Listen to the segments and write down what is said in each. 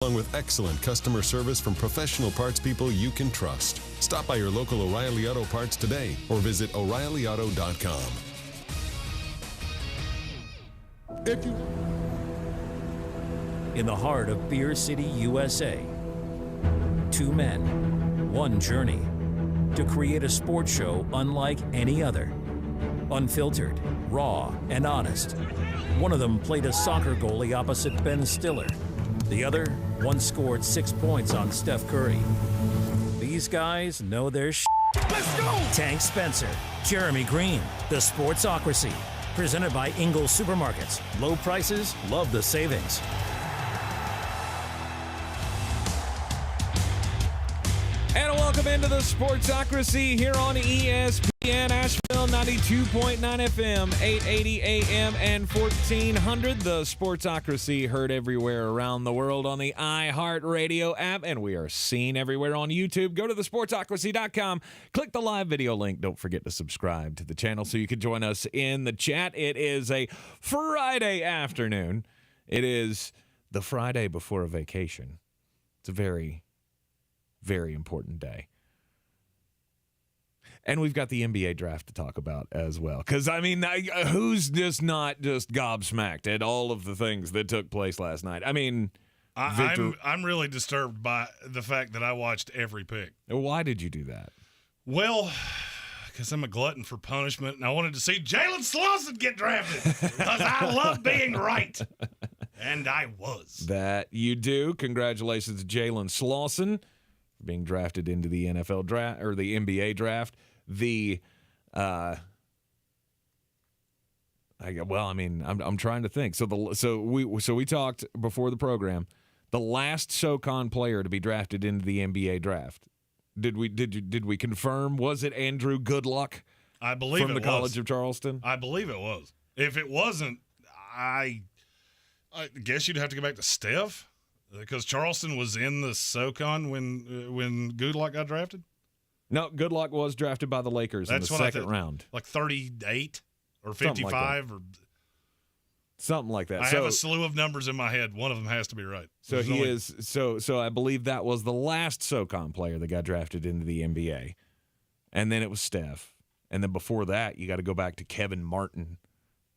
along with excellent customer service from professional parts people you can trust. Stop by your local O'Reilly Auto Parts today or visit O'ReillyAuto.com. In the heart of Beer City, USA, two men, one journey to create a sports show unlike any other. Unfiltered, raw, and honest. One of them played a soccer goalie opposite Ben Stiller. The other once scored 6 points on Steph Curry. These guys know their shit. Let's go! Tank Spencer, Jeremy Greene, the Sportsocracy. Presented by Ingles Supermarkets. Low prices, love the savings. And welcome into the Sportsocracy here on ESPN Asheville, 92.9 FM, 880 AM, and 1400. The Sportsocracy heard everywhere around the world on the iHeartRadio app, and we are seen everywhere on YouTube. Go to thesportsocracy.com, click the live video link. Don't forget to subscribe to the channel so you can join us in the chat. It is a Friday afternoon. It is the Friday before a vacation. It's a very important day. And we've got the NBA draft to talk about as well. Because, I mean, who's just not just gobsmacked at all of the things that took place last night? I mean, I'm really disturbed by the fact that I watched every pick. Why did you do that? Well, because I'm a glutton for punishment, and I wanted to see Jalen Slauson get drafted because I love being right. And I was. That you do. Congratulations to Jalen Slauson being drafted into the NFL draft or the NBA draft. I'm trying to think. So we talked before the program. The last SoCon player to be drafted into the NBA draft. Did we confirm? Was it Andrew Goodluck? I believe from the College of Charleston. I believe it was. If it wasn't, I guess you'd have to go back to Steph. Because Charleston was in the SoCon when Goodluck got drafted? No, Goodluck was drafted by the Lakers in the second round. Like 38 or 55 or something like that. I have a slew of numbers in my head. One of them has to be right. So So I believe that was the last SoCon player that got drafted into the NBA. And then it was Steph. And then before that, you got to go back to Kevin Martin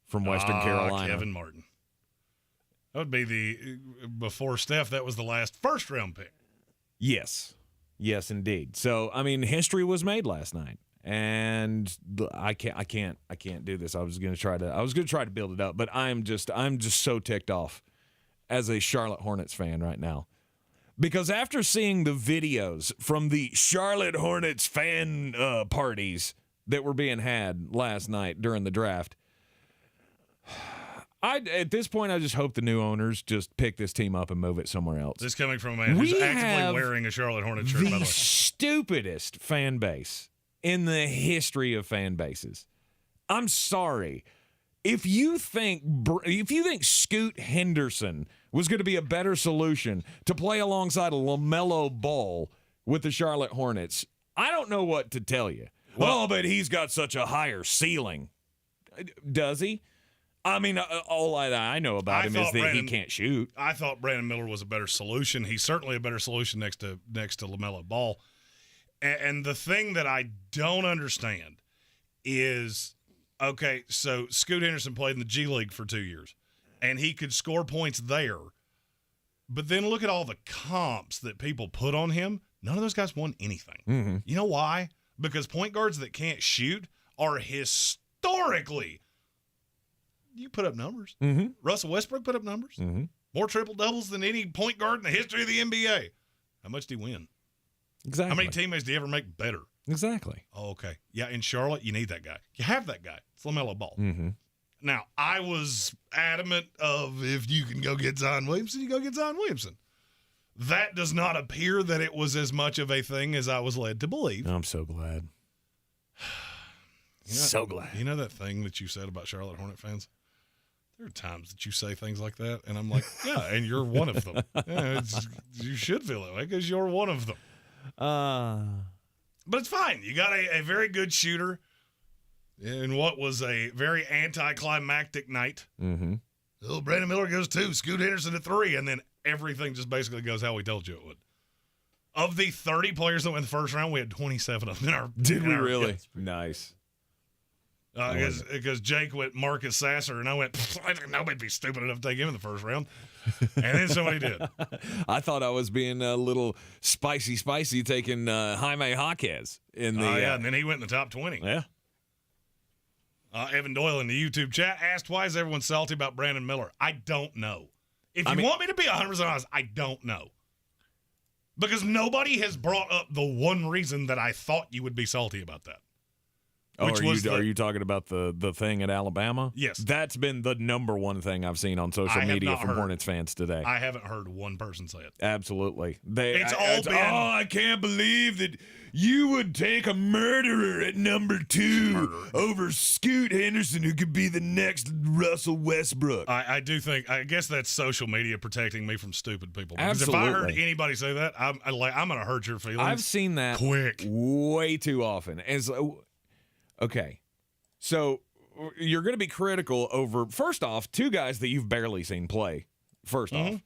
from Western Carolina. Kevin Martin. That would be before Steph, that was the last first-round pick. Yes. Yes, indeed. So, I mean, history was made last night. And I can't do this. I was going to try to build it up, but I'm just so ticked off as a Charlotte Hornets fan right now. Because after seeing the videos from the Charlotte Hornets fan parties that were being had last night during the draft, at this point, I just hope the new owners just pick this team up and move it somewhere else. This coming from a man who's actively wearing a Charlotte Hornets shirt, by the way. The stupidest fan base in the history of fan bases. I'm sorry. If you think Scoot Henderson was going to be a better solution to play alongside a LaMelo Ball with the Charlotte Hornets, I don't know what to tell you. Well, but he's got such a higher ceiling. Does he? I mean, all I know about him is that he can't shoot. I thought Brandon Miller was a better solution. He's certainly a better solution next to LaMelo Ball. And the thing that I don't understand is, okay, so Scoot Henderson played in the G League for 2 years, and he could score points there. But then look at all the comps that people put on him. None of those guys won anything. Mm-hmm. You know why? Because point guards that can't shoot are historically – you put up numbers. Mm-hmm. Russell Westbrook put up numbers. Mm-hmm. More triple-doubles than any point guard in the history of the NBA. How much did he win? Exactly. How many teammates do you ever make better? Exactly. Oh, okay. Yeah, in Charlotte, you need that guy. You have that guy. It's LaMelo Ball. Mm-hmm. Now, I was adamant of if you can go get Zion Williamson, you go get Zion Williamson. That does not appear that it was as much of a thing as I was led to believe. I'm so glad. So glad. You know that thing that you said about Charlotte Hornet fans? There are times that you say things like that, and I'm like, yeah, and you're one of them. Yeah, you should feel that way because you're one of them. But it's fine. You got a very good shooter in what was a very anticlimactic night. Mm-hmm. Oh, Brandon Miller goes 2, Scoot Henderson to 3, and then everything just basically goes how we told you it would. Of the 30 players that went in the first round, we had 27 of them in our. Did we really? Yes. Nice. Because Jake went Marcus Sasser, and I went, I think nobody'd be stupid enough to take him in the first round. And then somebody did. I thought I was being a little spicy taking Jaime Jaquez in the. And then he went in the top 20. Yeah. Evan Doyle in the YouTube chat asked, why is everyone salty about Brandon Miller? I don't know. If you want me to be 100% honest, I don't know. Because nobody has brought up the one reason that I thought you would be salty about that. Are you talking about the thing at Alabama? Yes. That's been the number one thing I've seen on social media from Hornets fans today. I haven't heard one person say it. Absolutely. I can't believe that you would take a murderer at number 2 over Scoot Henderson, who could be the next Russell Westbrook. I do think, I guess that's social media protecting me from stupid people. Because Absolutely. if I heard anybody say that, I'm going to hurt your feelings. I've seen that quick way too often. Okay, so you're going to be critical over, first off, 2 guys that you've barely seen play, first off.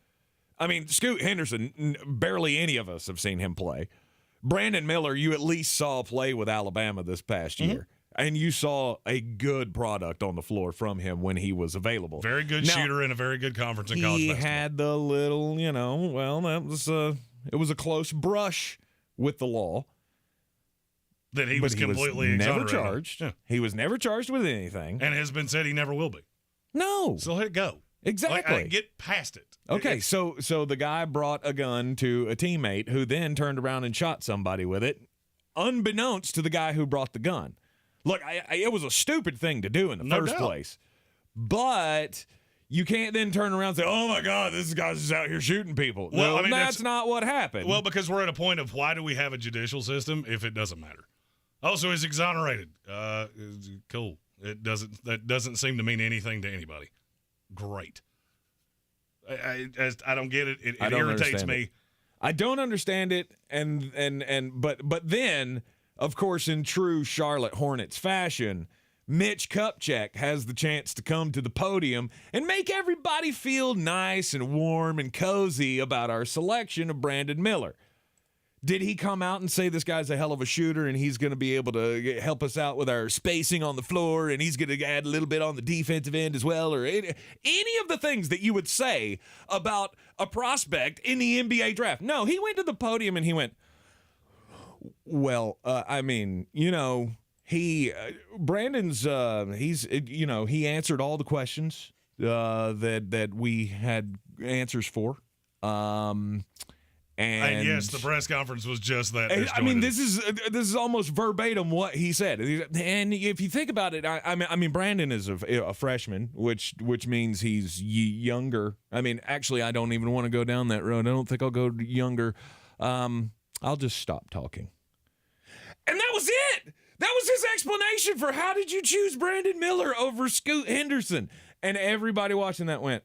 I mean, Scoot Henderson, barely any of us have seen him play. Brandon Miller, you at least saw play with Alabama this past year, and you saw a good product on the floor from him when he was available. Very good shooter in a very good conference in college basketball. He had the little, it was a close brush with the law. That he was completely never exonerated. charged. Yeah. He was never charged with anything. And has been said he never will be. No. So let it go. Exactly. Get past it. Okay, so the guy brought a gun to a teammate who then turned around and shot somebody with it, unbeknownst to the guy who brought the gun. Look, it was a stupid thing to do in the first place. But you can't then turn around and say, oh, my God, this guy's just out here shooting people. Well, that's not what happened. Well, because we're at a point of why do we have a judicial system if it doesn't matter? Also, he's exonerated. Cool. That doesn't seem to mean anything to anybody. Great. I don't get it. It irritates me. I don't understand it, but then, of course, in true Charlotte Hornets fashion, Mitch Kupchak has the chance to come to the podium and make everybody feel nice and warm and cozy about our selection of Brandon Miller. Did he come out and say this guy's a hell of a shooter and he's going to be able to help us out with our spacing on the floor and he's going to add a little bit on the defensive end as well, or any of the things that you would say about a prospect in the NBA draft? No, he went to the podium and he went, well, he answered all the questions that we had answers for. And yes, the press conference was just that. I mean, this is almost verbatim what he said. And if you think about it, I mean, Brandon is a freshman, which means he's younger. I mean, actually, I don't even want to go down that road. I don't think I'll go younger. I'll just stop talking. And that was it. That was his explanation for how did you choose Brandon Miller over Scoot Henderson. And everybody watching that went,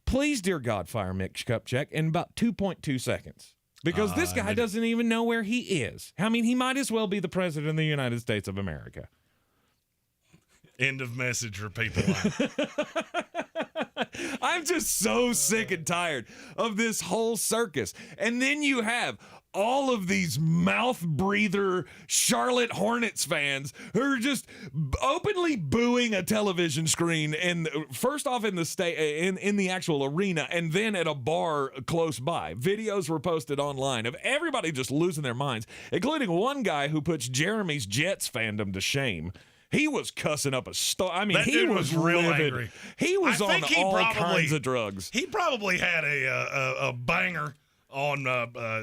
please, dear God, fire Mitch Kupchak in about 2.2 seconds. Because this guy doesn't even know where he is. I mean, he might as well be the president of the United States of America. End of message for people. I'm just so sick and tired of this whole circus. And then you have all of these mouth breather Charlotte Hornets fans who are just openly booing a television screen, and first off in the in the actual arena, and then at a bar close by. Videos were posted online of everybody just losing their minds, including one guy who puts Jeremy's Jets fandom to shame. He was cussing up a storm. I mean, he was real livid. angry. He was on all kinds of drugs. He probably had a banger on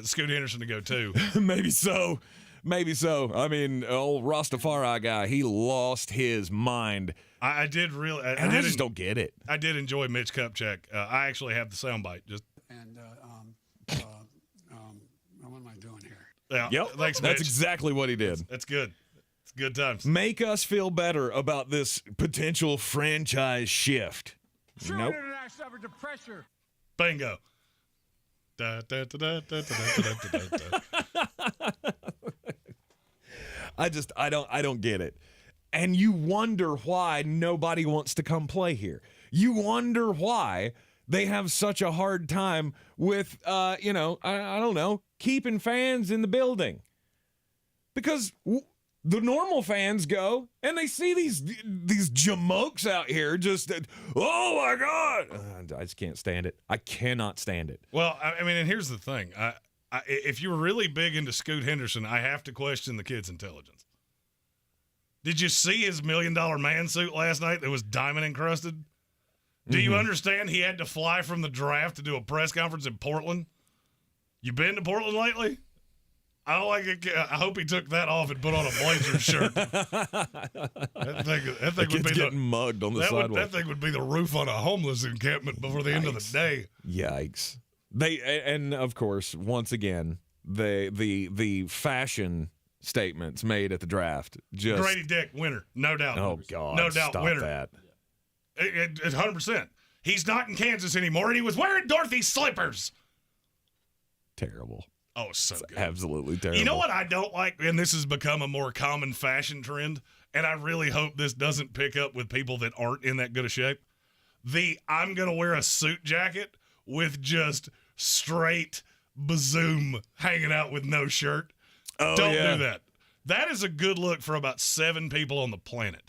Scoot Henderson to go too. Maybe so. I mean, old Rastafari guy, he lost his mind. I did really. I just don't get it. I did enjoy Mitch Kupchak. I actually have the soundbite. What am I doing here? Yeah. Yep. Thanks, That's Mitch. exactly what he did. That's good. It's good times. Make us feel better about this potential franchise shift. Sure, nope. I suffered the pressure. Bingo. Da, da, da, da, da, da, da, da, da. I don't get it. And you wonder why nobody wants to come play here. You wonder why they have such a hard time with, I don't know, keeping fans in the building. Because the normal fans go and they see these jamokes out here just, oh my God. I just can't stand it. I cannot stand it. Well, I mean, and here's the thing. If you were really big into Scoot Henderson, I have to question the kid's intelligence. Did you see his $1 million man suit last night that was diamond encrusted? Do you understand he had to fly from the draft to do a press conference in Portland? You been to Portland lately? I don't like it. I hope he took that off and put on a Blazers shirt. That thing would be getting mugged on the sidewalk. That thing would be the roof on a homeless encampment before the end of the day. Yikes! And of course, once again, the fashion statements made at the draft. Just Grady Dick, winner, no doubt. Oh God, no doubt, stop winner. That. 100%. He's not in Kansas anymore, and he was wearing Dorothy's slippers. Terrible. Oh, so good. Absolutely terrible. You know what I don't like? And this has become a more common fashion trend, and I really hope this doesn't pick up with people that aren't in that good of shape. I'm going to wear a suit jacket with just straight bazoom hanging out with no shirt. Oh, don't yeah. do that. That is a good look for about 7 people on the planet.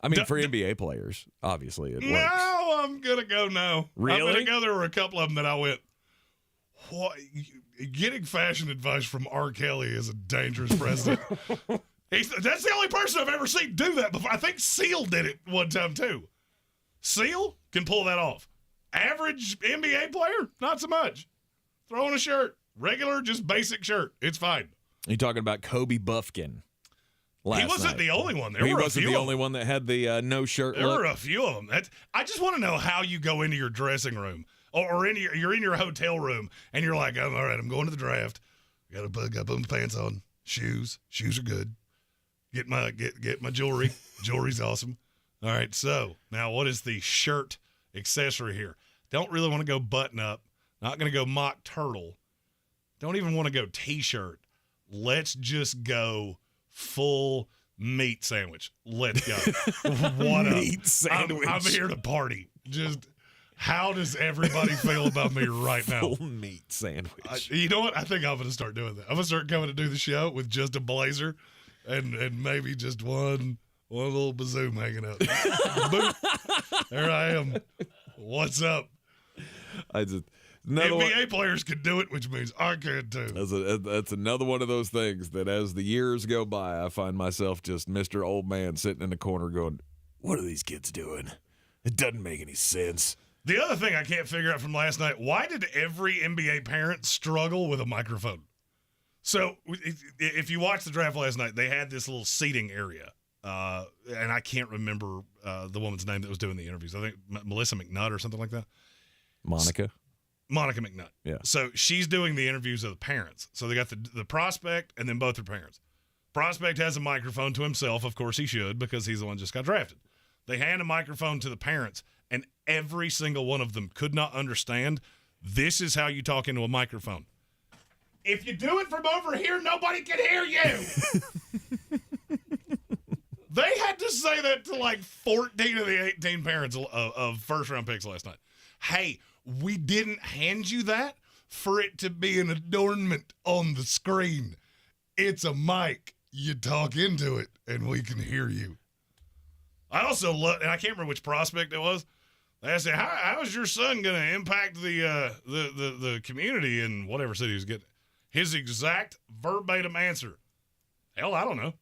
I mean, for NBA players, obviously, it works. No, I'm going to go no. Really? I'm going to go. There were a couple of them that I went, what? Getting fashion advice from R. Kelly is a dangerous precedent. That's the only person I've ever seen do that before. I think Seal did it one time, too. Seal can pull that off. Average NBA player, not so much. Throw on a shirt. Regular, just basic shirt. It's fine. You're talking about Kobe Buffkin. He wasn't the only one. He wasn't the only one that had the no shirt look. There were a few of them. I just want to know how you go into your dressing room or you're in your hotel room and you're like, all right, I'm going to the draft. Got to put my pants on. Shoes are good. Get my jewelry. Jewelry's awesome. All right, so now what is the shirt accessory here? Don't really want to go button up. Not going to go mock turtle. Don't even want to go T-shirt. Let's just go full meat sandwich. Let's go. What meat sandwich. I'm here to party. Just how does everybody feel about me right now? Full meat sandwich. You know what? I think I'm going to start doing that. I'm going to start coming to do the show with just a blazer and maybe just one little bazoom hanging up. Boom. There I am. What's up? NBA players can do it, which means I can too. That's another one of those things that as the years go by, I find myself just Mr. Old Man sitting in the corner going, what are these kids doing? It doesn't make any sense. The other thing I can't figure out from last night, why did every NBA parent struggle with a microphone? So if you watched the draft last night, they had this little seating area. And I can't remember the woman's name that was doing the interviews. I think Melissa McNutt or something like that. Monica McNutt. Yeah. So she's doing the interviews of the parents. So they got the prospect and then both their parents. Prospect has a microphone to himself. Of course he should because he's the one just got drafted. They hand a microphone to the parents and every single one of them could not understand this is how you talk into a microphone. If you do it from over here, nobody can hear you. They had to say that to like 14 of the 18 parents of first-round picks last night. Hey, we didn't hand you that for it to be an adornment on the screen. It's a mic. You talk into it, and we can hear you. I also love, and I can't remember which prospect it was. They asked, how is your son going to impact the community in whatever city he was getting? His exact verbatim answer. Hell, I don't know.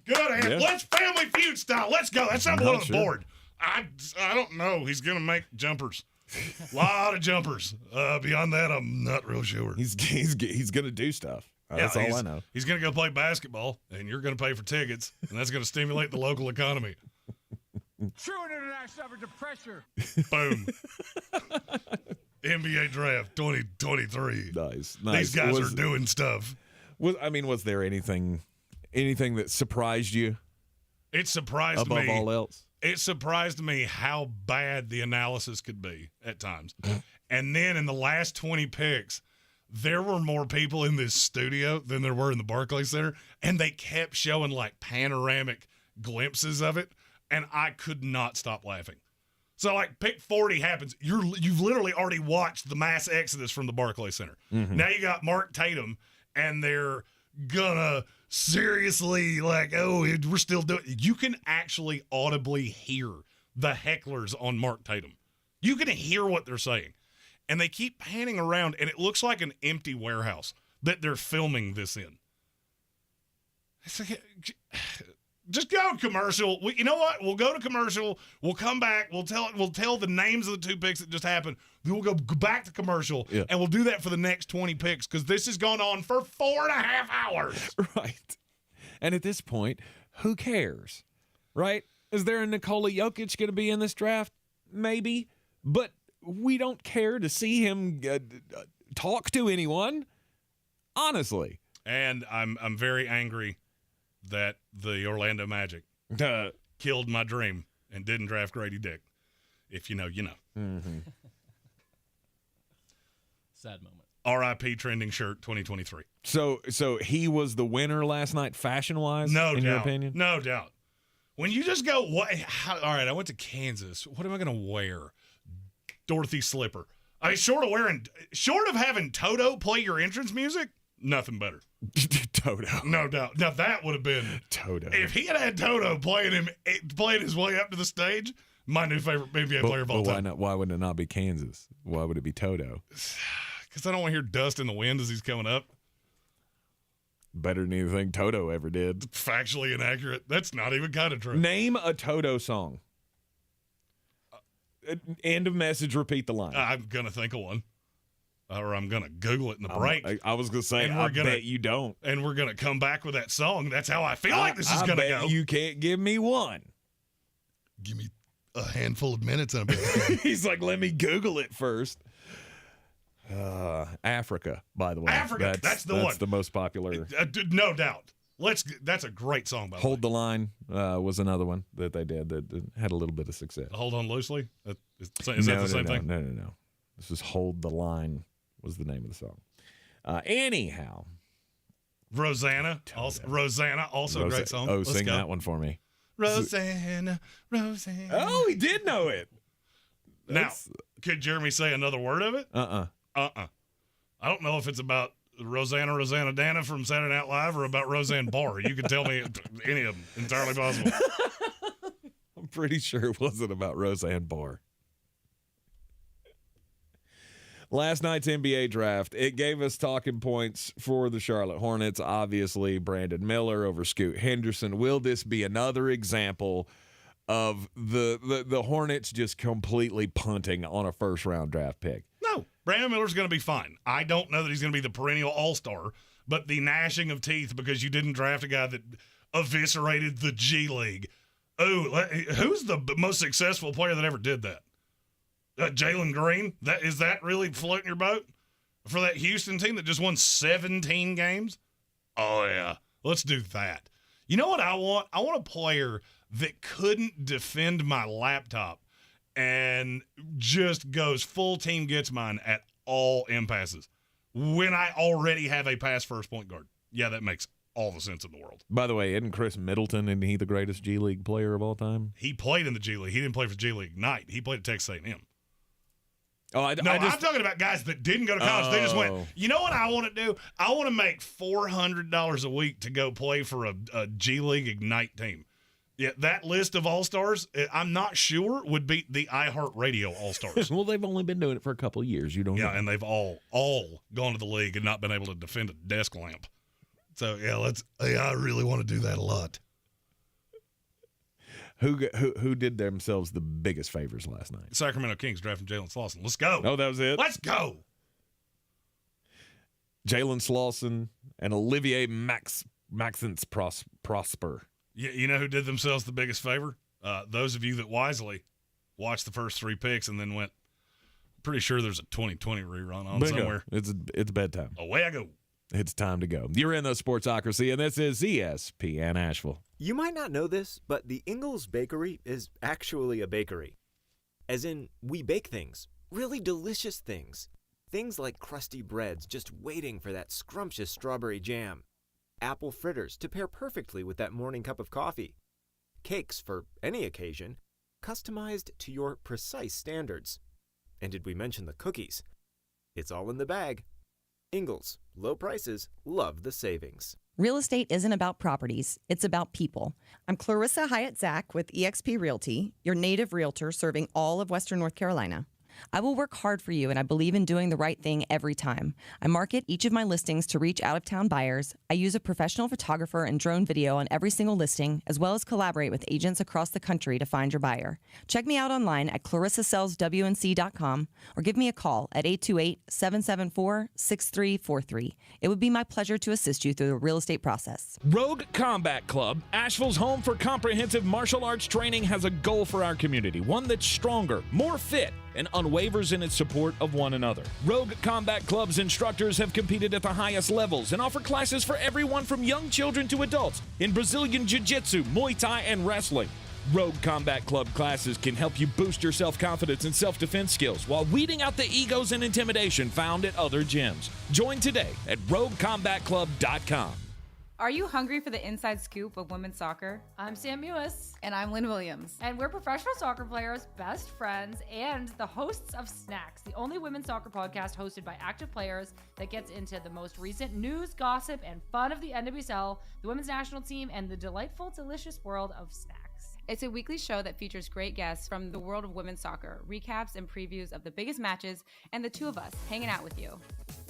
Good answer. Yeah. Let's Family Feud style. Let's go. That's number one on the Sure. board. I don't know. He's going to make jumpers. A lot of jumpers. Beyond that, I'm not real sure. He's going to do stuff. That's all I know. He's going to go play basketball, and you're going to pay for tickets, and that's going to stimulate the local economy. True international under pressure. Boom. NBA draft 2023. Nice. These guys are doing stuff. Was there anything that surprised you? It surprised above me. all else? It surprised me how bad the analysis could be at times. And then in the last 20 picks, there were more people in this studio than there were in the Barclays Center, and they kept showing like panoramic glimpses of it, and I could not stop laughing. So, like, pick 40 happens. You've literally already watched the mass exodus from the Barclays Center. Mm-hmm. Now you got Mark Tatum, and they're gonna seriously, like, oh, we're still doing it. You can actually audibly hear the hecklers on Mark Tatum. You can hear what they're saying. And they keep panning around, and it looks like an empty warehouse that they're filming this in. It's like, just go commercial. You know what? We'll go to commercial. We'll come back. We'll tell the names of the 2 picks that just happened. Then we'll go back to commercial, and we'll do that for the next 20 picks because this has gone on for 4.5 hours. Right. And at this point, who cares? Right? Is there a Nikola Jokic going to be in this draft? Maybe. But we don't care to see him talk to anyone. Honestly. And I'm very angry that the Orlando Magic killed my dream and didn't draft Grady Dick. If you know, you know. Mm-hmm. Sad moment. R.I.P. trending shirt 2023. So he was the winner last night fashion-wise, in your opinion? No doubt. When you just go, all right, I went to Kansas. What am I going to wear? Dorothy slipper. I mean, short of having Toto play your entrance music, nothing better. Toto. No doubt. Now, that would have been Toto. If he had Toto playing his way up to the stage, my new favorite NBA player of all time. Why would it not be Kansas? Why would it be Toto? Because I don't want to hear dust in the wind as he's coming up. Better than anything Toto ever did. Factually inaccurate. That's not even kind of true. Name a Toto song. End of message, repeat the line. I'm going to think of one. Or I'm going to Google it in the break. I was going to say, I bet you don't. And we're going to come back with that song. That's how I feel like this is going to go. You can't give me one. Give me a handful of minutes. And He's like, let me Google it first. Africa, by the way. Africa, that's the one. That's the most popular. No doubt. That's a great song, by the way. Hold the Line was another one that they did that had a little bit of success. Hold on loosely? Is that the same thing? No. This is Hold the Line was the name of the song. Anyhow. Rosanna, also a great song. Oh, sing that one for me. Rosanna. Oh, he did know it. Now, could Jeremy say another word of it? I don't know if it's about Rosanna Dana from Saturday Night Live or about Roseanne Barr. You can tell me any of them. Entirely possible. I'm pretty sure it wasn't about Roseanne Barr. Last night's NBA draft, it gave us talking points for the Charlotte Hornets. Obviously, Brandon Miller over Scoot Henderson. Will this be another example of the Hornets just completely punting on a first-round draft pick? No. Brandon Miller's going to be fine. I don't know that he's going to be the perennial all-star, but the gnashing of teeth because you didn't draft a guy that eviscerated the G League. Oh, who's the most successful player that ever did that? Jalen Greene? Is that really floating your boat? For that Houston team that just won 17 games? Oh, yeah. Let's do that. You know what I want? I want a player that couldn't defend my laptop and just goes full team gets mine at all impasses when I already have a pass first point guard. Yeah, that makes all the sense in the world. By the way, isn't Chris Middleton, isn't he the greatest G League player of all time? He played in the G League. He didn't play for G League Ignite. He played at Texas A&M. I'm talking about guys that didn't go to college. They just went, you know what I want to do? I want to make $400 a week to go play for a G League Ignite team. Yeah, that list of all-stars, I'm not sure, would beat the iHeartRadio all-stars. Well, they've only been doing it for a couple of years. You don't know. And they've all gone to the league and not been able to defend a desk lamp. So, I really want to do that a lot. Who did themselves the biggest favors last night? Sacramento Kings drafting Jalen Slauson. Let's go. Oh, that was it? Let's go. Jalen Slauson and Olivier Maxence Prosper. You know who did themselves the biggest favor? Those of you that wisely watched the first 3 picks and then went, pretty sure there's a 2020 rerun on somewhere. It's bedtime. Away I go. It's time to go. You're in the Sportsocracy, and this is ESPN Asheville. You might not know this, but the Ingles Bakery is actually a bakery. As in, we bake things, really delicious things. Things like crusty breads just waiting for that scrumptious strawberry jam. Apple fritters to pair perfectly with that morning cup of coffee. Cakes for any occasion. customized to your precise standards. And did we mention the cookies? It's all in the bag. Ingles, low prices, love the savings. Real estate isn't about properties, it's about people. I'm Clarissa Hyatt-Zack with eXp Realty, your native realtor serving all of Western North Carolina. I will work hard for you, and I believe in doing the right thing every time. I market each of my listings to reach out-of-town buyers. I use a professional photographer and drone video on every single listing, as well as collaborate with agents across the country to find your buyer. Check me out online at clarissasellswnc.com or give me a call at 828-774-6343. It would be my pleasure to assist you through the real estate process. Rogue Combat Club, Asheville's home for comprehensive martial arts training, has a goal for our community, one that's stronger, more fit, and unwavers in its support of one another. Rogue Combat Club's instructors have competed at the highest levels and offer classes for everyone from young children to adults in Brazilian Jiu-Jitsu, Muay Thai, and wrestling. Rogue Combat Club classes can help you boost your self-confidence and self-defense skills while weeding out the egos and intimidation found at other gyms. Join today at roguecombatclub.com. Are you hungry for the inside scoop of women's soccer? I'm Sam Mewis. And I'm Lynn Williams. And we're professional soccer players, best friends, and the hosts of Snacks, the only women's soccer podcast hosted by active players that gets into the most recent news, gossip, and fun of the NWSL, the women's national team, and the delightful, delicious world of snacks. It's a weekly show that features great guests from the world of women's soccer, recaps and previews of the biggest matches, and the two of us hanging out with you.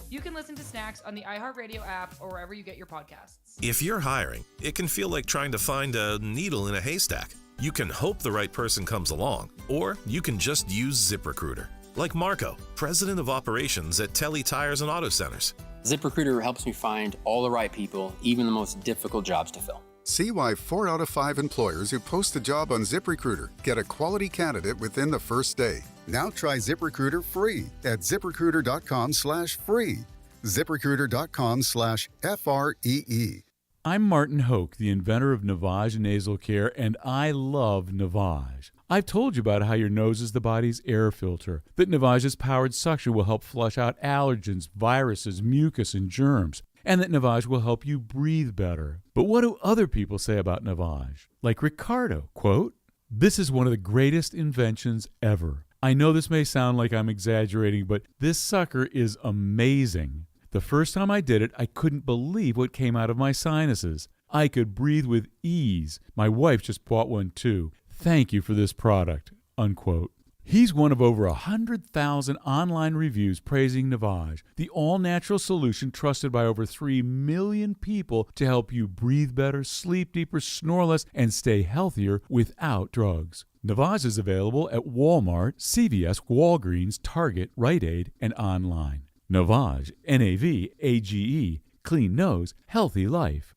You can listen to Snacks on the iHeartRadio app or wherever you get your podcasts. If you're hiring, it can feel like trying to find a needle in a haystack. You can hope the right person comes along, or you can just use ZipRecruiter. Like Marco, president of operations at Telly Tires and Auto Centers. ZipRecruiter helps me find all the right people, even the most difficult jobs to fill. See why 4 out of 5 employers who post a job on ZipRecruiter get a quality candidate within the first day. Now try ZipRecruiter free at ZipRecruiter.com/free. ZipRecruiter.com/FREE. I'm Martin Hoke, the inventor of Navage Nasal Care, and I love Navage. I've told you about how your nose is the body's air filter, that Navage's powered suction will help flush out allergens, viruses, mucus, and germs, and that Navage will help you breathe better. But what do other people say about Navage? Like Ricardo, quote, "This is one of the greatest inventions ever. I know this may sound like I'm exaggerating, but this sucker is amazing. The first time I did it, I couldn't believe what came out of my sinuses. I could breathe with ease. My wife just bought one too. Thank you for this product," unquote. He's one of over 100,000 online reviews praising Navage, the all-natural solution trusted by over 3 million people to help you breathe better, sleep deeper, snore less, and stay healthier without drugs. Navage is available at Walmart, CVS, Walgreens, Target, Rite Aid, and online. Navage, N-A-V-A-G-E, clean nose, healthy life.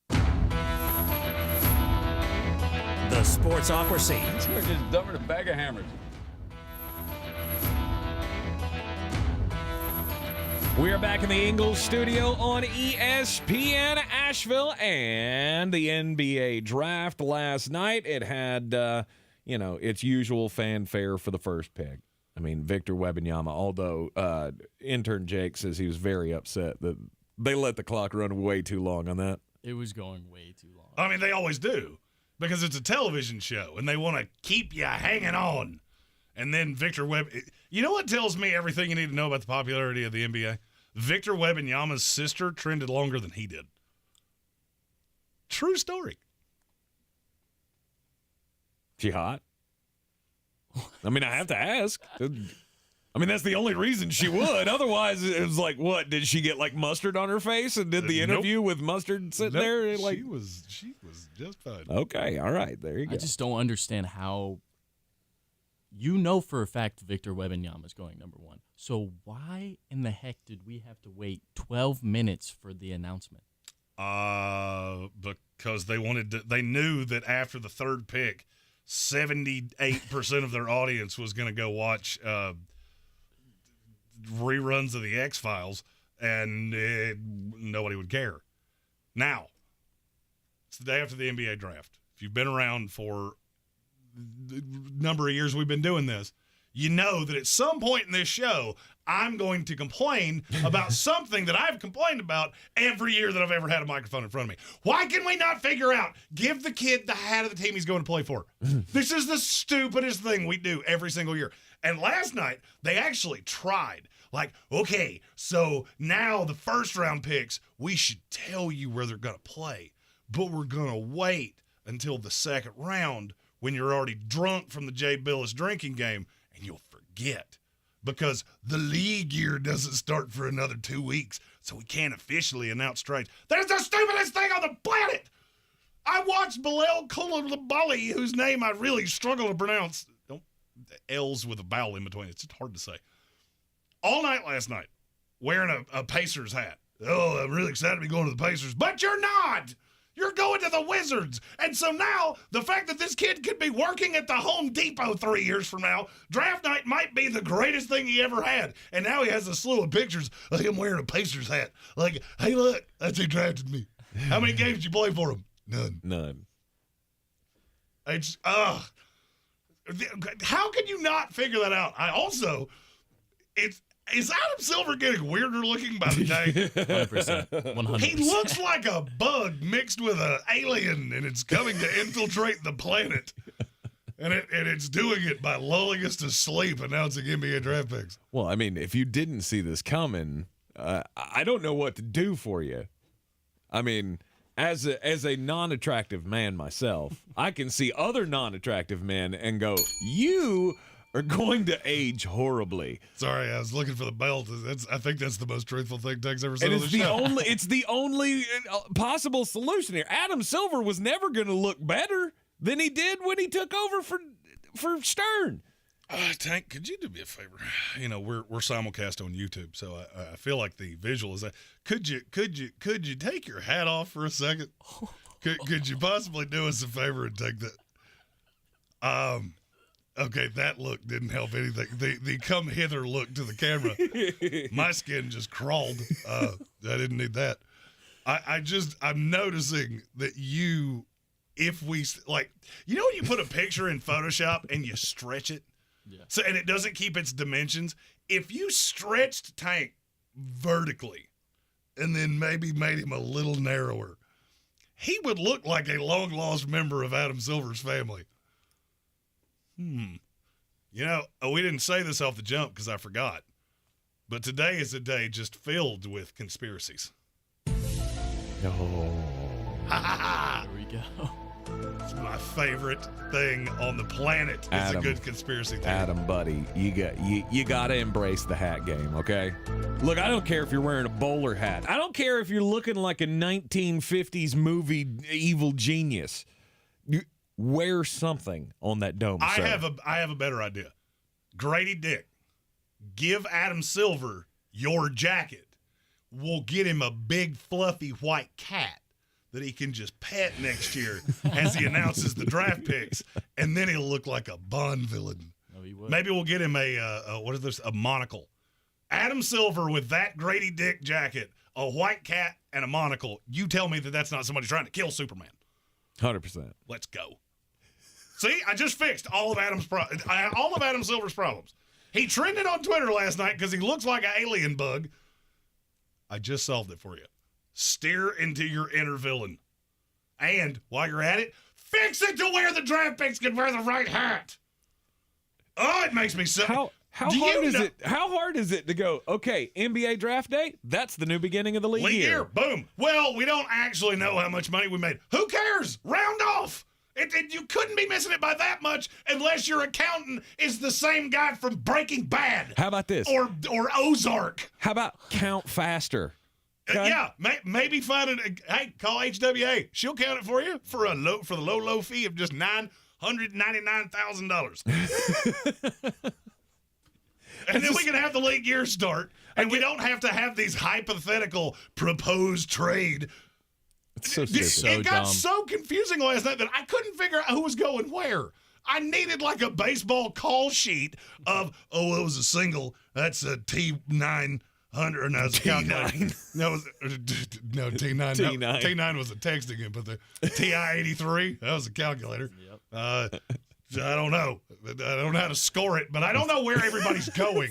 The Sportsocracy. It's just dumber than a bag of hammers. We are back in the Ingles Studio on ESPN Asheville, and the NBA draft last night. It had, its usual fanfare for the first pick. I mean, Victor Wembanyama, although intern Jake says he was very upset that they let the clock run way too long on that. It was going way too long. I mean, they always do because it's a television show, and they want to keep you hanging on. And then Victor Webb, you know what tells me everything you need to know about the popularity of the NBA? Victor Wembanyama's sister trended longer than he did. True story. She hot? I mean, I have to ask. I mean, that's the only reason she would. Otherwise, it was like, what? Did she get like mustard on her face and did the interview with mustard sitting there? Like, she was just fine. Okay, all right, there you go. I just don't understand how. You know for a fact Victor Wembanyama is going number 1. So why in the heck did we have to wait 12 minutes for the announcement? Because they knew that after the third pick, 78% of their audience was going to go watch reruns of the X-Files, and nobody would care. Now, it's the day after the NBA draft. If you've been around for the number of years we've been doing this, you know that at some point in this show, I'm going to complain about something that I've complained about every year that I've ever had a microphone in front of me. Why can we not figure out, give the kid the hat of the team he's going to play for? This is the stupidest thing we do every single year. And last night, they actually tried. Like, okay, so now the first round picks, we should tell you where they're going to play. But we're going to wait until the second round when you're already drunk from the Jay Billis drinking game, and you'll forget. Because the league year doesn't start for another 2 weeks, so we can't officially announce trades. That's the stupidest thing on the planet! I watched Bilal Koulibaly, whose name I really struggle to pronounce. L's with a vowel in between. It's just hard to say. All night last night, wearing a Pacers hat. Oh, I'm really excited to be going to the Pacers. But you're not! You're going to the Wizards. And so now, the fact that this kid could be working at the Home Depot 3 years from now, draft night might be the greatest thing he ever had. And now he has a slew of pictures of him wearing a Pacers hat. Like, hey, look, that's who drafted me. How many games did you play for him? None. It's, how can you not figure that out? Is Adam Silver getting weirder looking by the day? 100%. 100%. He looks like a bug mixed with an alien, and it's coming to infiltrate the planet. And it's doing it by lulling us to sleep, announcing NBA draft picks. Well, I mean, if you didn't see this coming, I don't know what to do for you. I mean, as a non-attractive man myself, I can see other non-attractive men and go, you are going to age horribly. Sorry, I was looking for the belt. I think that's the most truthful thing Doug's ever said and on the show. It's the only possible solution here. Adam Silver was never going to look better than he did when he took over for Stern. Tank, could you do me a favor? You know, we're simulcast on YouTube, so I feel like the visual is that. Could you take your hat off for a second? Could you possibly do us a favor and take that? Okay, that look didn't help anything. The come hither look to the camera, my skin just crawled. I didn't need that. I'm noticing that if we, like, you know when you put a picture in Photoshop and you stretch it? Yeah. So, and it doesn't keep its dimensions? If you stretched Tank vertically and then maybe made him a little narrower, he would look like a long-lost member of Adam Silver's family. You know, we didn't say this off the jump because I forgot. But today is a day just filled with conspiracies. Oh. Here we go. It's my favorite thing on the planet. It's a good conspiracy theory. Adam, buddy, you got to embrace the hat game, okay? Look, I don't care if you're wearing a bowler hat. I don't care if you're looking like a 1950s movie evil genius. Wear something on that dome. I have a better idea. Grady Dick, give Adam Silver your jacket. We'll get him a big fluffy white cat that he can just pet next year as he announces the draft picks, and then he'll look like a Bond villain. No, he would. Maybe we'll get him a monocle. Adam Silver with that Grady Dick jacket, a white cat, and a monocle. You tell me that that's not somebody trying to kill Superman. 100%. Let's go. See, I just fixed all of Adam Silver's problems. He trended on Twitter last night because he looks like an alien bug. I just solved it for you. Steer into your inner villain. And while you're at it, fix it to where the draft picks can wear the right hat. Oh, it makes me so. How hard is it to go, okay, NBA draft day, that's the new beginning of the league year. Boom. Well, we don't actually know how much money we made. Who cares? Round off. You couldn't be missing it by that much unless your accountant is the same guy from Breaking Bad. How about this? Or Ozark. How about count faster? Okay? Yeah, maybe hey, call HWA. She'll count it for you for the low fee of just $999,000. And then we can have the league year start, and we don't have to have these hypothetical proposed trade. It's so stupid. It got so confusing last night that I couldn't figure out who was going where. I needed like a baseball call sheet of, it was a single. That's a T900. Or no, it's a calculator. No, T9. T9 was a texting it, but the TI-83, that was a calculator. Yep. I don't know. I don't know how to score it, but I don't know where everybody's going.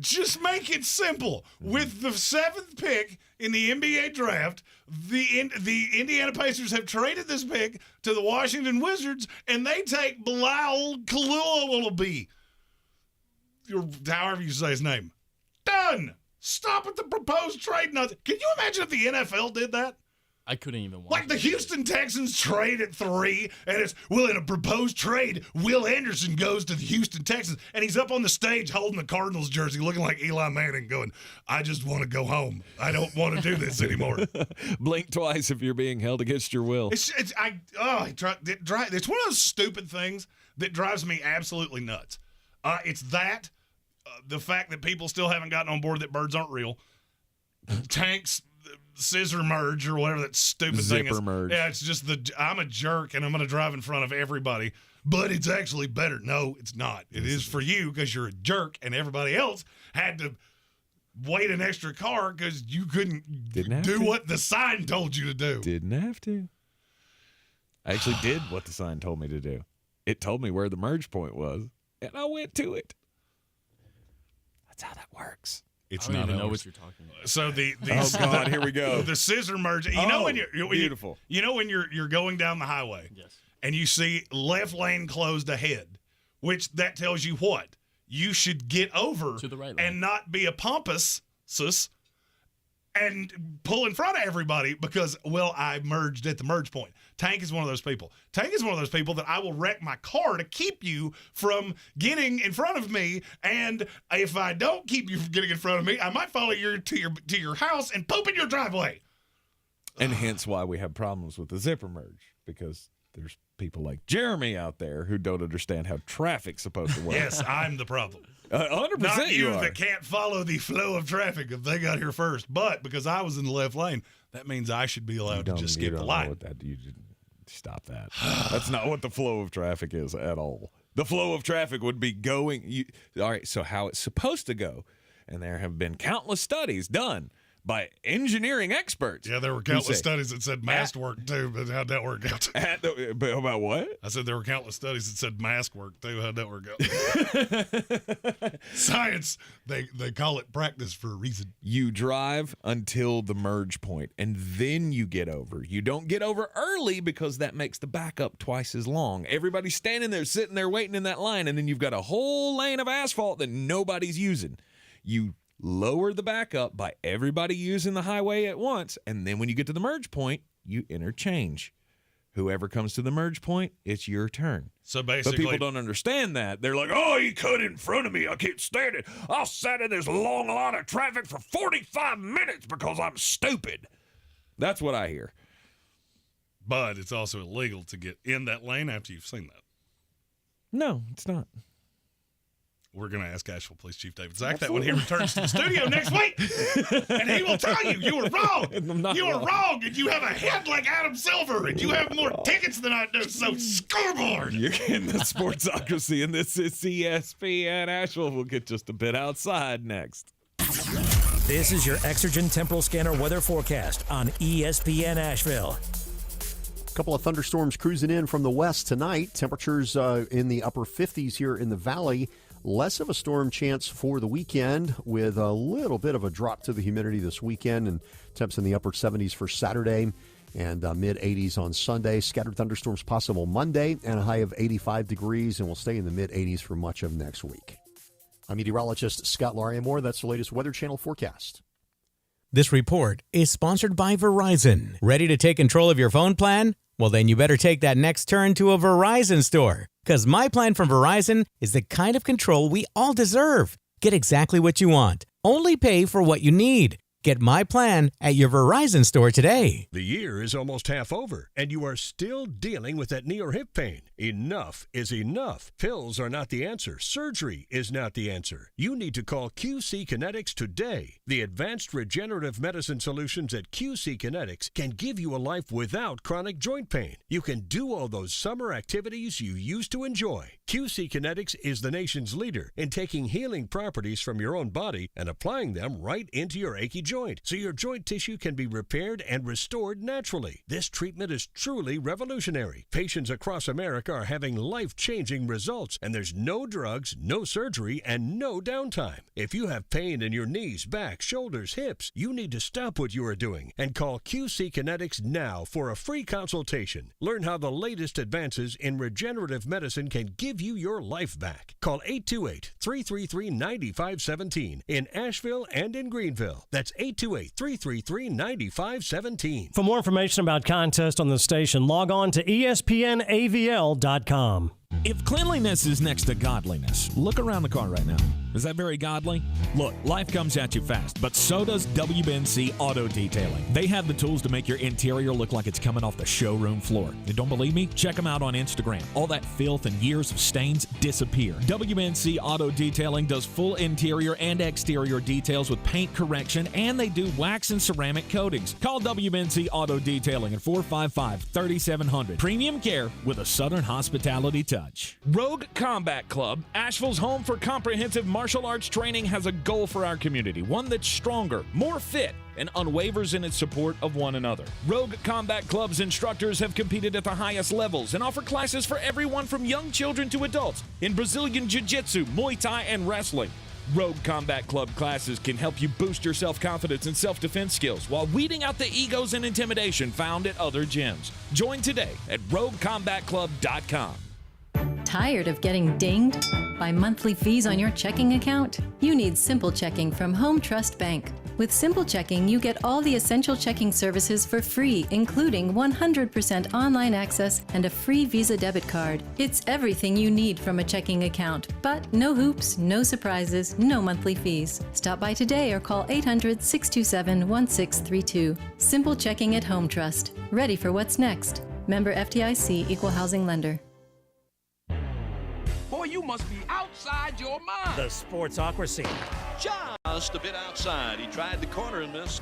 Just make it simple. With the 7th pick in the NBA draft, the Indiana Pacers have traded this pick to the Washington Wizards, and they take Bilal Koulibaly. However you say his name. Done. Stop at the proposed trade. Can you imagine if the NFL did that? I couldn't even watch Like the Houston Texans trade at 3, and it's, in a proposed trade, Will Anderson goes to the Houston Texans, and he's up on the stage holding the Cardinals jersey, looking like Eli Manning, going, I just want to go home. I don't want to do this anymore. Blink twice if you're being held against your will. It's one of those stupid things that drives me absolutely nuts. It's that, the fact that people still haven't gotten on board that birds aren't real. Tanks scissor merge or whatever that stupid thing is. Zipper merge. Yeah, it's just I'm a jerk and I'm going to drive in front of everybody, but it's actually better. No, it's not. It is for you because you're a jerk and everybody else had to wait an extra car because you couldn't do what the sign told you to do. Didn't have to. I actually did what the sign told me to do. It told me where the merge point was, and I went to it. That's how that works. It's I don't not even know ours. what you're talking about. So oh God, here we go. The scissor merge. You know when beautiful. You know when you're going down the highway, Yes. and you see left lane closed ahead, which that tells you what you should get over To the right lane. and not be a pompous and pull in front of everybody because I merged at the merge point. Tank is one of those people. Tank is one of those people that I will wreck my car to keep you from getting in front of me. And if I don't keep you from getting in front of me, I might follow you to your house and poop in your driveway. And hence why we have problems with the zipper merge, because there's people like Jeremy out there who don't understand how traffic's supposed to work. Yes, I'm the problem. 100% Not you are. that can't follow the flow of traffic if they got here first. But because I was in the left lane, that means I should be allowed to just skip the line. Stop that. That's not what the flow of traffic is at all. The flow of traffic would be going. All right, so how it's supposed to go, and there have been countless studies done by engineering experts. Yeah, there were countless studies that said mask work too, but how'd that work out? About what? I said there were countless studies that said mask work too. How'd that work out? Science, they call it practice for a reason. You drive until the merge point, and then you get over. You don't get over early because that makes the backup twice as long. Everybody's standing there, sitting there, waiting in that line, and then you've got a whole lane of asphalt that nobody's using. You lower the backup by everybody using the highway at once, and then when you get to the merge point, you interchange. Whoever comes to the merge point, it's your turn. So basically, but people don't understand that. They're like, oh, he cut in front of me. I can't stand it. I'll sat in this long line of traffic for 45 minutes because I'm stupid. That's what I hear. But it's also illegal to get in that lane after you've seen that. No, it's not. We're going to ask Asheville Police Chief David Zach that when he returns to the studio next week. And he will tell you were wrong. You were wrong, and you have a head like Adam Silver, and you have more tickets than I do, so scoreboard. You're getting the Sportsocracy, and this is ESPN Asheville. We'll get just a bit outside next. This is your Exergen Temporal Scanner weather forecast on ESPN Asheville. A couple of thunderstorms cruising in from the west tonight. Temperatures in the upper 50s here in the valley. Less of a storm chance for the weekend with a little bit of a drop to the humidity this weekend, and temps in the upper 70s for Saturday and mid-80s on Sunday. Scattered thunderstorms possible Monday and a high of 85 degrees, and we'll stay in the mid-80s for much of next week. I'm meteorologist Scott Lauriamore. That's the latest Weather Channel forecast. This report is sponsored by Verizon. Ready to take control of your phone plan? Well, then you better take that next turn to a Verizon store. Because my plan from Verizon is the kind of control we all deserve. Get exactly what you want. Only pay for what you need. Get my plan at your Verizon store today. The year is almost half over, and you are still dealing with that knee or hip pain. Enough is enough. Pills are not the answer. Surgery is not the answer. You need to call QC Kinetics today. The advanced regenerative medicine solutions at QC Kinetics can give you a life without chronic joint pain. You can do all those summer activities you used to enjoy. QC Kinetics is the nation's leader in taking healing properties from your own body and applying them right into your achy joints. joint so your joint tissue can be repaired and restored naturally. This treatment is truly revolutionary. Patients across America are having life-changing results, and there's no drugs, no surgery, and no downtime. If you have pain in your knees, back, shoulders, hips, you need to stop what you are doing and call QC Kinetics now for a free consultation. Learn how the latest advances in regenerative medicine can give you your life back. Call 828-333-9517 in Asheville and in Greenville. That's 828-333-9517. For more information about contests on the station, log on to espnavl.com. If cleanliness is next to godliness, look around the car right now. Is that very godly? Look, life comes at you fast, but so does WBNC Auto Detailing. They have the tools to make your interior look like it's coming off the showroom floor. You don't believe me? Check them out on Instagram. All that filth and years of stains disappear. WBNC Auto Detailing does full interior and exterior details with paint correction, and they do wax and ceramic coatings. Call WBNC Auto Detailing at 455-3700. Premium care with a Southern hospitality touch. Rogue Combat Club, Asheville's home for comprehensive martial arts training, has a goal for our community, one that's stronger, more fit, and unwavers in its support of one another. Rogue Combat Club's instructors have competed at the highest levels and offer classes for everyone from young children to adults in Brazilian Jiu-Jitsu, Muay Thai, and wrestling. Rogue Combat Club classes can help you boost your self-confidence and self-defense skills while weeding out the egos and intimidation found at other gyms. Join today at roguecombatclub.com. Tired of getting dinged by monthly fees on your checking account? You need Simple Checking from Home Trust Bank. With Simple Checking, you get all the essential checking services for free, including 100% online access and a free Visa debit card. It's everything you need from a checking account, but no hoops, no surprises, no monthly fees. Stop by today or call 800-627-1632. Simple Checking at Home Trust. Ready for what's next. Member FDIC, Equal Housing Lender. Boy, you must be outside your mind. The Sportsocracy. Just a bit outside. He tried the corner and missed.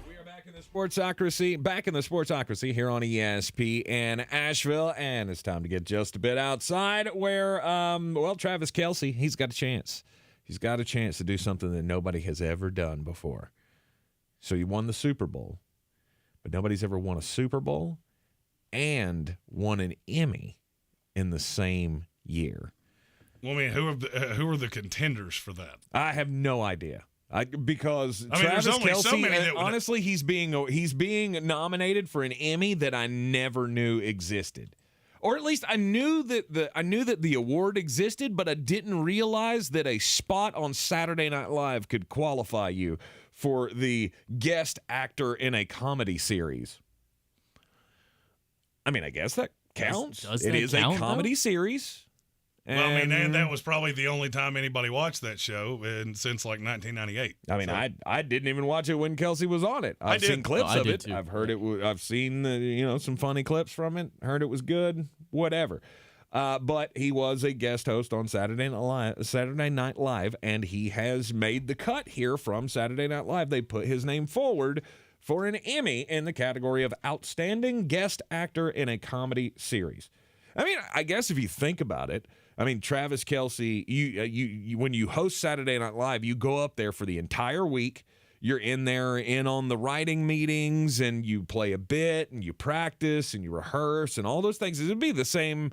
We are back in the Sportsocracy here on ESPN Asheville, and it's time to get just a bit outside where, Travis Kelce, he's got a chance. He's got a chance to do something that nobody has ever done before. So he won the Super Bowl, but nobody's ever won a Super Bowl and won an Emmy in the same year. Well, I mean, who are the contenders for that? I have no idea. Because Travis Travis Kelce, so many that honestly, he's being nominated for an Emmy that I never knew existed, or at least I knew that the award existed, but I didn't realize that a spot on Saturday Night Live could qualify you for the guest actor in a comedy series. I mean, I guess that counts. It is a comedy series. Well, I mean, and that was probably the only time anybody watched that show since like 1998. I mean, so. I didn't even watch it when Kelce was on it. I've seen clips of it. Too. I've heard it. I've seen some funny clips from it. Heard it was good. Whatever. But he was a guest host on Saturday Night Live, and he has made the cut here from Saturday Night Live. They put his name forward for an Emmy in the category of Outstanding Guest Actor in a Comedy Series. I mean, I guess if you think about it, I mean, Travis Kelce, you when you host Saturday Night Live, you go up there for the entire week. You're in on the writing meetings, and you play a bit, and you practice, and you rehearse, and all those things. It would be the same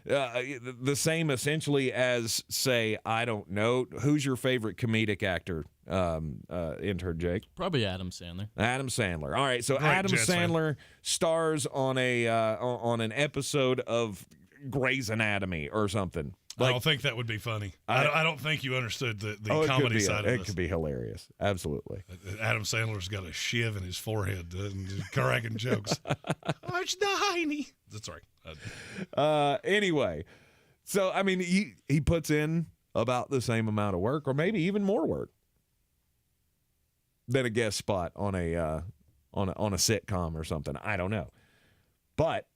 essentially as, say, I don't know, who's your favorite comedic actor? Intern Jake? Probably Adam Sandler. Adam Sandler. All right, so Adam Sandler stars on an episode of Grey's Anatomy or something. I don't think that would be funny. I don't think you understood the comedy side of this. It could be hilarious. Absolutely. Adam Sandler's got a shiv in his forehead cracking jokes. Arch the hiney. That's right. Anyway, so, I mean, he puts in about the same amount of work, or maybe even more work, than a guest spot on a sitcom or something. I don't know. But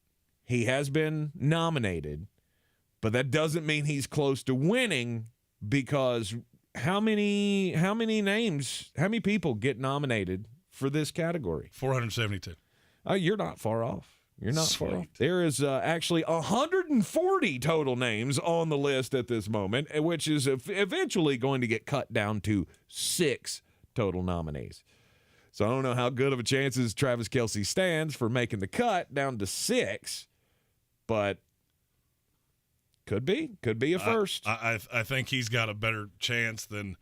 he has been nominated, but that doesn't mean he's close to winning, because how many people get nominated for this category? 472. You're not far off. You're not far off. There is actually 140 total names on the list at this moment, which is eventually going to get cut down to 6 total nominees. So I don't know how good of a chances Travis Kelce stands for making the cut down to 6, but could be a first. I think he's got a better chance than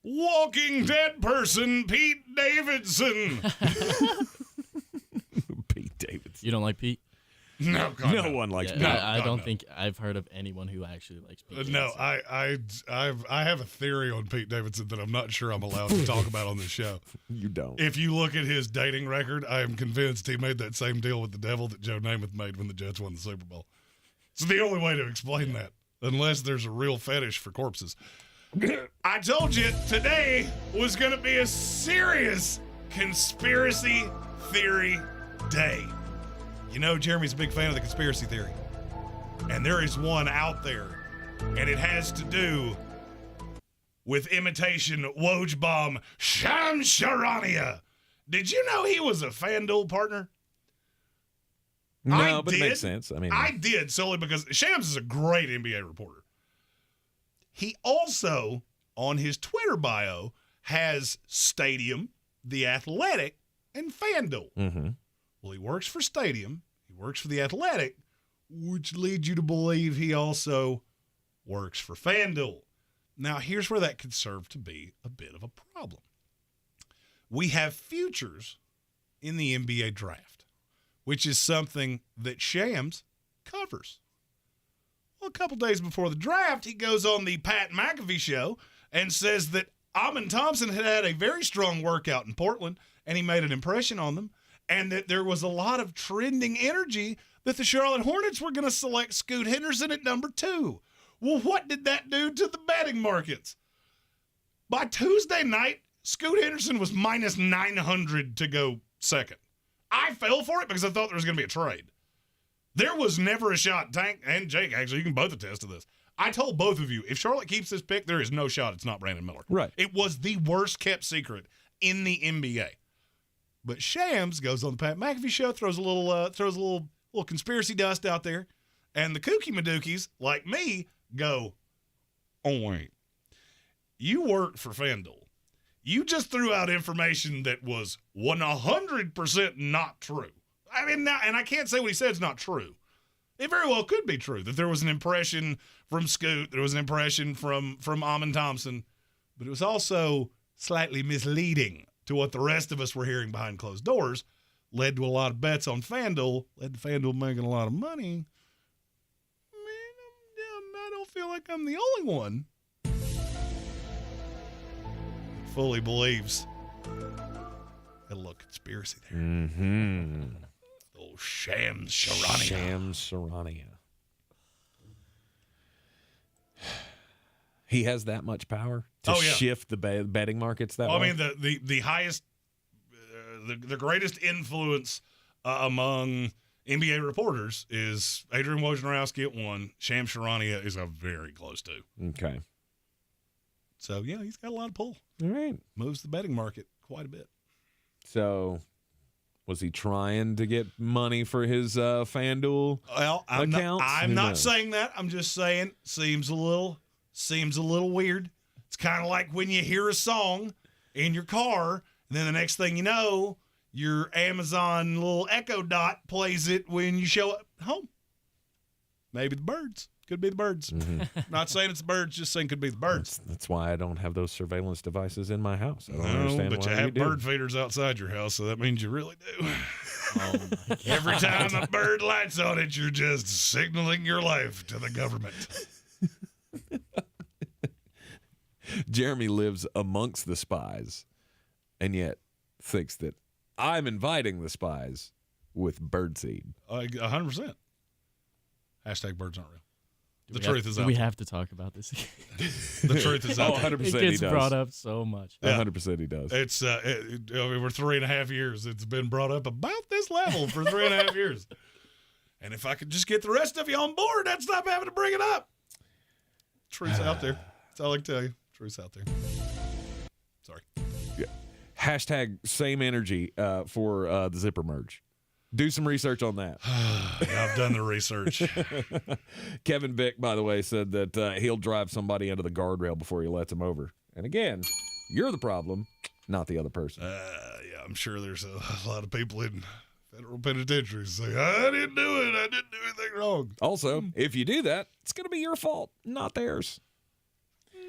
Walking Dead person Pete Davidson. Pete Davidson. You don't like Pete? No, God, no one likes Pete. I don't think I've heard of anyone who actually likes Pete. No, I have a theory on Pete Davidson that I'm not sure I'm allowed to talk about on this show. You don't. If you look at his dating record, I am convinced he made that same deal with the devil that Joe Namath made when the Jets won the Super Bowl. It's the only way to explain that, unless there's a real fetish for corpses. I told you today was going to be a serious conspiracy theory day. You know, Jeremy's a big fan of the conspiracy theory. And there is one out there, and it has to do with imitation Woj bomb Shams Charania. Did you know he was a FanDuel partner? No, but it makes sense. I did, solely because Shams is a great NBA reporter. He also, on his Twitter bio, has Stadium, The Athletic, and FanDuel. Mm-hmm. Well, he works for Stadium, he works for The Athletic, which leads you to believe he also works for FanDuel. Now, here's where that could serve to be a bit of a problem. We have futures in the NBA draft, which is something that Shams covers. Well, a couple days before the draft, he goes on the Pat McAfee show and says that Amin Thompson had a very strong workout in Portland, and he made an impression on them, and that there was a lot of trending energy that the Charlotte Hornets were going to select Scoot Henderson at number 2. Well, what did that do to the betting markets? By Tuesday night, Scoot Henderson was minus 900 to go second. I fell for it because I thought there was going to be a trade. There was never a shot. Tank and Jake, actually, you can both attest to this. I told both of you, if Charlotte keeps this pick, there is no shot it's not Brandon Miller. Right. It was the worst kept secret in the NBA. But Shams goes on the Pat McAfee show, throws a little conspiracy dust out there, and the kooky Madookies, like me, go, oh, wait. You worked for FanDuel. You just threw out information that was 100% not true. I mean, now, and I can't say what he said is not true. It very well could be true that there was an impression from Scoot, there was an impression from Amin Thompson, but it was also slightly misleading to what the rest of us were hearing behind closed doors, led to a lot of bets on FanDuel, led to FanDuel making a lot of money. Man, I don't feel like I'm the only one that fully believes a little conspiracy there. Mm-hmm. Oh, Shams Charania. Shams Charania. He has that much power to shift the betting markets that way? I mean, the highest, the greatest influence among NBA reporters is Adrian Wojnarowski at 1. Shams Charania is a very close 2. Okay. So, yeah, he's got a lot of pull. All right. Moves the betting market quite a bit. So, was he trying to get money for his FanDuel accounts? I'm not saying that. I'm just saying seems a little weird. It's kind of like when you hear a song in your car, and then the next thing you know, your Amazon little Echo Dot plays it when you show up home. Maybe the birds. Could be the birds. Mm-hmm. Not saying it's the birds, just saying could be the birds. That's why I don't have those surveillance devices in my house. I don't No, understand but why you have do. bird feeders outside your house, so that means you really do. Oh my Every time a bird lights on it, you're just signaling your life to the government. Jeremy lives amongst the spies and yet thinks that I'm inviting the spies with birdseed. 100%. Hashtag birds aren't real. The Do truth is out we there. have to talk about this again? The truth is out there. 100% It gets he does. brought up so much. Yeah. 100% he does. It's I mean, we're 3.5 years. It's been brought up about this level for 3.5 years. And if I could just get the rest of you on board, I'd stop having to bring it up. Truth's out there. That's all I can tell you. Truth's out there. Sorry. Yeah. Hashtag same energy for the zipper merge. Do some research on that. Yeah, I've done the research. Kevin Vick, by the way, said that he'll drive somebody into the guardrail before he lets him over. And again, you're the problem. not the other person. Yeah, I'm sure there's a lot of people in federal penitentiaries say, I didn't do it. I didn't do anything wrong. Also, if you do that, it's going to be your fault, not theirs.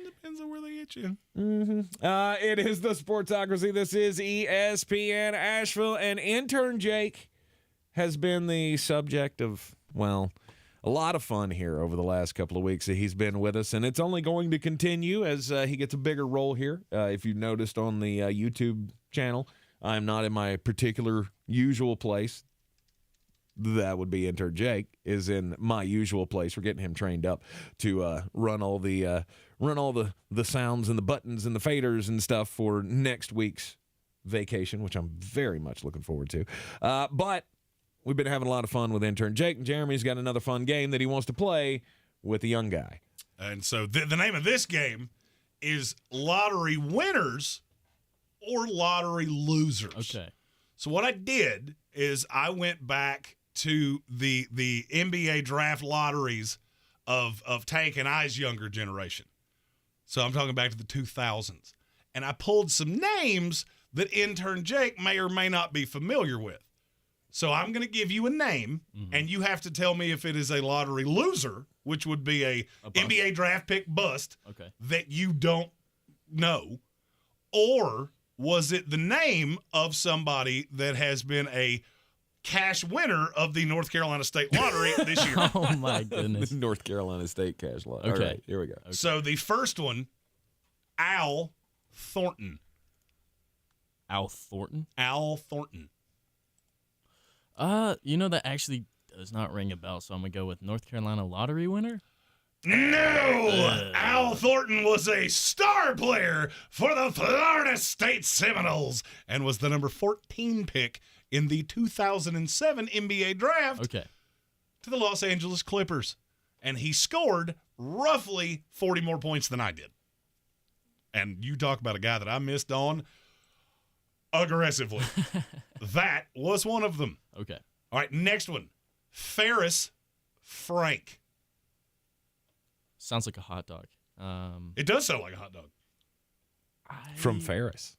Depends on where they get you. It is the Sportsocracy. This is ESPN Asheville, and intern Jake has been the subject of, well, a lot of fun here over the last couple of weeks that he's been with us, and it's only going to continue as he gets a bigger role here. If you noticed on the YouTube channel, I'm not in my particular usual place. That would be intern Jake is in my usual place. We're getting him trained up to run all the sounds and the buttons and the faders and stuff for next week's vacation, which I'm very much looking forward to. But we've been having a lot of fun with intern Jake, and Jeremy's got another fun game that he wants to play with the young guy. And so the name of this game is Lottery Winners or Lottery Losers. Okay. So what I did is I went back to the NBA draft lotteries of Tank and I's younger generation. So I'm talking back to the 2000s. And I pulled some names that intern Jake may or may not be familiar with. So I'm going to give you a name, and you have to tell me if it is a lottery loser, which would be a NBA draft pick bust that you don't know, or was it the name of somebody that has been a cash winner of the North Carolina State Lottery this year? Oh, my goodness. The North Carolina State cash lottery. Okay. All right, here we go. Okay. So the first one, Al Thornton. Al Thornton? Al Thornton. That actually does not ring a bell, so I'm going to go with North Carolina lottery winner. No! Al Thornton was a star player for the Florida State Seminoles and was the number 14 pick in the 2007 NBA draft to the Los Angeles Clippers. And he scored roughly 40 more points than I did. And you talk about a guy that I missed on aggressively. That was one of them. Okay. All right, next one. Ferris Frank. Sounds like a hot dog. It does sound like a hot dog. From Ferris.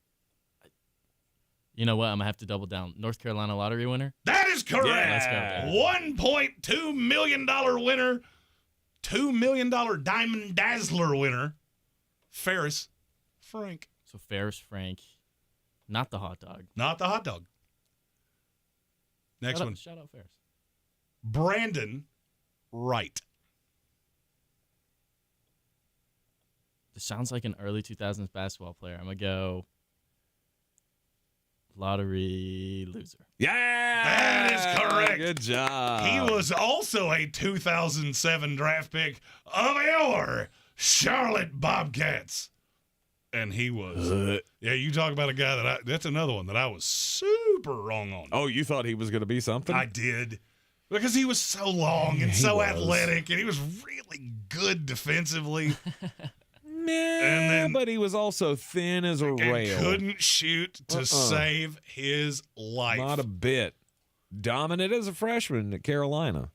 You know what? I'm going to have to double down. North Carolina lottery winner? That is correct. Yeah, let's go. $1.2 million winner. $2 million Diamond Dazzler winner. Ferris Frank. So Ferris Frank. Not the hot dog. Not the hot dog. Next one. Shout out Ferris. Brandon Wright. This sounds like an early 2000s basketball player. I'm going to go lottery loser. Yeah! That is correct. Good job. He was also a 2007 draft pick of your Charlotte Bobcats. And he was, you talk about a guy that's another one that I was super wrong on. Oh, you thought he was going to be something? I did. Because he was so long and so athletic, and he was really good defensively. But he was also thin as a rail. Couldn't shoot to save his life. Not a bit. Dominant as a freshman at Carolina.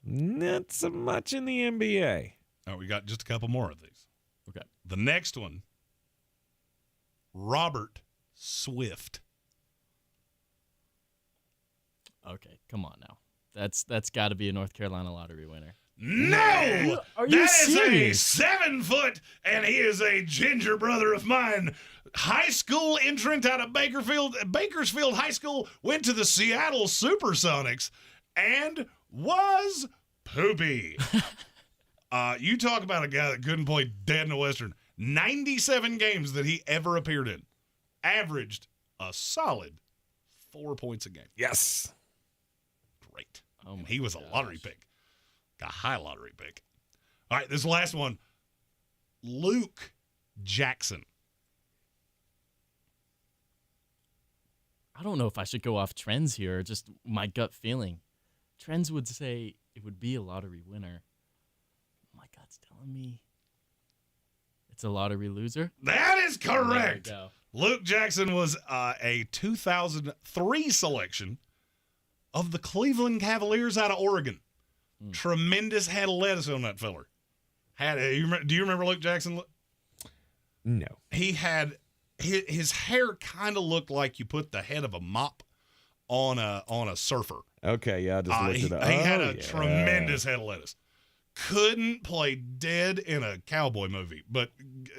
Not so much in the NBA. All right, we got just a couple more of these. Okay. The next one, Robert Swift. Okay, come on now. That's got to be a North Carolina lottery winner. No! Are you serious? Is a 7 foot, and he is a ginger brother of mine. High school entrant out of Bakersfield High School, went to the Seattle Supersonics, and was poopy. You talk about a guy that couldn't play dead in the Western. 97 games that he ever appeared in. Averaged a solid 4 points a game. Yes. Great. And he was a lottery pick. A high lottery pick. All right, this last one. Luke Jackson. I don't know if I should go off trends here or just my gut feeling. Trends would say it would be a lottery winner. My gut's telling me it's a lottery loser. That is correct. There we Luke Jackson was a 2003 selection of the Cleveland Cavaliers out of Oregon. Tremendous head of lettuce on that fella. Do you remember Luke Jackson? No. He his hair kind of looked like you put the head of a mop on a surfer. Okay, yeah, I just looked it up. He had a tremendous head of lettuce. Couldn't play dead in a cowboy movie, but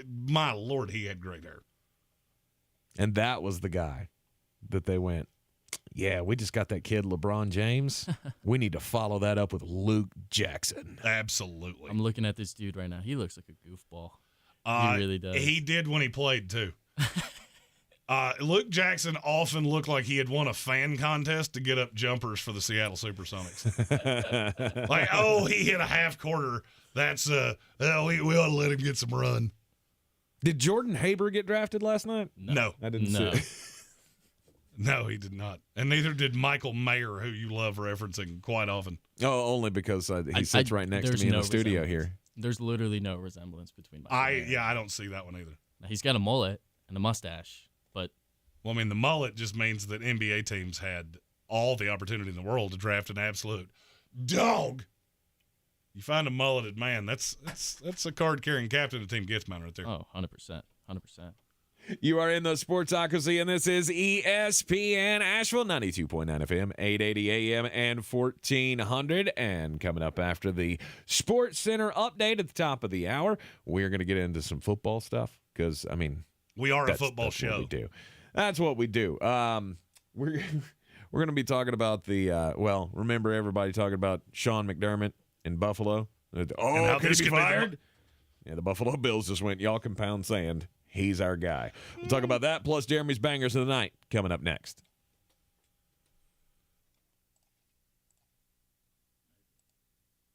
my Lord, he had great hair. And that was the guy that they went, yeah, we just got that kid LeBron James. We need to follow that up with Luke Jackson. Absolutely. I'm looking at this dude right now. He looks like a goofball. He really does. He did when he played, too. Luke Jackson often looked like he had won a fan contest to get up jumpers for the Seattle Supersonics. Like, he hit a half quarter. That's, we ought to let him get some run. Did Jordan Haber get drafted last night? No. I didn't see it. No, he did not. And neither did Michael Mayer, who you love referencing quite often. Oh, only because he sits right next to me in the studio here. There's literally no resemblance between Michael Mayer. I don't see that one either. Now, he's got a mullet and a mustache, but... Well, I mean, the mullet just means that NBA teams had all the opportunity in the world to draft an absolute dog. You find a mulleted man, that's a card-carrying captain of Team Getsman right there. Oh, 100%. 100%. You are in the Sportsocracy, and this is ESPN Asheville, 92.9 FM, 880 AM, and 1400. And coming up after the Sports Center update at the top of the hour, we're going to get into some football stuff because, I mean, we are a football show. What we do. That's what we do. We're going to be talking about the remember everybody talking about Sean McDermott in Buffalo? Could he be fired? Yeah, the Buffalo Bills just went, y'all can pound sand. He's our guy. We'll talk about that, plus Jeremy's Bangers of the Night, coming up next.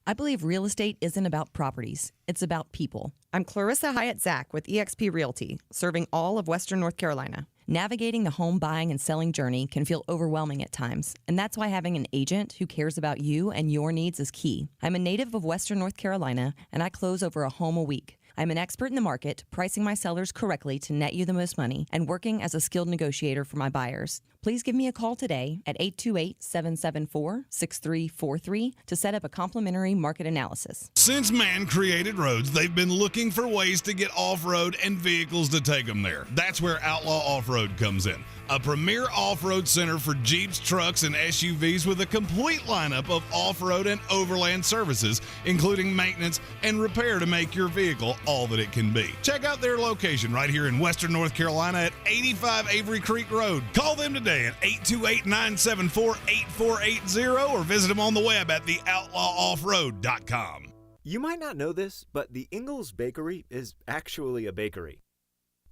I believe real estate isn't about properties. It's about people. I'm Clarissa Hyatt-Zach with eXp Realty, serving all of Western North Carolina. Navigating the home buying and selling journey can feel overwhelming at times, and that's why having an agent who cares about you and your needs is key. I'm a native of Western North Carolina, and I close over a home a week. I'm an expert in the market, pricing my sellers correctly to net you the most money, and working as a skilled negotiator for my buyers. Please give me a call today at 828-774-6343 to set up a complimentary market analysis. Since man created roads, they've been looking for ways to get off-road and vehicles to take them there. That's where Outlaw Off-Road comes in. A premier off-road center for Jeeps, trucks, and SUVs with a complete lineup of off-road and overland services, including maintenance and repair to make your vehicle all that it can be. Check out their location right here in Western North Carolina at 85 Avery Creek Road. Call them today at 828-974-8480 or visit them on the web at theoutlawoffroad.com. You might not know this, but the Ingles Bakery is actually a bakery.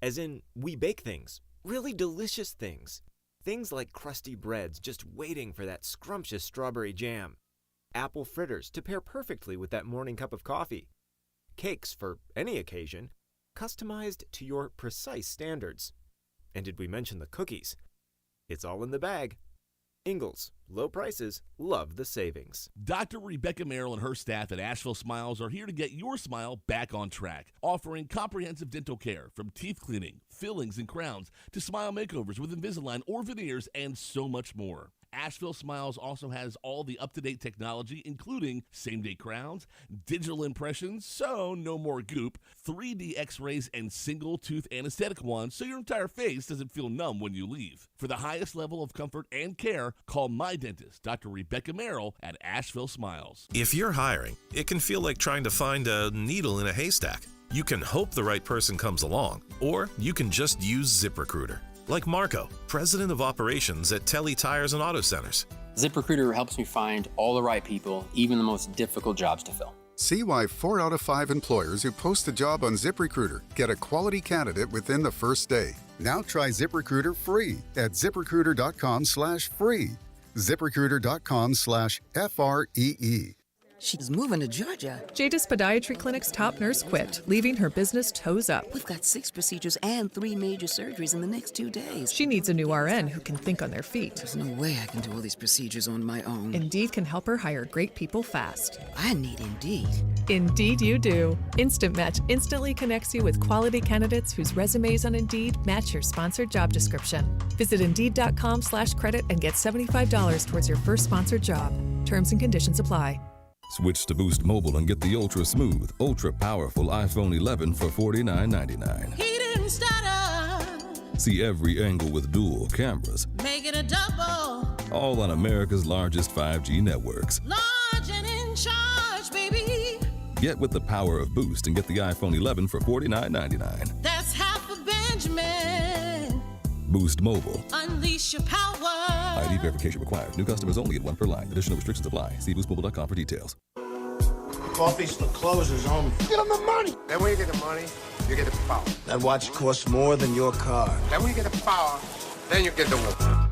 As in, we bake things. Really delicious things. Things like crusty breads just waiting for that scrumptious strawberry jam. Apple fritters to pair perfectly with that morning cup of coffee. Cakes for any occasion, customized to your precise standards. And did we mention the cookies? It's all in the bag. Ingles, low prices, love the savings. Dr. Rebecca Merrill and her staff at Asheville Smiles are here to get your smile back on track, offering comprehensive dental care from teeth cleaning, fillings, and crowns to smile makeovers with Invisalign or veneers and so much more. Asheville Smiles also has all the up-to-date technology, including same-day crowns, digital impressions, so no more goop, 3D x-rays, and single-tooth anesthetic wands so your entire face doesn't feel numb when you leave. For the highest level of comfort and care, call my dentist, Dr. Rebecca Merrill, at Asheville Smiles. If you're hiring, it can feel like trying to find a needle in a haystack. You can hope the right person comes along, or you can just use ZipRecruiter. Like Marco, president of operations at Telly Tires and Auto Centers. ZipRecruiter helps me find all the right people, even the most difficult jobs to fill. See why 4 out of 5 employers who post a job on ZipRecruiter get a quality candidate within the first day. Now try ZipRecruiter free at ZipRecruiter.com/free. ZipRecruiter.com/FREE. She's moving to Georgia. Jada's Podiatry Clinic's top nurse quit, leaving her business toes up. We've got 6 procedures and 3 major surgeries in the next 2 days. She needs a new RN who can think on their feet. There's no way I can do all these procedures on my own. Indeed can help her hire great people fast. I need Indeed. Indeed you do. Instant Match instantly connects you with quality candidates whose resumes on Indeed match your sponsored job description. Visit Indeed.com/credit and get $75 towards your first sponsored job. Terms and conditions apply. Switch to Boost Mobile and get the ultra-smooth, ultra-powerful iPhone 11 for $49.99. He didn't stutter. See every angle with dual cameras. Make it a double. All on America's largest 5G networks. Large and in charge, baby. Get with the power of Boost and get the iPhone 11 for $49.99. That's half a Benjamin. Boost Mobile. Unleash your power. ID verification required. New customers only at one per line. Additional restrictions apply. See boostmobile.com for details. Coffee's for closers, homie. Get them the money. Then when you get the money, you get the power. That watch costs more than your car. Then when you get the power, then you get the woman.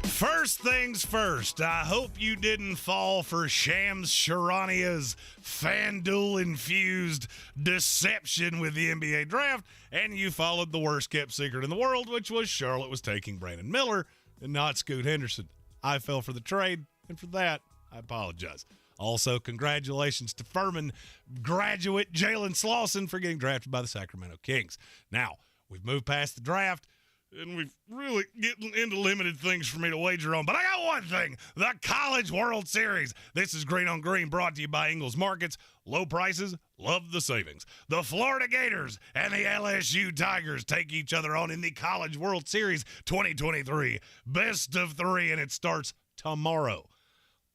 First things first, I hope you didn't fall for Shams Charania's FanDuel-infused deception with the NBA draft, and you followed the worst-kept secret in the world, which was Charlotte was taking Brandon Miller and not Scoot Henderson. I fell for the trade, and for that, I apologize. Also, congratulations to Furman graduate Jalen Slauson for getting drafted by the Sacramento Kings. Now, we've moved past the draft, and we've really getting into limited things for me to wager on. But I got one thing, the College World Series. This is Green on Green, brought to you by Ingles Markets. Low prices, love the savings. The Florida Gators and the LSU Tigers take each other on in the College World Series 2023. Best of three, and it starts tomorrow.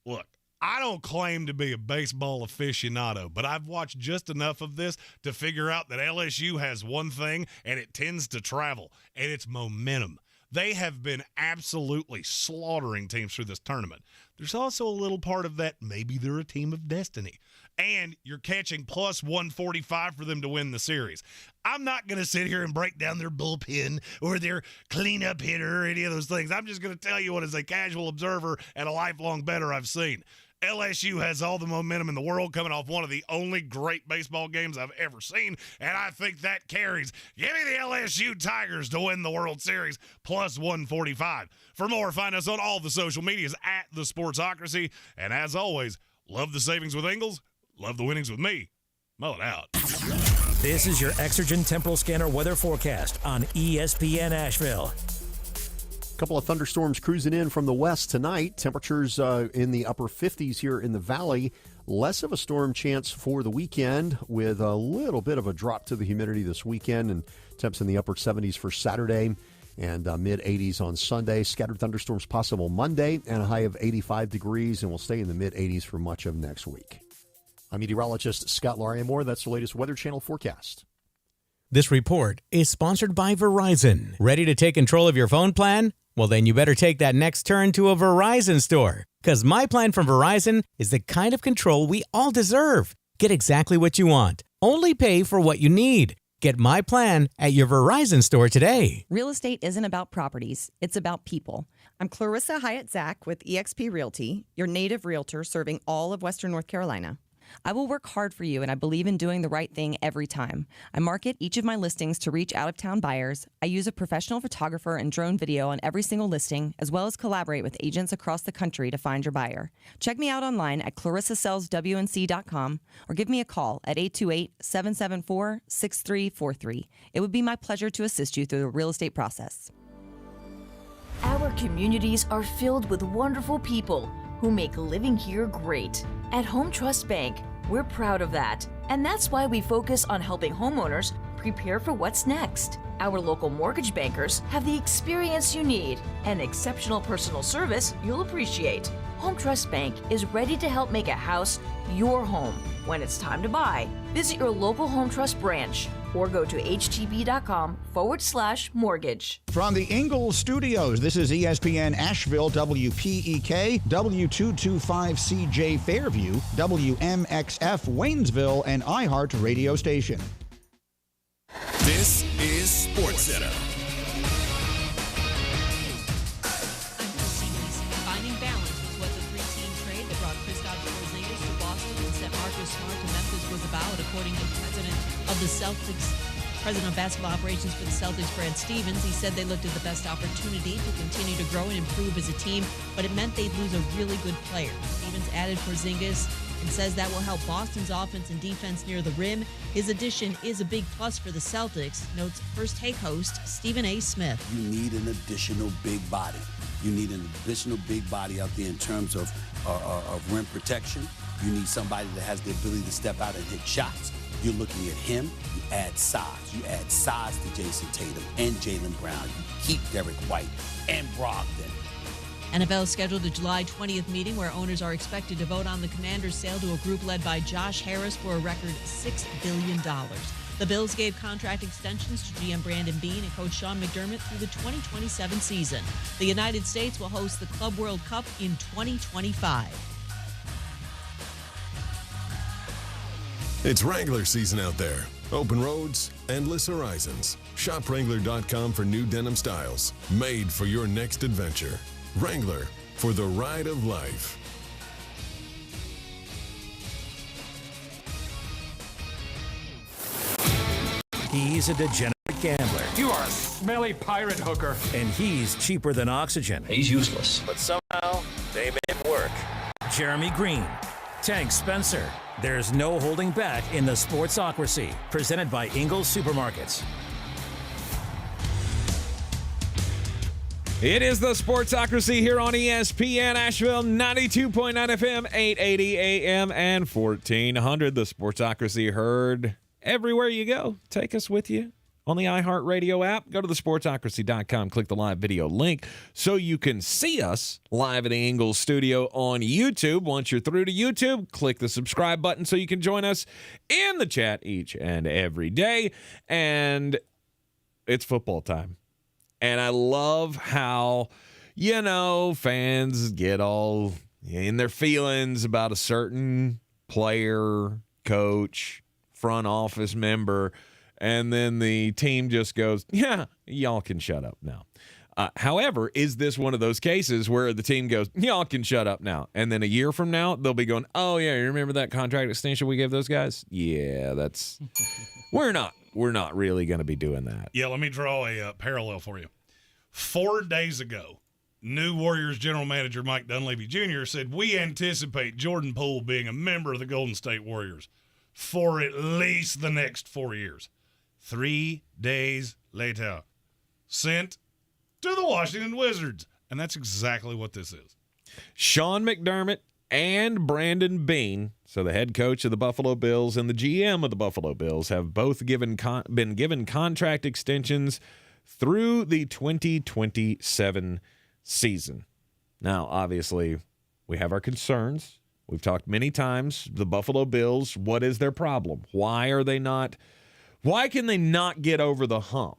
Look, I don't claim to be a baseball aficionado, but I've watched just enough of this to figure out that LSU has one thing, and it tends to travel, and it's momentum. They have been absolutely slaughtering teams through this tournament. There's also a little part of that, maybe they're a team of destiny. And you're catching plus 145 for them to win the series. I'm not going to sit here and break down their bullpen or their cleanup hitter or any of those things. I'm just going to tell you what, as a casual observer and a lifelong bettor, I've seen. LSU has all the momentum in the world, coming off one of the only great baseball games I've ever seen, and I think that carries. Give me the LSU Tigers to win the World Series, plus 145. For more, find us on all the social medias at The Sportsocracy, and as always, love the savings with Ingles, love the winnings with me. Mullet out. This is your Exergen Temporal Scanner weather forecast on ESPN Asheville. A couple of thunderstorms cruising in from the west tonight. Temperatures in the upper 50s here in the valley. Less of a storm chance for the weekend, with a little bit of a drop to the humidity this weekend, and temps in the upper 70s for Saturday and mid-80s on Sunday. Scattered thunderstorms possible Monday, and a high of 85 degrees, and will stay in the mid-80s for much of next week. I'm meteorologist Scott Larimore. That's the latest Weather Channel forecast. This report is sponsored by Verizon. Ready to take control of your phone plan? Well, then you better take that next turn to a Verizon store, because my plan from Verizon is the kind of control we all deserve. Get exactly what you want. Only pay for what you need. Get my plan at your Verizon store today. Real estate isn't about properties. It's about people. I'm Clarissa Hyatt-Zach with eXp Realty, your native realtor serving all of Western North Carolina. I will work hard for you, and I believe in doing the right thing every time. I market each of my listings to reach out-of-town buyers. I use a professional photographer and drone video on every single listing, as well as collaborate with agents across the country to find your buyer. Check me out online at clarissasellswnc.com or give me a call at 828-774-6343. It would be my pleasure to assist you through the real estate process. Our communities are filled with wonderful people who make living here great. At Home Trust Bank, we're proud of that. And that's why we focus on helping homeowners prepare for what's next. Our local mortgage bankers have the experience you need and exceptional personal service you'll appreciate. Home Trust Bank is ready to help make a house your home. When it's time to buy, visit your local Home Trust branch or go to htb.com/mortgage. From the Ingles Studios, this is ESPN Asheville, WPEK, W225CJ Fairview, WMXF Waynesville, and iHeart radio station. This is SportsCenter. Finding balance was what the three-team trade that brought Kristaps Porzingis to Boston and sent Marcus Smart to Memphis was about, according to president of the Celtics, president of basketball operations for the Celtics, Brad Stevens. He said they looked at the best opportunity to continue to grow and improve as a team, but it meant they'd lose a really good player. Stevens added Porzingis and says that will help Boston's offense and defense near the rim. His addition is a big plus for the Celtics, notes First Take host Stephen A. Smith. You need an additional big body. You need an additional big body out there in terms of rim protection. You need somebody that has the ability to step out and hit shots. You're looking at him, you add size. You add size to Jason Tatum and Jaylen Brown. You keep Derek White and Brogdon. NFL is scheduled a July 20th meeting where owners are expected to vote on the Commanders' sale to a group led by Josh Harris for a record $6 billion. The Bills gave contract extensions to GM Brandon Beane and coach Sean McDermott through the 2027 season. The United States will host the Club World Cup in 2025. It's Wrangler season out there. Open roads, endless horizons. Shop Wrangler.com for new denim styles made for your next adventure. Wrangler, for the ride of life. He's a degenerate gambler. You are a smelly pirate hooker. And he's cheaper than oxygen. He's useless. But somehow, they make it work. Jeremy Greene, Tank Spencer. There's no holding back in the Sportsocracy, presented by Ingles Supermarkets. It is the Sportsocracy here on ESPN Asheville, 92.9 FM, 880 AM, and 1400. The Sportsocracy heard everywhere you go. Take us with you on the iHeartRadio app. Go to thesportsocracy.com, click the live video link so you can see us live at the Ingles Studio on YouTube. Once you're through to YouTube, click the subscribe button so you can join us in the chat each and every day. And it's football time. And I love how, fans get all in their feelings about a certain player, coach, front office member, and then the team just goes, yeah, y'all can shut up now. However, is this one of those cases where the team goes, y'all can shut up now, and then a year from now, they'll be going, oh, yeah, you remember that contract extension we gave those guys? Yeah, that's – we're not really going to be doing that. Yeah, let me draw a parallel for you. 4 days ago, new Warriors general manager Mike Dunleavy Jr. said, we anticipate Jordan Poole being a member of the Golden State Warriors for at least the next 4 years. 3 days later, sent to the Washington Wizards. And that's exactly what this is. Sean McDermott and Brandon Beane, so the head coach of the Buffalo Bills and the GM of the Buffalo Bills, have both been given contract extensions through the 2027 season. Now, obviously, we have our concerns. We've talked many times. The Buffalo Bills, what is their problem? Why can they not get over the hump?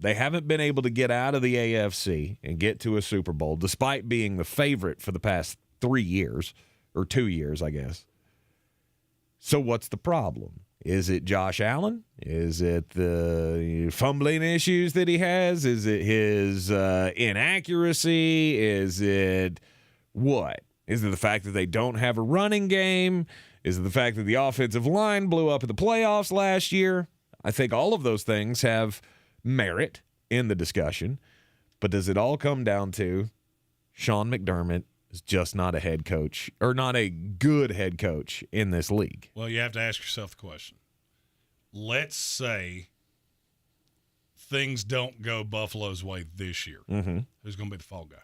They haven't been able to get out of the AFC and get to a Super Bowl, despite being the favorite for the past 3 years, or 2 years, I guess. So what's the problem? Is it Josh Allen? Is it the fumbling issues that he has? Is it his inaccuracy? Is it what? Is it the fact that they don't have a running game? Is it the fact that the offensive line blew up at the playoffs last year? I think all of those things have merit in the discussion. But does it all come down to Sean McDermott is just not a head coach, or not a good head coach in this league? Well, you have to ask yourself the question. Let's say things don't go Buffalo's way this year. Mm-hmm. Who's going to be the fall guy?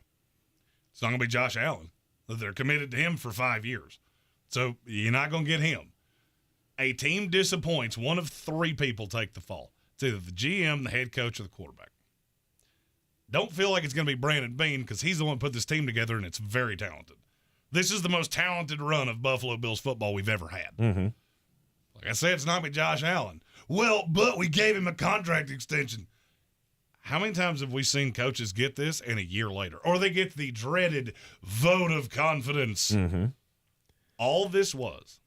It's not going to be Josh Allen. They're committed to him for 5 years. So you're not going to get him. A team disappoints. One of three people take the fall. It's either the GM, the head coach, or the quarterback. Don't feel like it's going to be Brandon Beane because he's the one who put this team together, and it's very talented. This is the most talented run of Buffalo Bills football we've ever had. Mm-hmm. Like I said, it's not me, Josh Allen. Well, but we gave him a contract extension. How many times have we seen coaches get this and a year later? Or they get the dreaded vote of confidence. Mm-hmm. All this was,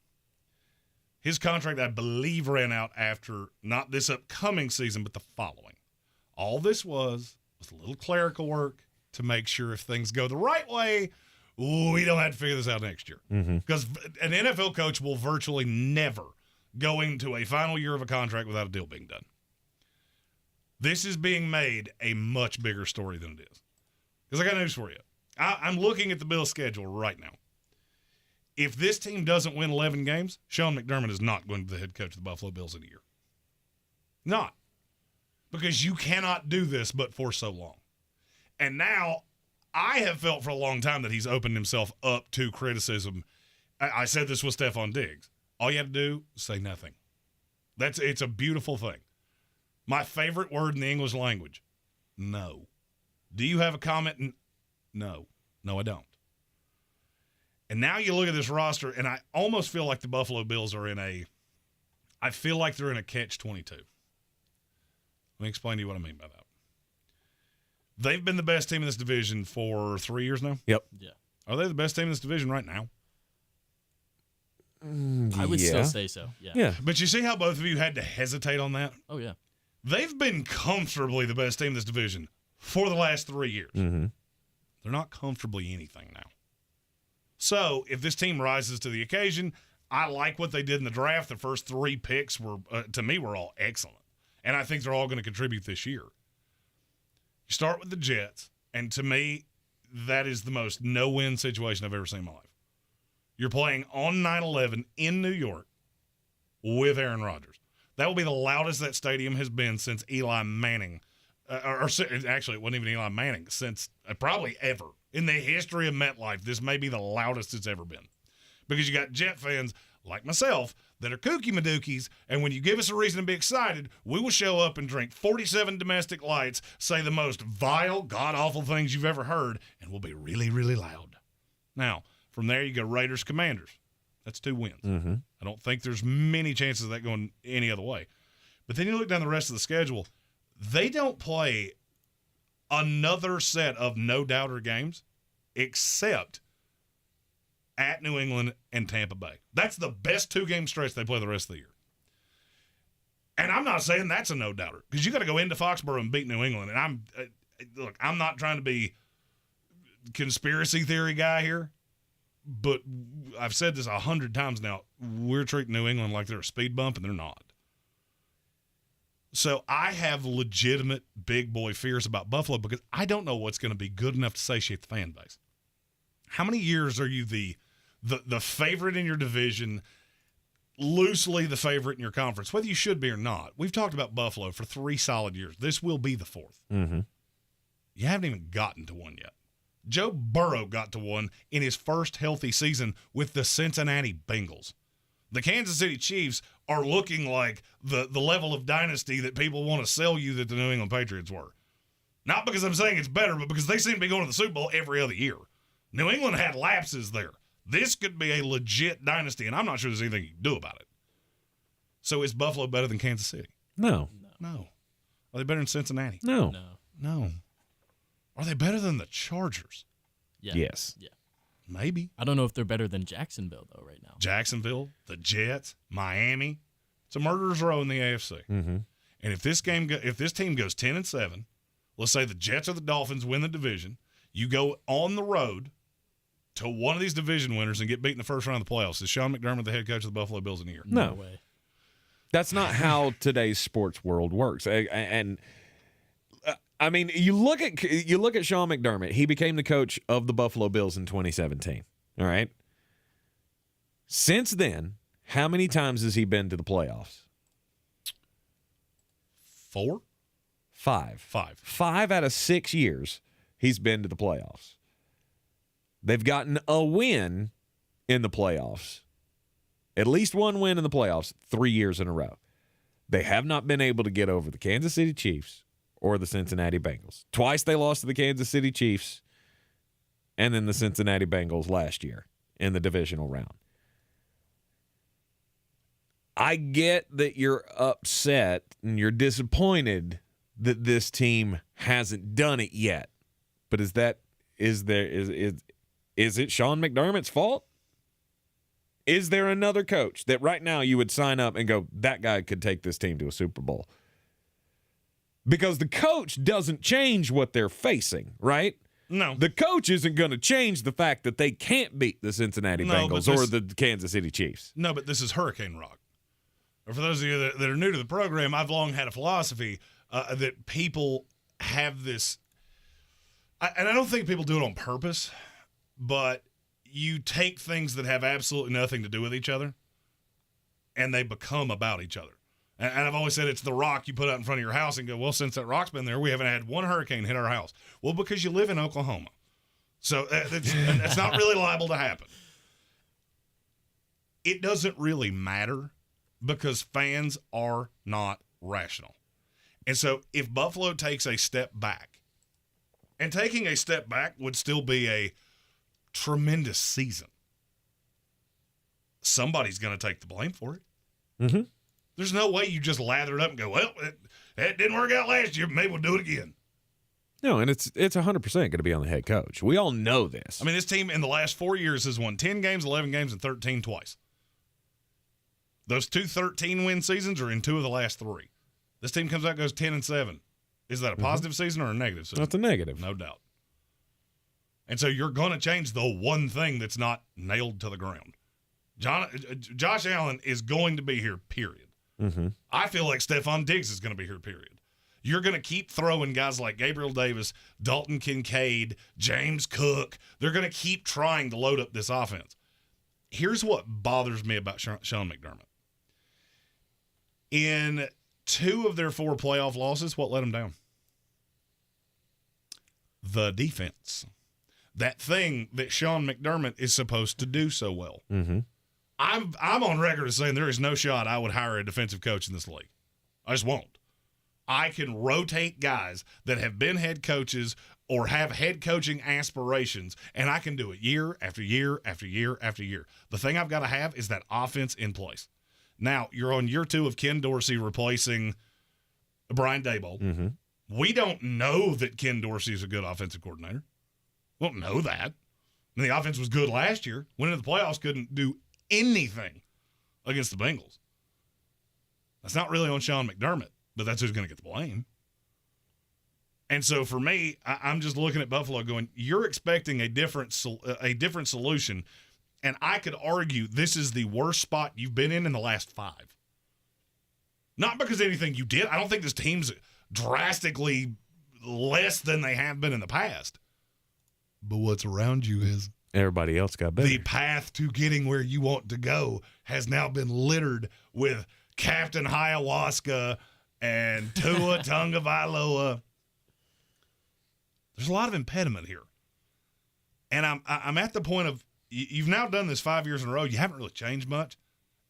his contract, I believe, ran out after not this upcoming season, but the following. All this was a little clerical work to make sure if things go the right way, we don't have to figure this out next year. Mm-hmm. Because an NFL coach will virtually never go into a final year of a contract without a deal being done. This is being made a much bigger story than it is. Because I got news for you. I'm looking at the Bills' schedule right now. If this team doesn't win 11 games, Sean McDermott is not going to be the head coach of the Buffalo Bills in a year. Not. Because you cannot do this but for so long. And now, I have felt for a long time that he's opened himself up to criticism. I said this with Stephon Diggs. All you have to do is say nothing. It's a beautiful thing. My favorite word in the English language, no. Do you have a comment? No. No, I don't. And now you look at this roster, and I almost feel like the Buffalo Bills are I feel like they're in a catch-22. Let me explain to you what I mean by that. They've been the best team in this division for 3 years now? Yep. Yeah. Are they the best team in this division right now? I would still say so. Yeah. But you see how both of you had to hesitate on that? Oh, yeah. They've been comfortably the best team in this division for the last 3 years. Mm-hmm. They're not comfortably anything now. So if this team rises to the occasion, I like what they did in the draft. The first 3 picks were, to me, were all excellent. And I think they're all going to contribute this year. You start with the Jets, and to me, that is the most no-win situation I've ever seen in my life. You're playing on 9/11 in New York with Aaron Rodgers. That will be the loudest that stadium has been since Eli Manning. Actually, it wasn't even Eli Manning. Since probably ever. In the history of MetLife, this may be the loudest it's ever been. Because you got Jet fans like myself that are kooky madookies, and when you give us a reason to be excited, we will show up and drink 47 domestic lights, say the most vile, god-awful things you've ever heard, and we'll be really, really loud. Now, from there you go Raiders, Commanders. That's 2 wins. Mm-hmm. I don't think there's many chances of that going any other way. But then you look down the rest of the schedule, they don't play another set of no-doubter games except at New England and Tampa Bay. That's the best 2-game stretch they play the rest of the year. And I'm not saying that's a no-doubter, because you got to go into Foxborough and beat New England. And I'm not trying to be conspiracy theory guy here, but I've said this 100 times now. We're treating New England like they're a speed bump, and they're not. So I have legitimate big boy fears about Buffalo because I don't know what's going to be good enough to satiate the fan base. How many years are you the favorite in your division, loosely the favorite in your conference, whether you should be or not? We've talked about Buffalo for 3 solid years. This will be the 4th. Mm-hmm. You haven't even gotten to one yet. Joe Burrow got to one in his first healthy season with the Cincinnati Bengals. The Kansas City Chiefs are looking like the level of dynasty that people want to sell you that the New England Patriots were. Not because I'm saying it's better, but because they seem to be going to the Super Bowl every other year. New England had lapses there. This could be a legit dynasty, and I'm not sure there's anything you can do about it. So is Buffalo better than Kansas City? No. No. Are they better than Cincinnati? No. No. Are they better than the Chargers? Yeah. Yes. Yeah. Maybe. I don't know if they're better than Jacksonville, though, right now. Jacksonville, the Jets, Miami. It's a murderer's row in the AFC. Mm-hmm. And if this team goes 10-7, let's say the Jets or the Dolphins win the division, you go on the road to one of these division winners and get beat in the first round of the playoffs. Is Sean McDermott the head coach of the Buffalo Bills in a year? No way. That's not how today's sports world works. And I mean, you look at Sean McDermott. He became the coach of the Buffalo Bills in 2017. All right. Since then, how many times has he been to the playoffs? 4? 5. 5 out of 6 years he's been to the playoffs. They've gotten a win in the playoffs. At least one win in the playoffs 3 years in a row. They have not been able to get over the Kansas City Chiefs or the Cincinnati Bengals. Twice they lost to the Kansas City Chiefs and then the Cincinnati Bengals last year in the divisional round. I get that you're upset and you're disappointed that this team hasn't done it yet. But is it Sean McDermott's fault? Is there another coach that right now you would sign up and go, that guy could take this team to a Super Bowl? Because the coach doesn't change what they're facing, right? No. The coach isn't going to change the fact that they can't beat the Cincinnati Bengals or the Kansas City Chiefs. No, but this is Hurricane Rock. Or for those of you that are new to the program, I've long had a philosophy that people have this, and I don't think people do it on purpose, but you take things that have absolutely nothing to do with each other, and they become about each other. And I've always said it's the rock you put out in front of your house and go, well, since that rock's been there, we haven't had one hurricane hit our house. Well, because you live in Oklahoma. So it's not really liable to happen. It doesn't really matter because fans are not rational. And so if Buffalo takes a step back, and taking a step back would still be a tremendous season, somebody's going to take the blame for it. Mm-hmm. There's no way you just lather it up and go, well, it didn't work out last year. Maybe we'll do it again. No, and it's 100% going to be on the head coach. We all know this. I mean, this team in the last 4 years has won 10 games, 11 games, and 13 twice. Those two 13-win seasons are in 2 of the last 3. This team comes out and goes 10-7. Is that a positive season or a negative season? That's a negative. No doubt. And so you're going to change the one thing that's not nailed to the ground. Josh Allen is going to be here, period. Mm-hmm. I feel like Stephon Diggs is going to be here, period. You're going to keep throwing guys like Gabriel Davis, Dalton Kincaid, James Cook. They're going to keep trying to load up this offense. Here's what bothers me about Sean McDermott. In 2 of their 4 playoff losses, what let them down? The defense. That thing that Sean McDermott is supposed to do so well. Mm-hmm. I'm on record as saying there is no shot I would hire a defensive coach in this league. I just won't. I can rotate guys that have been head coaches or have head coaching aspirations, and I can do it year after year after year after year. The thing I've got to have is that offense in place. Now, you're on year 2 of Ken Dorsey replacing Brian Daboll. Mm-hmm. We don't know that Ken Dorsey is a good offensive coordinator. We don't know that. And the offense was good last year. Went into the playoffs, couldn't do anything against the Bengals. That's not really on Sean McDermott, but that's who's going to get the blame. And so for me, I'm just looking at Buffalo going, you're expecting a different solution, and I could argue this is the worst spot you've been in the last 5. Not because of anything you did. I don't think this team's drastically less than they have been in the past. But what's around you is everybody else got better. The path to getting where you want to go has now been littered with Captain Ayahuasca and Tua Tagovailoa. There's a lot of impediment here. And I'm at the point of, you've now done this 5 years in a row. You haven't really changed much.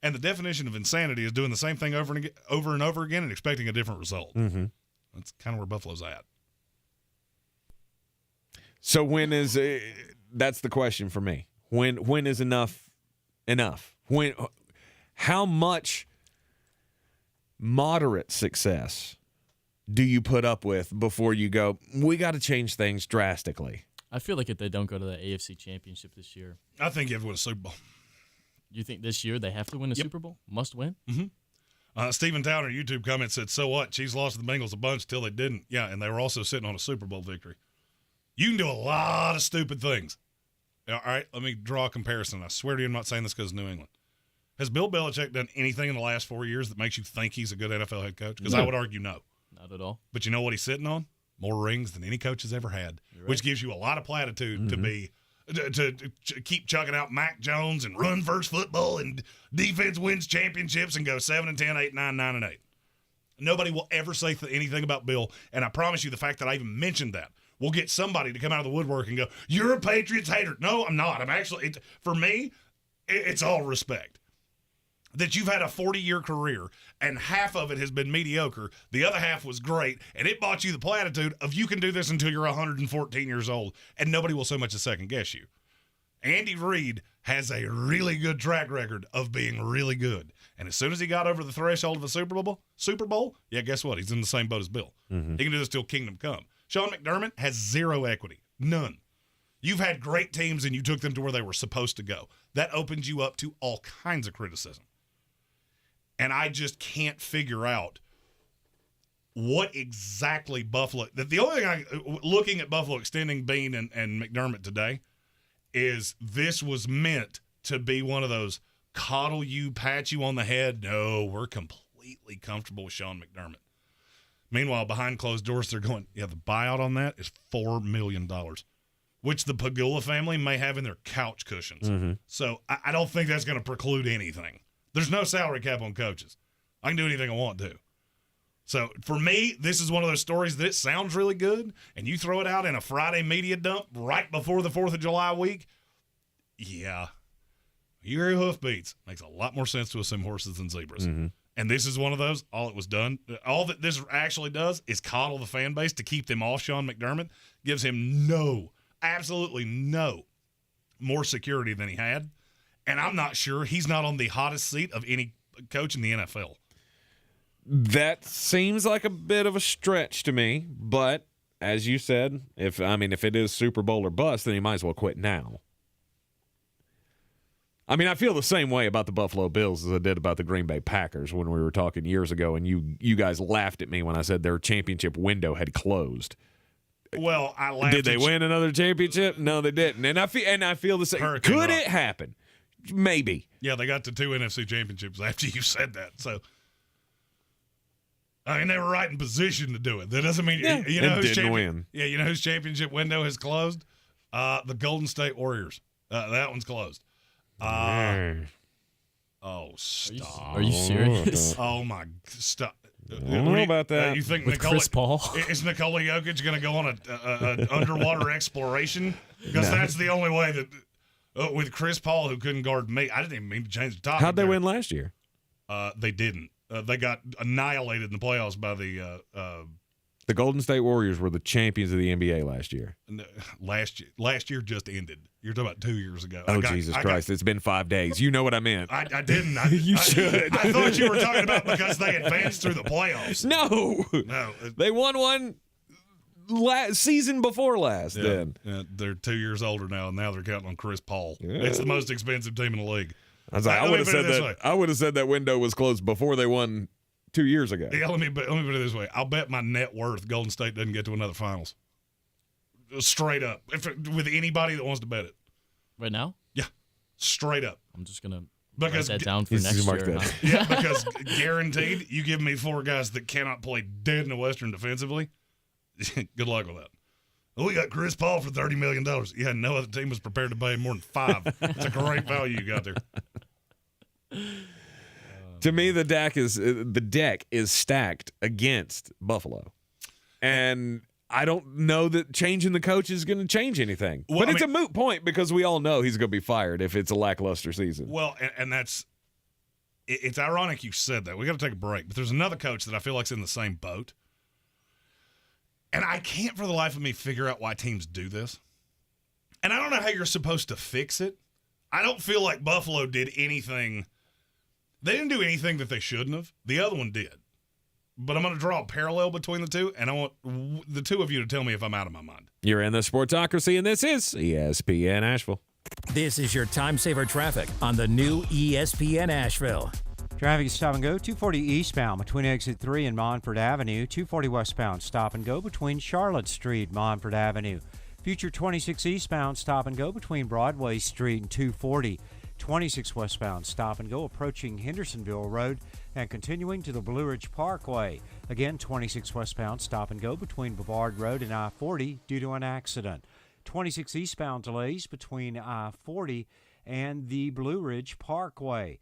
And the definition of insanity is doing the same thing over and over again and expecting a different result. Mm-hmm. That's kind of where Buffalo's at. So that's the question for me. When is enough? How much moderate success do you put up with before you go, we got to change things drastically? I feel like if they don't go to the AFC Championship this year. I think you have to win a Super Bowl. You think this year they have to win a Super Bowl? Must win? Mm-hmm. Stephen Towner, YouTube comment, said, so what? Chiefs lost to the Bengals a bunch till they didn't. Yeah, and they were also sitting on a Super Bowl victory. You can do a lot of stupid things. All right, let me draw a comparison. I swear to you, I'm not saying this because of New England. Has Bill Belichick done anything in the last 4 years that makes you think he's a good NFL head coach? Because I would argue no. Not at all. But you know what he's sitting on? More rings than any coach has ever had, right. Which gives you a lot of platitude to keep chucking out Mac Jones and run first football and defense wins championships and go 7-10, 8-9, 9-8. Nobody will ever say anything about Bill, and I promise you the fact that I even mentioned that will get somebody to come out of the woodwork and go, you're a Patriots hater. No, I'm not. I'm actually, for me, it's all respect. That you've had a 40-year career and half of it has been mediocre, the other half was great, and it bought you the platitude of you can do this until you're 114 years old, and nobody will so much as second guess you. Andy Reid has a really good track record of being really good. And as soon as he got over the threshold of a Super Bowl, yeah, guess what? He's in the same boat as Bill. Mm-hmm. He can do this till kingdom come. Sean McDermott has zero equity. None. You've had great teams and you took them to where they were supposed to go. That opens you up to all kinds of criticism. And I just can't figure out what exactly Buffalo – the only thing looking at Buffalo extending Bean and McDermott today is this was meant to be one of those coddle you, pat you on the head. No, we're completely comfortable with Sean McDermott. Meanwhile, behind closed doors, they're going, yeah, the buyout on that is $4 million, which the Pagula family may have in their couch cushions. Mm-hmm. So I don't think that's going to preclude anything. There's no salary cap on coaches. I can do anything I want to. So for me, this is one of those stories that it sounds really good, and you throw it out in a Friday media dump right before the 4th of July week, yeah, You hear hoofbeats. Makes a lot more sense to assume horses than zebras. Mm-hmm. And this is one of those. All that this actually does is coddle the fan base to keep them off Sean McDermott. Gives him absolutely no more security than he had. And I'm not sure he's not on the hottest seat of any coach in the NFL. That seems like a bit of a stretch to me, but as you said, if it is Super Bowl or bust, then he might as well quit now. I mean, I feel the same way about the Buffalo Bills as I did about the Green Bay Packers when we were talking years ago, and you guys laughed at me when I said their championship window had closed. Well, I laughed. Did they win another championship? No, they didn't. And I feel the same. Hurricane Could Rock. it happen? Maybe. Yeah, they got to 2 NFC championships after you said that. So, I mean, they were right in position to do it. That doesn't mean you know who's didn't win. Yeah, you know whose championship window has closed? The Golden State Warriors. That one's closed. Oh, stop! Are you serious? Oh my, stop! I don't know about that. You think With Chris Paul? Is Nikola Jokic going to go on a underwater exploration? Because that's the only way that with Chris Paul, who couldn't guard me. I didn't even mean to change the topic. How'd they win last year? They didn't. They got annihilated in the playoffs by the Golden State Warriors were the champions of the NBA last year. Last year just ended. You're talking about 2 years ago. Oh, Jesus Christ. It's been 5 days. You know what I meant. I didn't. You should. I thought you were talking about because they advanced through the playoffs. No. They won one season before last then. Yeah, they're 2 years older now, and now they're counting on Chris Paul. Yeah. It's the most expensive team in the league. I would have said that window was closed before they won 2 years ago. Yeah, let me put it this way. I'll bet my net worth Golden State doesn't get to another finals. Straight up. With anybody that wants to bet it. Right now? Yeah. Straight up. I'm just going to write that down for next year. Yeah, because guaranteed, you give me 4 guys that cannot play dead in the Western defensively, good luck with that. Well, we got Chris Paul for $30 million. Yeah, no other team was prepared to pay him more than 5. It's a great value you got there. To me, the deck is stacked against Buffalo, and I don't know that changing the coach is going to change anything. Well, but it's a moot point because we all know he's going to be fired if it's a lackluster season. Well, and it's ironic you said that. We got to take a break, but there's another coach that I feel like's in the same boat, and I can't for the life of me figure out why teams do this. And I don't know how you're supposed to fix it. I don't feel like Buffalo did anything. They didn't do anything that they shouldn't have. The other one did. But I'm going to draw a parallel between the two, and I want the two of you to tell me if I'm out of my mind. You're in the Sportsocracy, and this is ESPN Asheville. This is your time saver traffic on the new ESPN Asheville. Traffic is stop and go 240 eastbound between exit 3 and Montford Avenue. 240 westbound stop and go between Charlotte Street, Montford Avenue. Future 26 eastbound stop and go between Broadway Street and 240. 26 westbound stop and go approaching Hendersonville Road and continuing to the Blue Ridge Parkway. Again, 26 westbound stop and go between Bavard Road and I-40 due to an accident. 26 eastbound delays between I-40 and the Blue Ridge Parkway.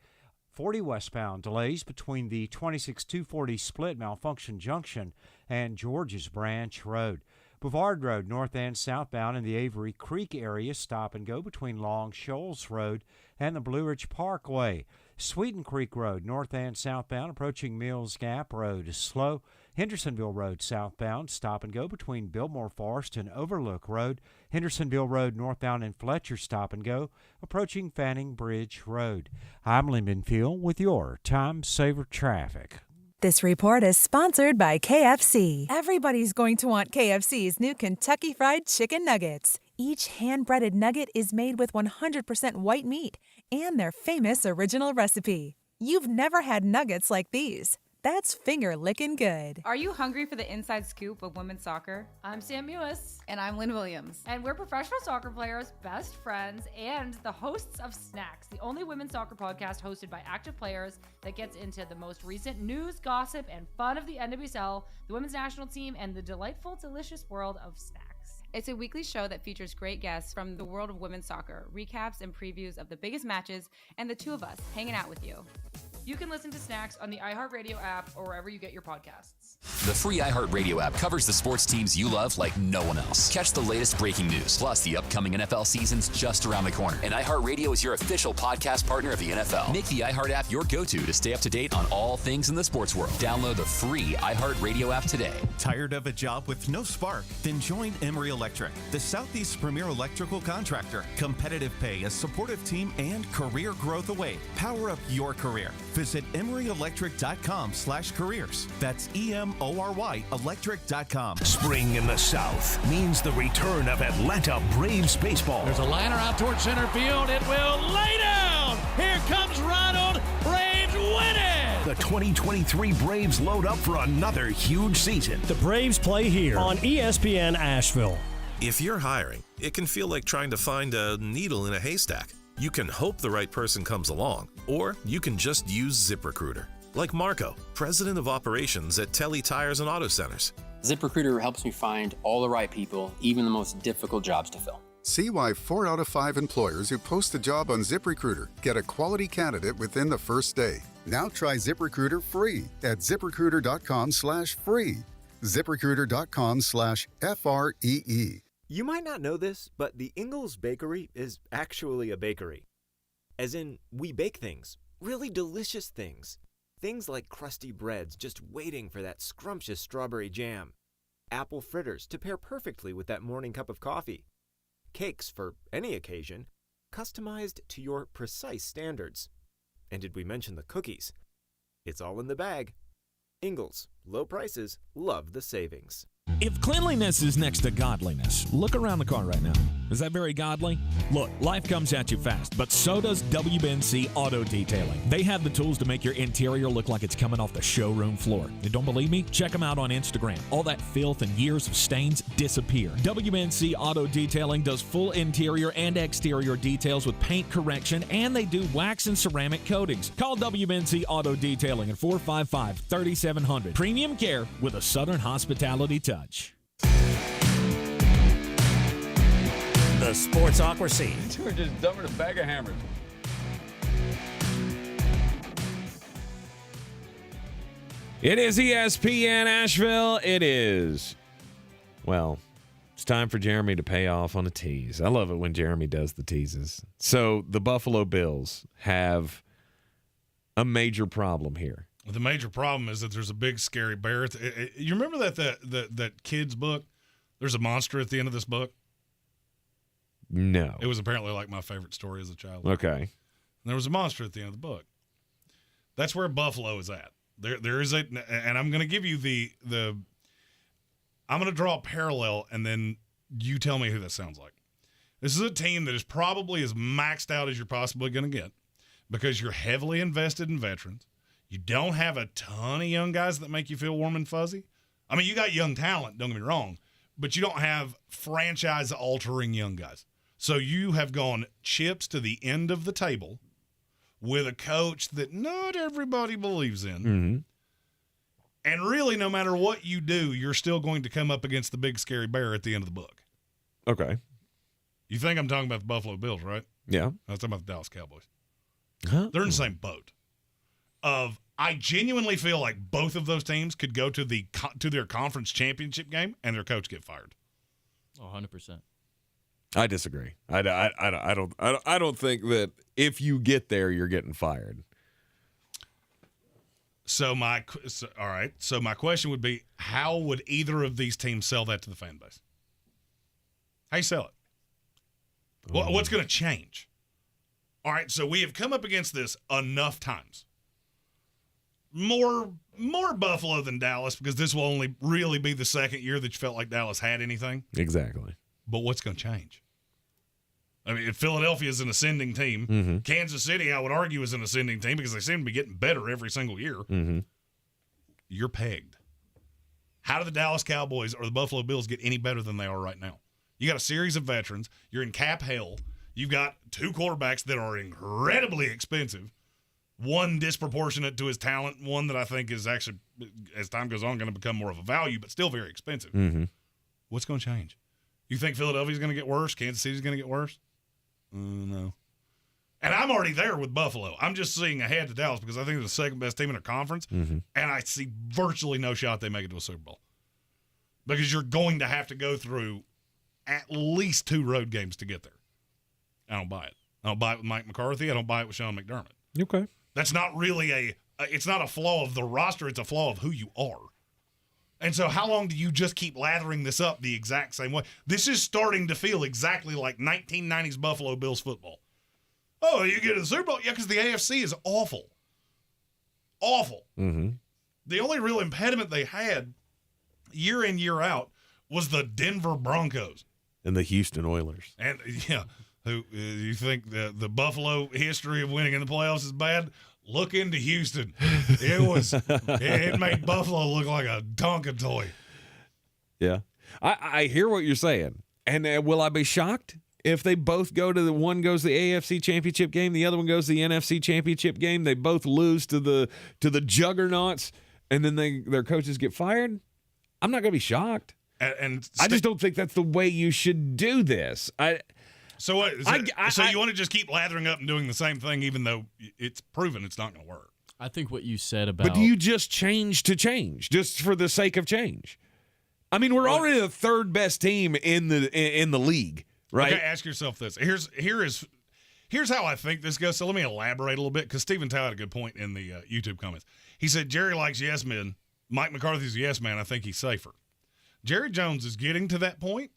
40 westbound delays between the 26-240 split malfunction junction and George's Branch Road. Bavard Road, north and southbound in the Avery Creek area, stop and go between Long Shoals Road and the Blue Ridge Parkway. Sweeten Creek Road, north and southbound, approaching Mills Gap Road is slow. Hendersonville Road, southbound, stop and go between Biltmore Forest and Overlook Road. Hendersonville Road, northbound in Fletcher, stop and go, approaching Fanning Bridge Road. I'm Lyndon Field with your Time Saver Traffic. This report is sponsored by KFC. Everybody's going to want KFC's new Kentucky Fried Chicken Nuggets. Each hand-breaded nugget is made with 100% white meat and their famous original recipe. You've never had nuggets like these. That's finger-licking good. Are you hungry for the inside scoop of women's soccer? I'm Sam Mewis. And I'm Lynn Williams. And we're professional soccer players, best friends, and the hosts of Snacks, the only women's soccer podcast hosted by active players that gets into the most recent news, gossip, and fun of the NWSL, the women's national team, and the delightful, delicious world of snacks. It's a weekly show that features great guests from the world of women's soccer, recaps and previews of the biggest matches, and the two of us hanging out with you. You can listen to Snacks on the iHeartRadio app or wherever you get your podcasts. The free iHeartRadio app covers the sports teams you love like no one else. Catch the latest breaking news, plus the upcoming NFL season's just around the corner. And iHeartRadio is your official podcast partner of the NFL. Make the iHeart app your go-to to stay up to date on all things in the sports world. Download the free iHeartRadio app today. Tired of a job with no spark? Then join Emery Electric, the Southeast's premier electrical contractor. Competitive pay, a supportive team, and career growth await. Power up your career. Visit EmeryElectric.com/careers. That's EMORY electric.com. Spring in the South means the return of Atlanta Braves baseball. There's a liner out towards center field. It will lay down. Here comes Ronald. Braves win it. The 2023 Braves load up for another huge season. The Braves play here on ESPN Asheville. If you're hiring, it can feel like trying to find a needle in a haystack. You can hope the right person comes along, or you can just use ZipRecruiter. Like Marco, president of operations at Telly Tires and Auto Centers. ZipRecruiter helps me find all the right people, even the most difficult jobs to fill. See why 4 out of 5 employers who post a job on ZipRecruiter get a quality candidate within the first day. Now try ZipRecruiter free at ZipRecruiter.com/free. ZipRecruiter.com/FREE. You might not know this, but the Ingles Bakery is actually a bakery. As in, we bake things, really delicious things. Things like crusty breads just waiting for that scrumptious strawberry jam. Apple fritters to pair perfectly with that morning cup of coffee. Cakes for any occasion, customized to your precise standards. And did we mention the cookies? It's all in the bag. Ingles, low prices, love the savings. If cleanliness is next to godliness, look around the car right now. Is that very godly? Look, life comes at you fast, but so does WBNC Auto Detailing. They have the tools to make your interior look like it's coming off the showroom floor. You don't believe me? Check them out on Instagram. All that filth and years of stains disappear. WBNC Auto Detailing does full interior and exterior details with paint correction, and they do wax and ceramic coatings. Call WBNC Auto Detailing at 455-3700. Premium care with a Southern hospitality touch. The Sportsocracy. We're just dumping a bag of hammers. It is ESPN Asheville. It is, well, it's time for Jeremy to pay off on a tease. I love it when Jeremy does the teases. So the Buffalo Bills have a major problem here. The major problem is that there's a big scary bear. You remember that kid's book? There's a monster at the end of this book. No. It was apparently like my favorite story as a child. Okay. And there was a monster at the end of the book. That's where Buffalo is at. There is a, and I'm going to give you I'm going to draw a parallel, and then you tell me who that sounds like. This is a team that is probably as maxed out as you're possibly going to get because you're heavily invested in veterans. You don't have a ton of young guys that make you feel warm and fuzzy. I mean, you got young talent, don't get me wrong, but you don't have franchise-altering young guys. So you have gone chips to the end of the table with a coach that not everybody believes in. Mm-hmm. And really, no matter what you do, you're still going to come up against the big scary bear at the end of the book. Okay. You think I'm talking about the Buffalo Bills, right? Yeah. I was talking about the Dallas Cowboys. Huh? They're in the same boat. I genuinely feel like both of those teams could go to their conference championship game and their coach get fired. Oh, 100%. I disagree. I don't think that if you get there, you're getting fired. All right. So my question would be, how would either of these teams sell that to the fan base? How you sell it? Well, what's going to change? All right. So we have come up against this enough times. More Buffalo than Dallas, because this will only really be the second year that you felt like Dallas had anything. Exactly. But what's going to change? I mean, Philadelphia is an ascending team. Mm-hmm. Kansas City, I would argue, is an ascending team because they seem to be getting better every single year. Mm-hmm. You're pegged. How do the Dallas Cowboys or the Buffalo Bills get any better than they are right now? You got a series of veterans. You're in cap hell. You've got two quarterbacks that are incredibly expensive. One disproportionate to his talent. One that I think is actually, as time goes on, going to become more of a value, but still very expensive. Mm-hmm. What's going to change? You think Philadelphia's going to get worse? Kansas City's going to get worse? No. And I'm already there with Buffalo. I'm just seeing ahead to Dallas because I think they're the second best team in their conference, and I see virtually no shot they make it to a Super Bowl. Because you're going to have to go through at least 2 road games to get there. I don't buy it. I don't buy it with Mike McCarthy. I don't buy it with Sean McDermott. Okay. That's not really it's not a flaw of the roster. It's a flaw of who you are. And so how long do you just keep lathering this up the exact same way? This is starting to feel exactly like 1990s Buffalo Bills football. Oh, you get to the Super Bowl? Yeah, because the AFC is awful. Awful. The only real impediment they had year in, year out was the Denver Broncos. And the Houston Oilers. And, yeah, who you think the Buffalo history of winning in the playoffs is bad? Look into Houston. It made Buffalo look like a Tonka toy. Yeah. I hear what you're saying. And will I be shocked if they both go to one goes to the AFC Championship game, the other one goes to the NFC Championship game, they both lose to the juggernauts, and then their coaches get fired? I'm not going to be shocked. And I just don't think that's the way you should do this. So what? So you want to just keep lathering up and doing the same thing, even though it's proven it's not going to work? I think what you said about. But do you just change to change, just for the sake of change? I mean, we're already the third best team in the league, right? Okay, ask yourself this. Here's how I think this goes. So let me elaborate a little bit, because Stephen Tao had a good point in the YouTube comments. He said Jerry likes yes men. Mike McCarthy's a yes man. I think he's safer. Jerry Jones is getting to that point,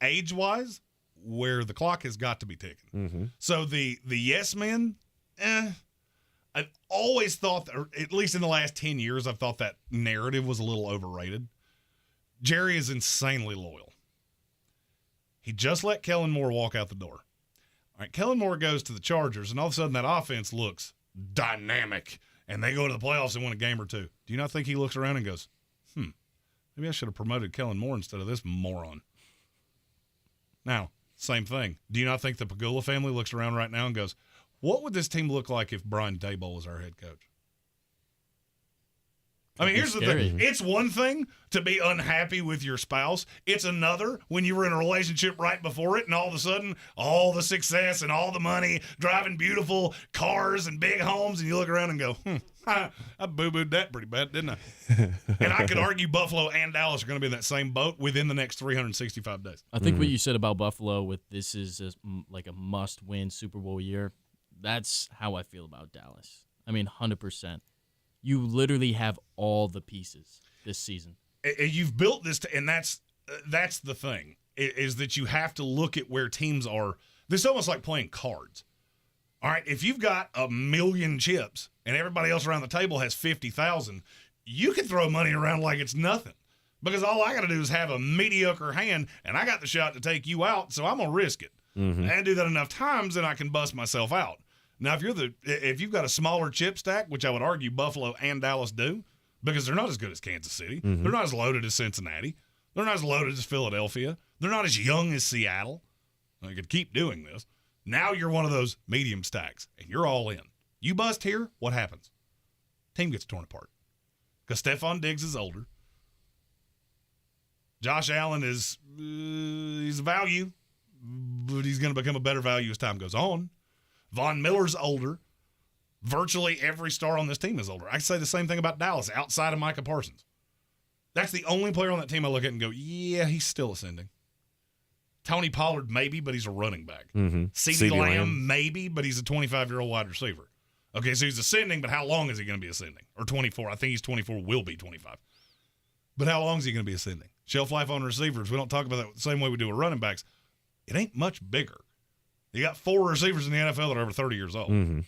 age-wise, where the clock has got to be ticking. So the yes men, I've always thought, or at least in the last 10 years, I've thought that narrative was a little overrated. Jerry is insanely loyal. He just let Kellen Moore walk out the door. All right, Kellen Moore goes to the Chargers, and all of a sudden that offense looks dynamic, and they go to the playoffs and win a game or two. Do you not think he looks around and goes, maybe I should have promoted Kellen Moore instead of this moron? Now, same thing. Do you not think the Pagula family looks around right now and goes, what would this team look like if Brian Daboll was our head coach? I mean, here's the thing. It's one thing to be unhappy with your spouse. It's another when you were in a relationship right before it, and all of a sudden, all the success and all the money, driving beautiful cars and big homes, and you look around and go, I boo-booed that pretty bad, didn't I? And I could argue Buffalo and Dallas are going to be in that same boat within the next 365 days. I think what you said about Buffalo with this is like a must-win Super Bowl year, that's how I feel about Dallas. I mean, 100%. You literally have all the pieces this season. You've built this, and that's the thing, is that you have to look at where teams are. This is almost like playing cards. All right, if you've got 1 million chips and everybody else around the table has 50,000, you can throw money around like it's nothing, because all I got to do is have a mediocre hand, and I got the shot to take you out, so I'm going to risk it. And I do that enough times, and I can bust myself out. Now, if you've got a smaller chip stack, which I would argue Buffalo and Dallas do, because they're not as good as Kansas City. They're not as loaded as Cincinnati. They're not as loaded as Philadelphia. They're not as young as Seattle. I could keep doing this. Now you're one of those medium stacks, and you're all in. You bust here, what happens? Team gets torn apart. Because Stephon Diggs is older. Josh Allen he's a value, but he's going to become a better value as time goes on. Von Miller's older. Virtually every star on this team is older. I say the same thing about Dallas outside of Micah Parsons. That's the only player on that team I look at and go, yeah, he's still ascending. Tony Pollard, maybe, but he's a running back. CeeDee Lamb, maybe, but he's a 25-year-old wide receiver. Okay, so he's ascending, but how long is he going to be ascending? Or 24. I think he's 24, will be 25. But how long is he going to be ascending? Shelf life on receivers, we don't talk about that the same way we do with running backs. It ain't much bigger. You got 4 receivers in the NFL that are over 30 years old.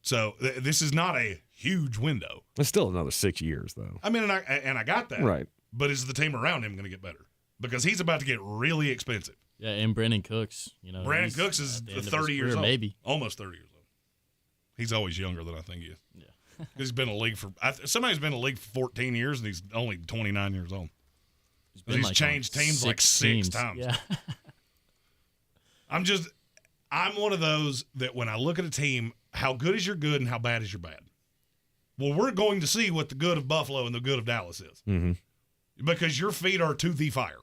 So this is not a huge window. It's still another 6 years, though. I mean, and I got that. Right. But is the team around him going to get better? Because he's about to get really expensive. Yeah, and Brandon Cooks. Brandon Cooks is 30 years old. Maybe. Almost 30 years old. He's always younger than I think he is. Yeah. He's been in the league somebody's been in the league for 14 years, and he's only 29 years old. He's changed teams like 6 times. Yeah. I'm one of those that when I look at a team, how good is your good and how bad is your bad? Well, we're going to see what the good of Buffalo and the good of Dallas is. Because your feet are to the fire.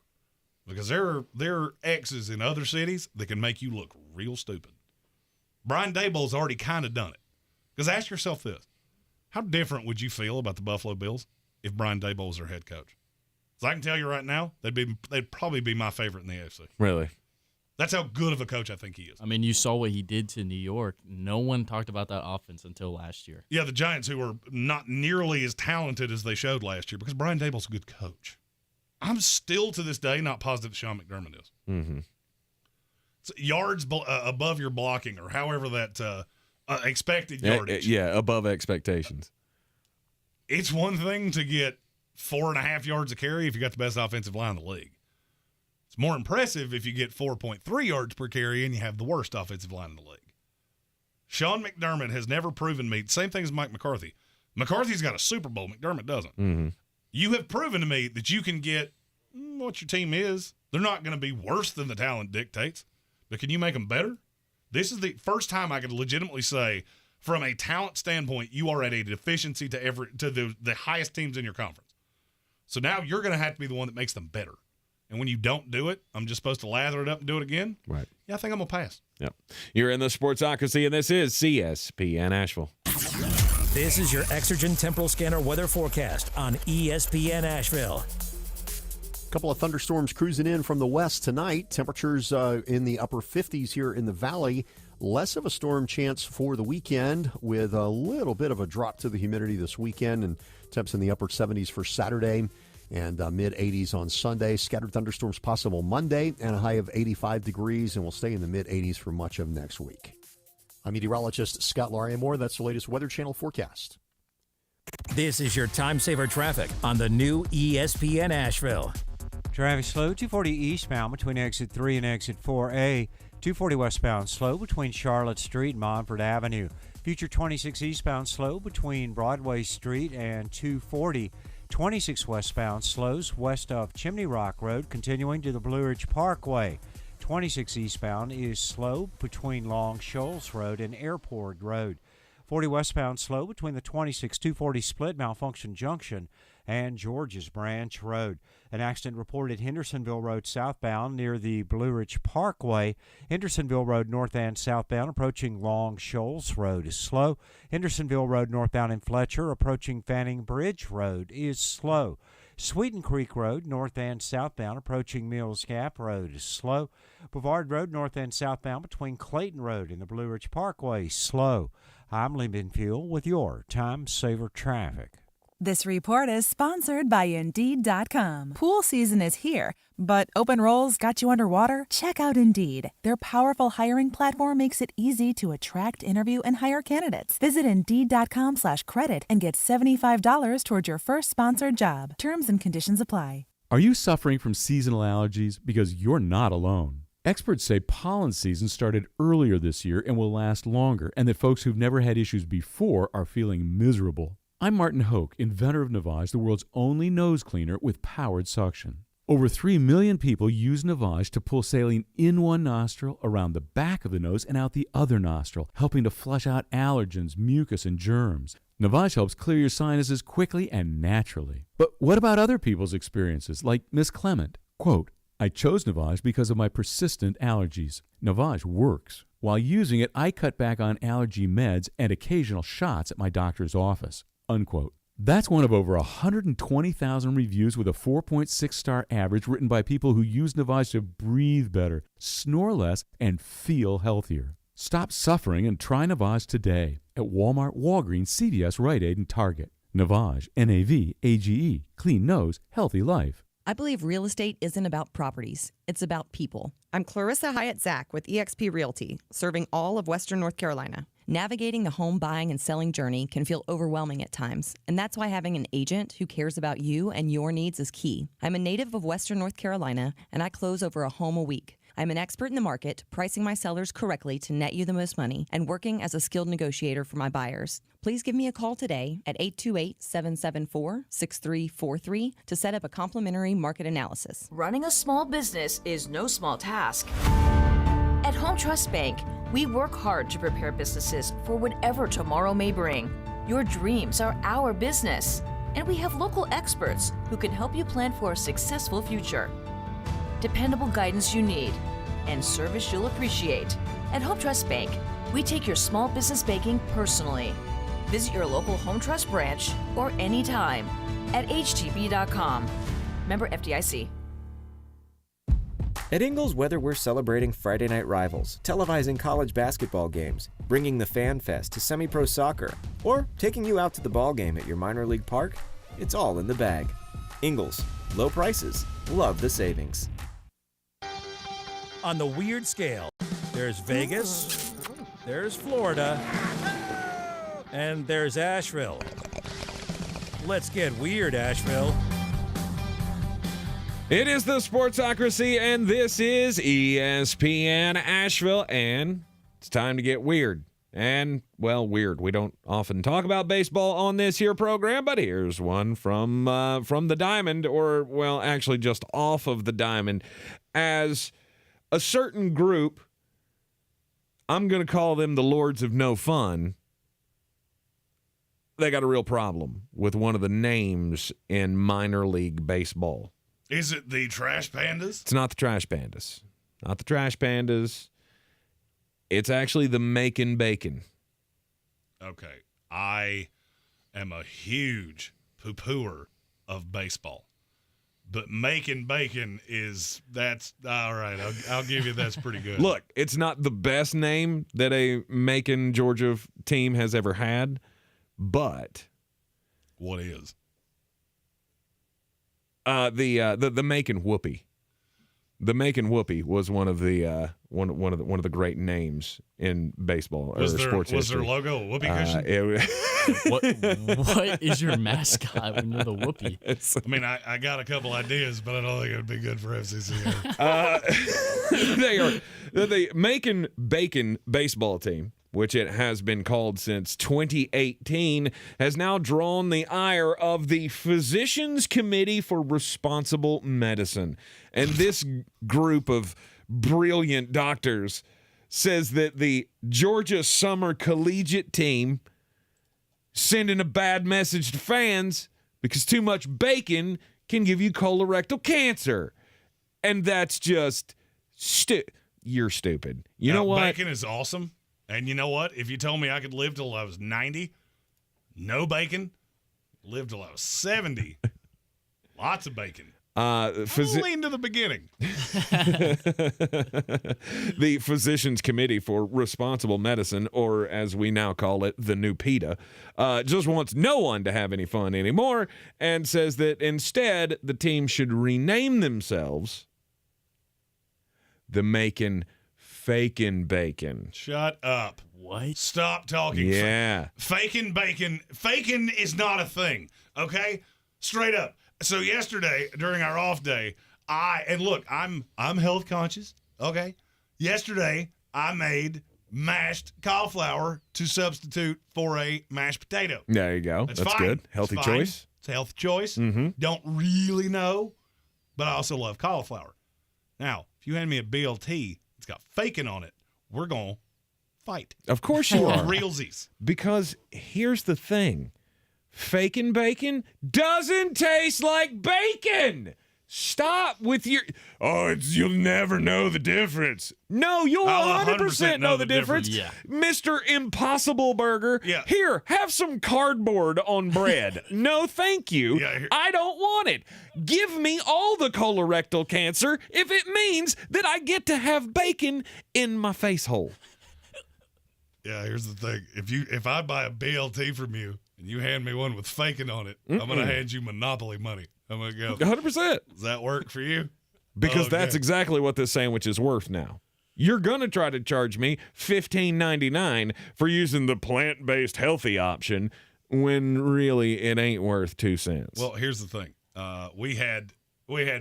Because there are X's in other cities that can make you look real stupid. Brian Daboll's already kind of done it. Because ask yourself this. How different would you feel about the Buffalo Bills if Brian Daboll was their head coach? So I can tell you right now, they'd probably be my favorite in the AFC. Really? That's how good of a coach I think he is. I mean, you saw what he did to New York. No one talked about that offense until last year. Yeah, the Giants, who were not nearly as talented as they showed last year, because Brian Daboll's a good coach. I'm still, to this day, not positive that Sean McDermott is. Mm-hmm. So yards above your blocking, or however that expected yardage. Yeah, above expectations. It's one thing to get 4.5 yards a carry if you got the best offensive line in the league. It's more impressive if you get 4.3 yards per carry and you have the worst offensive line in the league. Sean McDermott has never proven me, same thing as Mike McCarthy. McCarthy's got a Super Bowl, McDermott doesn't. Mm-hmm. You have proven to me that you can get what your team is. They're not going to be worse than the talent dictates, but can you make them better? This is the first time I could legitimately say, from a talent standpoint, you are at a deficiency to the highest teams in your conference. So now you're going to have to be the one that makes them better. And when you don't do it, I'm just supposed to lather it up and do it again? Right. Yeah, I think I'm going to pass. Yep. You're in the Sportsocracy, and this is CSPN Asheville. This is your Exergen Temporal Scanner weather forecast on ESPN Asheville. A couple of thunderstorms cruising in from the west tonight. Temperatures in the upper 50s here in the valley. Less of a storm chance for the weekend, with a little bit of a drop to the humidity this weekend, and temps in the upper 70s for Saturday and mid-80s on Sunday. Scattered thunderstorms possible Monday, and a high of 85 degrees, and will stay in the mid-80s for much of next week. I'm meteorologist Scott Lariamore. That's the latest Weather Channel forecast. This is your time saver traffic on the new ESPN Asheville. Traffic slow, 240 eastbound between exit 3 and exit 4A. 240 westbound slow between Charlotte Street and Montford Avenue. Future 26 eastbound slow between Broadway Street and 240. 26 westbound slows west of Chimney Rock Road, continuing to the Blue Ridge Parkway. 26 eastbound is slow between Long Shoals Road and Airport Road. 40 westbound slow between the 26-240 split Malfunction Junction and George's Branch Road. An accident reported Hendersonville Road southbound near the Blue Ridge Parkway. Hendersonville Road north and southbound approaching Long Shoals Road is slow. Hendersonville Road northbound in Fletcher approaching Fanning Bridge Road is slow. Sweeten Creek Road north and southbound approaching Mills Gap Road is slow. Brevard Road north and southbound between Clayton Road and the Blue Ridge Parkway slow. I'm Lee Benfield with your Time Saver Traffic. This report is sponsored by Indeed.com. Pool season is here, but open roles got you underwater? Check out Indeed. Their powerful hiring platform makes it easy to attract, interview, and hire candidates. Visit Indeed.com/credit and get $75 towards your first sponsored job. Terms and conditions apply. Are you suffering from seasonal allergies? Because you're not alone. Experts say pollen season started earlier this year and will last longer, and that folks who've never had issues before are feeling miserable. I'm Martin Hoke, inventor of Navage, the world's only nose cleaner with powered suction. Over 3 million people use Navage to pull saline in one nostril, around the back of the nose, and out the other nostril, helping to flush out allergens, mucus, and germs. Navage helps clear your sinuses quickly and naturally. But what about other people's experiences, like Miss Clement? Quote, I chose Navage because of my persistent allergies. Navage works. While using it, I cut back on allergy meds and occasional shots at my doctor's office. Unquote. That's one of over 120,000 reviews with a 4.6-star average written by people who use Navage to breathe better, snore less, and feel healthier. Stop suffering and try Navage today at Walmart, Walgreens, CVS, Rite Aid, and Target. Navage, N-A-V-A-G-E, clean nose, healthy life. I believe real estate isn't about properties. It's about people. I'm Clarissa Hyatt-Zach with eXp Realty, serving all of Western North Carolina. Navigating the home buying and selling journey can feel overwhelming at times, and that's why having an agent who cares about you and your needs is key. I'm a native of Western North Carolina, and I close over a home a week. I'm an expert in the market, pricing my sellers correctly to net you the most money, and working as a skilled negotiator for my buyers. Please give me a call today at 828-774-6343 to set up a complimentary market analysis. Running a small business is no small task. At Home Trust Bank, we work hard to prepare businesses for whatever tomorrow may bring. Your dreams are our business, and we have local experts who can help you plan for a successful future. Dependable guidance you need, and service you'll appreciate. At Home Trust Bank, We take your small business baking personally. Visit your local Home Trust branch or anytime at htb.com. Member FDIC. At Ingles Weather, we're celebrating Friday night rivals, televising college basketball games, bringing the Fan Fest to semi-pro soccer, or taking you out to the ball game at your minor league park. It's all in the bag. Ingles, low prices, love the savings. On the weird scale, there's Vegas, there's Florida, and there's Asheville. Let's get weird, Asheville. It is the Sportsocracy, and this is ESPN Asheville, and it's time to get weird. And, well, weird. We don't often talk about baseball on this here program, but here's one from the diamond, or, well, actually just off of the diamond, as a certain group, I'm going to call them the Lords of No Fun, they got a real problem with one of the names in minor league baseball. Is it the Trash Pandas? It's not the Trash Pandas. Not the Trash Pandas. It's actually the Macon Bacon. Okay. I am a huge poo-pooer of baseball. But Macon Bacon that's all right. I'll give you that's pretty good. Look, it's not the best name that a Macon, Georgia team has ever had, but what is? The Macon Whoopie. The Macon Whoopie was one of the one of the great names in baseball or sports history. Was their logo a whoopee cushion? What is your mascot when you're the Whoopie? I mean, I got a couple ideas, but I don't think it would be good for FCC. They are the Macon Bacon baseball team, which it has been called since 2018, has now drawn the ire of the Physicians Committee for Responsible Medicine. And this group of brilliant doctors says that the Georgia Summer Collegiate team sending a bad message to fans because too much bacon can give you colorectal cancer. And that's just you're stupid. You know what? Bacon is awesome. And you know what? If you told me I could live till I was 90, no bacon, live till I was 70, lots of bacon. I'll lean to the beginning. The Physicians Committee for Responsible Medicine, or as we now call it, the new PETA, just wants no one to have any fun anymore and says that instead the team should rename themselves the Macon Fakin' Bacon. Shut up. What? Stop talking. Yeah. Fakin' bacon. Fakin' is not a thing, okay? Straight up. So yesterday, during our off day, I'm health conscious, okay? Yesterday, I made mashed cauliflower to substitute for a mashed potato. There you go. That's fine. Good. Healthy choice. It's a healthy choice. Mm-hmm. Don't really know, but I also love cauliflower. Now, if you hand me a BLT, it's got bacon on it, we're going to fight. Of course you are. Realsies. Because here's the thing. Fakin' bacon doesn't taste like bacon. Stop with your, you'll never know the difference. No, you'll 100% know the difference. Yeah. Mr. Impossible Burger, here, have some cardboard on bread. No, thank you. I don't want it. Give me all the colorectal cancer if it means that I get to have bacon in my face hole. Yeah, here's the thing. If I buy a BLT from you and you hand me one with faking on it, I'm going to hand you Monopoly money. I'm going to go 100%. Does that work for you? Because that's exactly what this sandwich is worth now. You're going to try to charge me $15.99 for using the plant-based healthy option when really it ain't worth 2 cents. Well, here's the thing. We had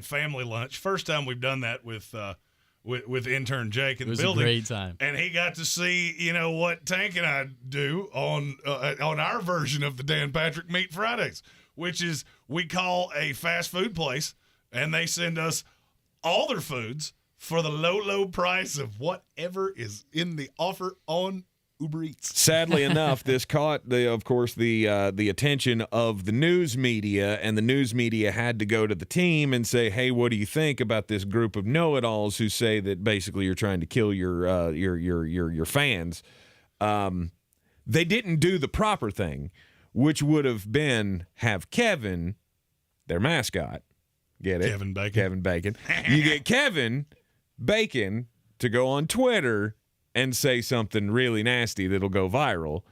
family lunch. First time we've done that with intern Jake in the building. It was a great time. And he got to see, what Tank and I do on our version of the Dan Patrick Meat Fridays, which is we call a fast food place, and they send us all their foods for the low, low price of whatever is in the offer on Uber Eats. Sadly enough, this caught the attention of the news media, and the news media had to go to the team and say, "Hey, what do you think about this group of know-it-alls who say that basically you're trying to kill your fans?" they didn't do the proper thing, which would have been have Kevin, their mascot, get it? Kevin Bacon. Kevin Bacon. You get Kevin Bacon to go on Twitter and say something really nasty that'll go viral.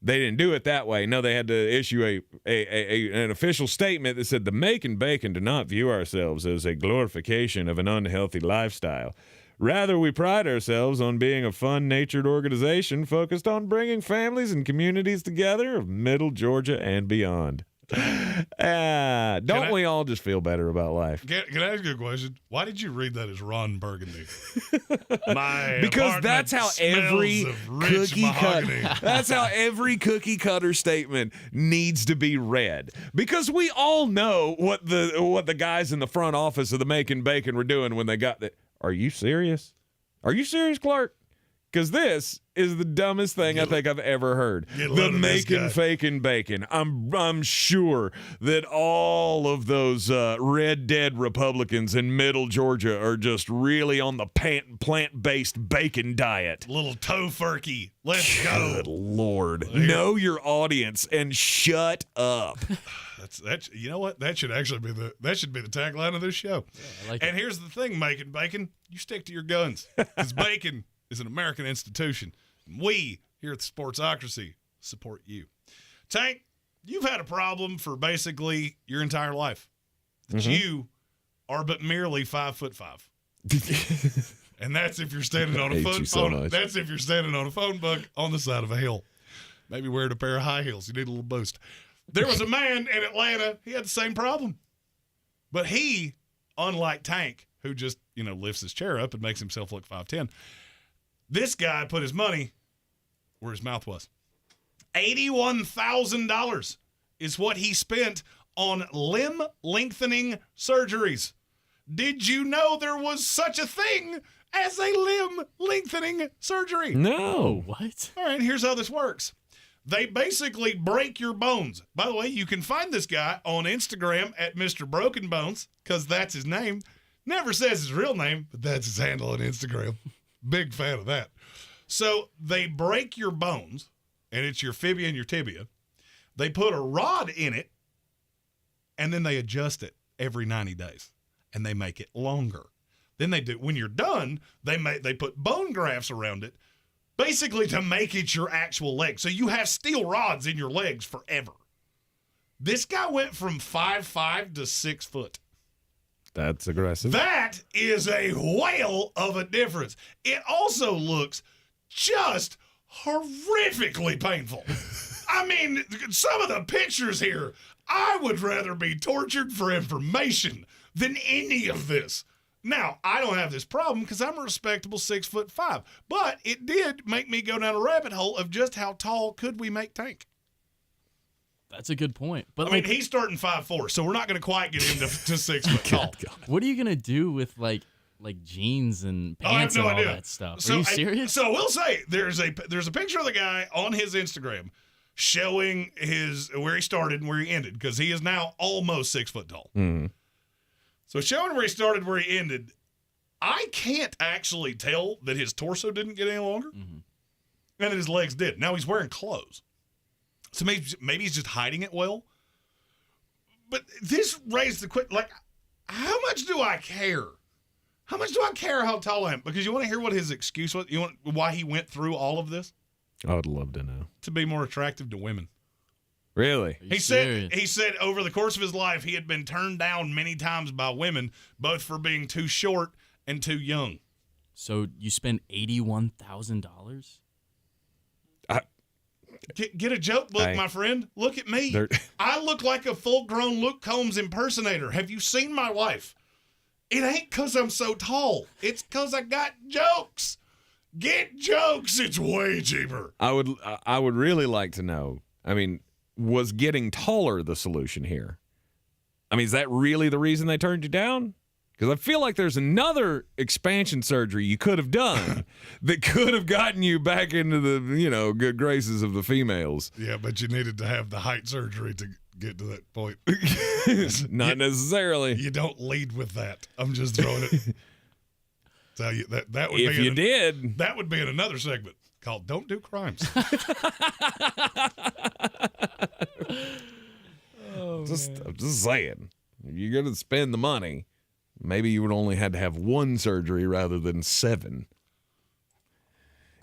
They didn't do it that way. No, they had to issue an official statement that said the Make and Bacon do not view ourselves as a glorification of an unhealthy lifestyle. Rather, we pride ourselves on being a fun-natured organization focused on bringing families and communities together of Middle Georgia and beyond. Don't we all just feel better about life? Can I ask you a question? Why did you read that as Ron Burgundy? Because that's how every cookie cutter statement needs to be read. Because we all know what the guys in the front office of the Making Bacon were doing when they got that. Are you serious? Are you serious, Clark? Because this is the dumbest thing I think I've ever heard. The Making Faking Bacon. I'm sure that all of those red dead Republicans in Middle Georgia are just really on the plant-based bacon diet. Little tofurkey. Let's go. Good Lord. Know your audience and shut up. That's you know what? That should actually be the tagline of this show. Yeah, and here's the thing, Making Bacon, you stick to your guns. Because bacon is an American institution. We, here at the Sportsocracy, support you. Tank, you've had a problem for basically your entire life. That you are but merely 5'5". And that's if you're standing on a that's if you're standing on a phone book on the side of a hill. Maybe wearing a pair of high heels. You need a little boost. There was a man in Atlanta, he had the same problem. But he, unlike Tank, who just, lifts his chair up and makes himself look 5'10", this guy put his money where his mouth was. $81,000 is what he spent on limb lengthening surgeries. Did you know there was such a thing as a limb lengthening surgery? No. What? All right, here's how this works. They basically break your bones. By the way, you can find this guy on Instagram at Mr. Broken Bones, because that's his name. Never says his real name, but that's his handle on Instagram. Big fan of that. So they break your bones, and it's your fibia and your tibia. They put a rod in it, and then they adjust it every 90 days, and they make it longer. Then they do. When you're done, they put bone grafts around it, basically to make it your actual leg. So you have steel rods in your legs forever. This guy went from 5'5" to 6 foot. That's aggressive. That is a whale of a difference. It also looks just horrifically painful. I mean, some of the pictures here, I would rather be tortured for information than any of this. Now, I don't have this problem because I'm a respectable 6'5", but it did make me go down a rabbit hole of just how tall could we make Tank. That's a good point. But I mean, he's starting 5'4", so we're not going to quite get him to 6 foot tall. What are you going to do with like jeans and pants and all that stuff? Are you serious? So we'll say there's a picture of the guy on his Instagram showing where he started and where he ended, because he is now almost 6 foot tall. Mm-hmm. So showing where he started, where he ended, I can't actually tell that his torso didn't get any longer and that his legs did. Now he's wearing clothes. So maybe he's just hiding it well. But this raised the question, how much do I care? How much do I care how tall I am? Because you want to hear what his excuse was? You want why he went through all of this? I would love to know. To be more attractive to women. Really? He said over the course of his life, he had been turned down many times by women, both for being too short and too young. So you spend $81,000? Get a joke book, my friend. Look at me. I look like a full-grown Luke Combs impersonator. Have you seen my wife? It ain't because I'm so tall. It's because I got jokes. Get jokes. It's way cheaper. I would really like to know. I mean, was getting taller the solution here? I mean, is that really the reason they turned you down? Because I feel like there's another expansion surgery you could have done that could have gotten you back into the, good graces of the females. Yeah, but you needed to have the height surgery to get to that point. Not necessarily. You don't lead with that. I'm just throwing it. Tell you that would if be you did, that would be in another segment. called Don't Do Crimes. I'm just saying, if you're going to spend the money, maybe you would only had to have one surgery rather than 7.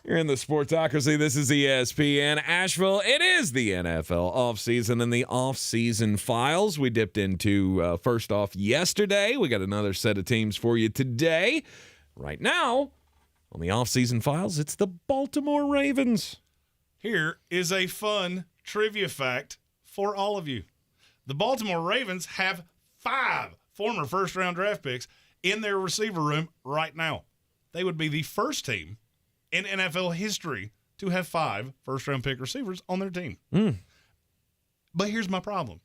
You're in the Sportsocracy. This is ESPN Asheville. It is the NFL offseason and the offseason files. We dipped into first off yesterday. We got another set of teams for you today. Right now, on the offseason files, it's the Baltimore Ravens. Here is a fun trivia fact for all of you. The Baltimore Ravens have 5 former first-round draft picks in their receiver room right now. They would be the first team in NFL history to have 5 first-round pick receivers on their team. But here's my problem.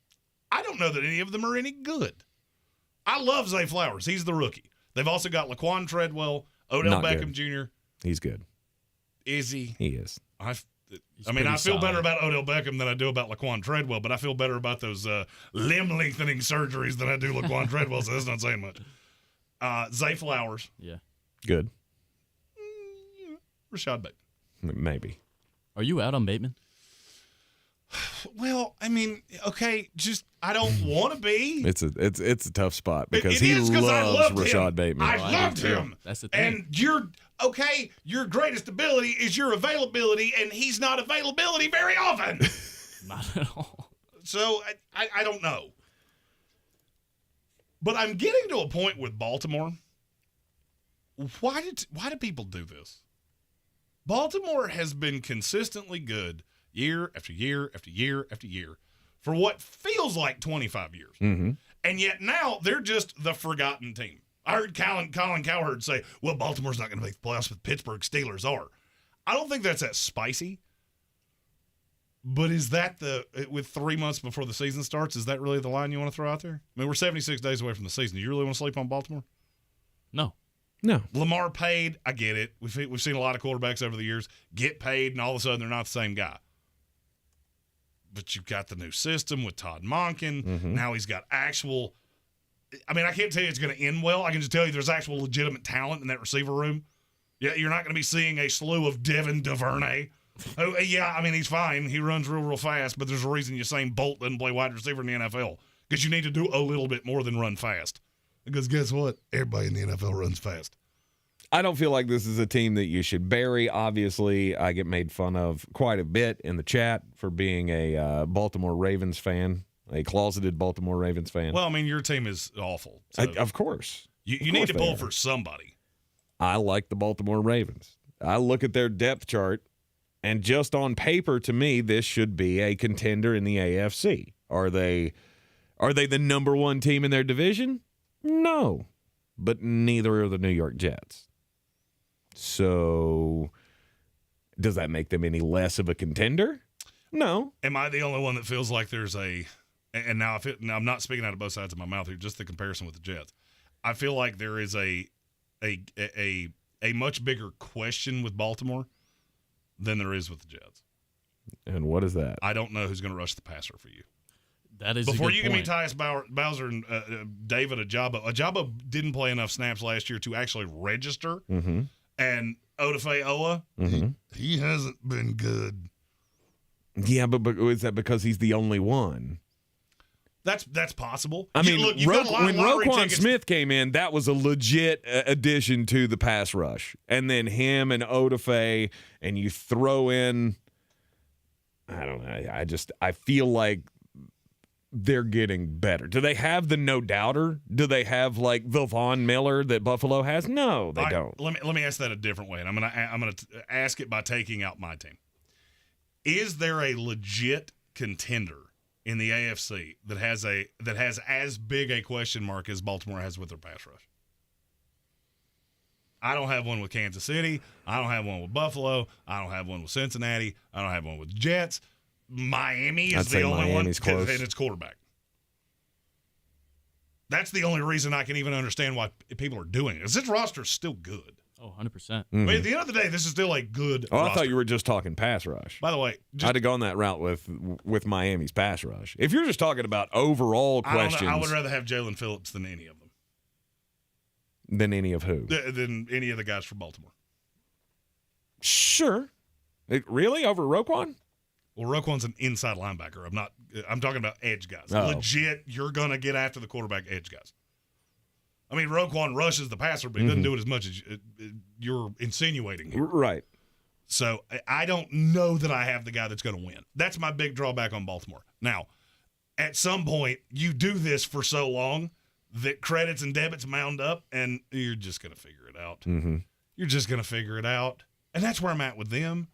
I don't know that any of them are any good. I love Zay Flowers. He's the rookie. They've also got Laquan Treadwell, Odell Not Beckham good. Jr. He's good. Is he? He is. I feel better about Odell Beckham than I do about Laquan Treadwell, but I feel better about those limb-lengthening surgeries than I do Laquan Treadwell, so that's not saying much. Zay Flowers. Yeah. Good. Rashad Bateman. Maybe. Are you out on Bateman? Well, I mean, okay, just I don't want to be. It's a tough spot because It he is 'cause I loves loved Rashad him. Bateman. I loved him. That's the thing. And your greatest ability is your availability, and he's not availability very often. Not at all. So I don't know. But I'm getting to a point with Baltimore. Why do people do this? Baltimore has been consistently good year after year after year after year for what feels like 25 years. Mm-hmm. And yet now they're just the forgotten team. I heard Colin Cowherd say, well, Baltimore's not going to make the playoffs, but Pittsburgh Steelers are. I don't think that's that spicy. But is that with 3 months before the season starts, is that really the line you want to throw out there? I mean, we're 76 days away from the season. Do you really want to sleep on Baltimore? No. Lamar paid, I get it. We've seen a lot of quarterbacks over the years get paid, and all of a sudden they're not the same guy. But you've got the new system with Todd Monken. Mm-hmm. Now he's got actual – I mean, I can't tell you it's going to end well. I can just tell you there's actual legitimate talent in that receiver room. Yeah, you're not going to be seeing a slew of Devin DuVernay. Oh, yeah, I mean, he's fine. He runs real fast, but there's a reason Usain Bolt doesn't play wide receiver in the NFL because you need to do a little bit more than run fast. Because guess what? Everybody in the NFL runs fast. I don't feel like this is a team that you should bury. Obviously, I get made fun of quite a bit in the chat for being a Baltimore Ravens fan, a closeted Baltimore Ravens fan. Well, I mean, your team is awful. So of course. You need to pull for somebody. I like the Baltimore Ravens. I look at their depth chart, and just on paper, to me, this should be a contender in the AFC. Are they the number one team in their division? No, but neither are the New York Jets. So does that make them any less of a contender? No. Am I the only one that feels like there's and now I'm not speaking out of both sides of my mouth here, just the comparison with the Jets. I feel like there is a much bigger question with Baltimore than there is with the Jets. And what is that? I don't know who's going to rush the passer for you. That is before a good you point. give me Tyus Bowser and David Ajabo. Ajabo didn't play enough snaps last year to actually register. Mm-hmm. And Odafe Owa, he hasn't been good. Yeah, but is that because he's the only one? That's possible. I mean, when Roquan Smith came in, that was a legit addition to the pass rush. And then him and Odafe, and you throw in, I don't know, I feel like they're getting better. Do they have the no-doubter? Do they have like the Von Miller that Buffalo has? No, they don't. Let me ask that a different way, and I'm gonna ask it by taking out my team. Is there a legit contender in the AFC that has as big a question mark as Baltimore has with their pass rush? I don't have one with Kansas City. I don't have one with Buffalo. I don't have one with Cincinnati. I don't have one with the Jets. Miami is the only one, and it's quarterback. That's the only reason I can even understand why people are doing it. Is this roster still good? Oh, 100%. Mm-hmm. I mean, at the end of the day, this is still a good roster. I thought you were just talking pass rush. By the way, I'd have gone that route with Miami's pass rush. If you're just talking about overall questions, I would rather have Jalen Phillips than any of them. Than any of who? Than any of the guys from Baltimore. Sure. Really? Over Roquan? Well, Roquan's an inside linebacker. I'm talking about edge guys. Oh. Legit, you're going to get after the quarterback edge guys. I mean, Roquan rushes the passer, but he doesn't do it as much as you're insinuating here. Right. So I don't know that I have the guy that's going to win. That's my big drawback on Baltimore. Now, at some point, you do this for so long that credits and debits mound up, and you're just going to figure it out. Mm-hmm. You're just going to figure it out. And that's where I'm at with them.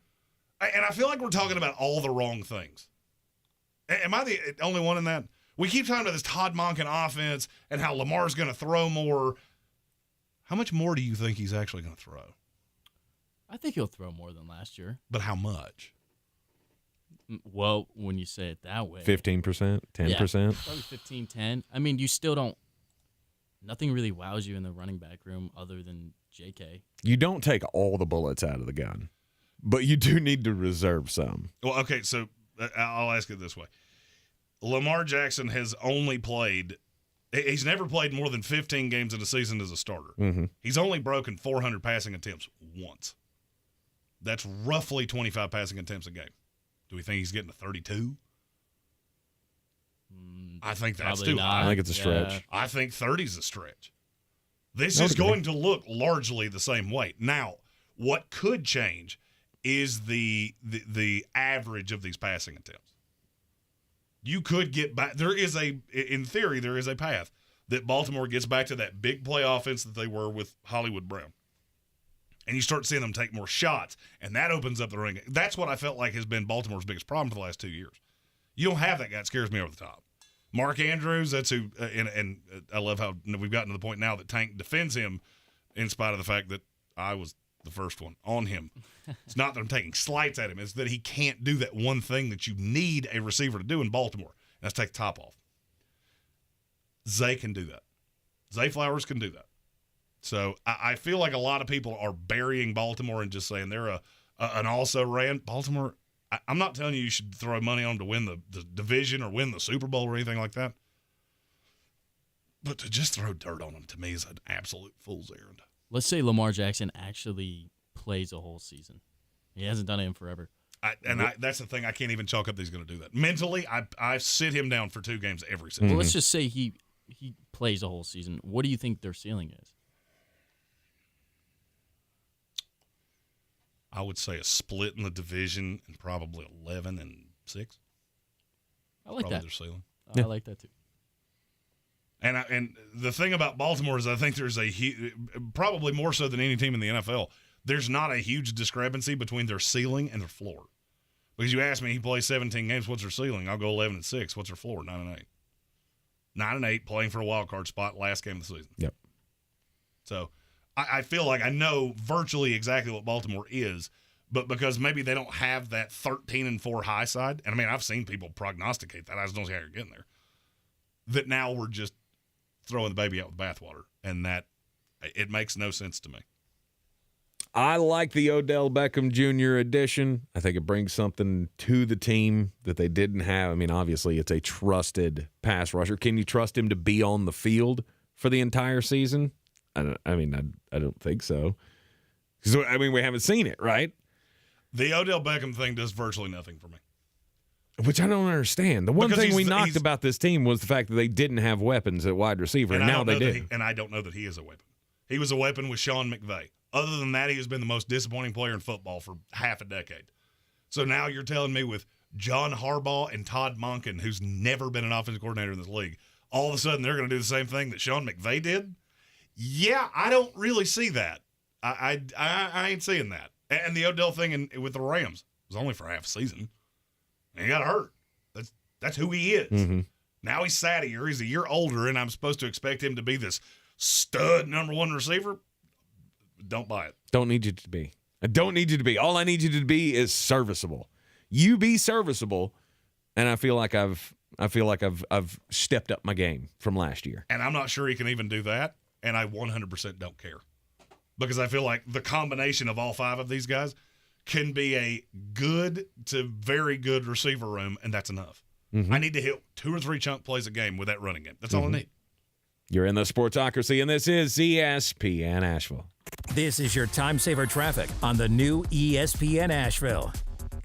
And I feel like we're talking about all the wrong things. Am I the only one in that? We keep talking about this Todd Monken offense and how Lamar's going to throw more. How much more do you think he's actually going to throw? I think he'll throw more than last year. But how much? Well, when you say it that way. 15%, 10%? Yeah, probably 15, 10. I mean, you still don't. Nothing really wows you in the running back room other than JK. You don't take all the bullets out of the gun, but you do need to reserve some. Well, okay, so I'll ask it this way. Lamar Jackson has only played – he's never played more than 15 games in a season as a starter. Mm-hmm. He's only broken 400 passing attempts once. That's roughly 25 passing attempts a game. Do we think he's getting to 32? I think that's too high. I think it's a stretch. I think 30 is a stretch. This is going to look largely the same way. Now, what could change is the average of these passing attempts. You could get back. In theory, there is a path that Baltimore gets back to that big play offense that they were with Hollywood Brown. And you start seeing them take more shots, and that opens up the ring. That's what I felt like has been Baltimore's biggest problem for the last 2 years. You don't have that guy that scares me over the top. Mark Andrews, that's who, and I love how we've gotten to the point now that Tank defends him in spite of the fact that I was the first one on him. It's not that I'm taking slights at him. It's that he can't do that one thing that you need a receiver to do in Baltimore. And that's take the top off. Zay can do that. Zay Flowers can do that. So I feel like a lot of people are burying Baltimore and just saying they're an also-ran. Baltimore, I'm not telling you should throw money on them to win the division or win the Super Bowl or anything like that. But to just throw dirt on them, to me, is an absolute fool's errand. Let's say Lamar Jackson actually plays a whole season. He hasn't done it in forever. That's the thing. I can't even chalk up that he's going to do that. Mentally, I sit him down for 2 games every season. Well, let's just say he plays a whole season. What do you think their ceiling is? I would say a split in the division and probably 11-6. I like that. Their ceiling. I like that too. And the thing about Baltimore is I think there's probably more so than any team in the NFL, there's not a huge discrepancy between their ceiling and their floor. Because you ask me, he plays 17 games, what's their ceiling? I'll go 11-6. What's their floor? 9-8. 9-8, playing for a wild card spot last game of the season. Yep. So I feel like I know virtually exactly what Baltimore is, but because maybe they don't have that 13-4 high side, and I mean, I've seen people prognosticate that. I just don't see how you're getting there. That now we're just throwing the baby out with bathwater, and that it makes no sense to me. I like the Odell Beckham Jr. addition. I think it brings something to the team that they didn't have. I mean, obviously, it's a trusted pass rusher. Can you trust him to be on the field for the entire season? I don't think so. So, I mean, we haven't seen it, right? The Odell Beckham thing does virtually nothing for me. Which I don't understand. The one thing we knocked about this team was the fact that they didn't have weapons at wide receiver, and now they do. And I don't know that he is a weapon. He was a weapon with Sean McVay. Other than that, he has been the most disappointing player in football for half a decade. So now you're telling me with John Harbaugh and Todd Monken, who's never been an offensive coordinator in this league, all of a sudden they're going to do the same thing that Sean McVay did? Yeah, I don't really see that. I ain't seeing that. And the Odell thing with the Rams was only for half a season. And he got hurt. That's who he is. Mm-hmm. Now he's sattier. He's a year older, and I'm supposed to expect him to be this stud number 1 receiver. Don't buy it. Don't need you to be. I don't need you to be. All I need you to be is serviceable. You be serviceable, and I feel like I've stepped up my game from last year. And I'm not sure he can even do that, and I 100% don't care. Because I feel like the combination of all 5 of these guys can be a good to very good receiver room, and that's enough. Mm-hmm. I need to hit 2 or 3 chunk plays a game with that running game. That's all I need. You're in the Sportsocracy, and this is ESPN Asheville. This is your time saver traffic on the new ESPN Asheville.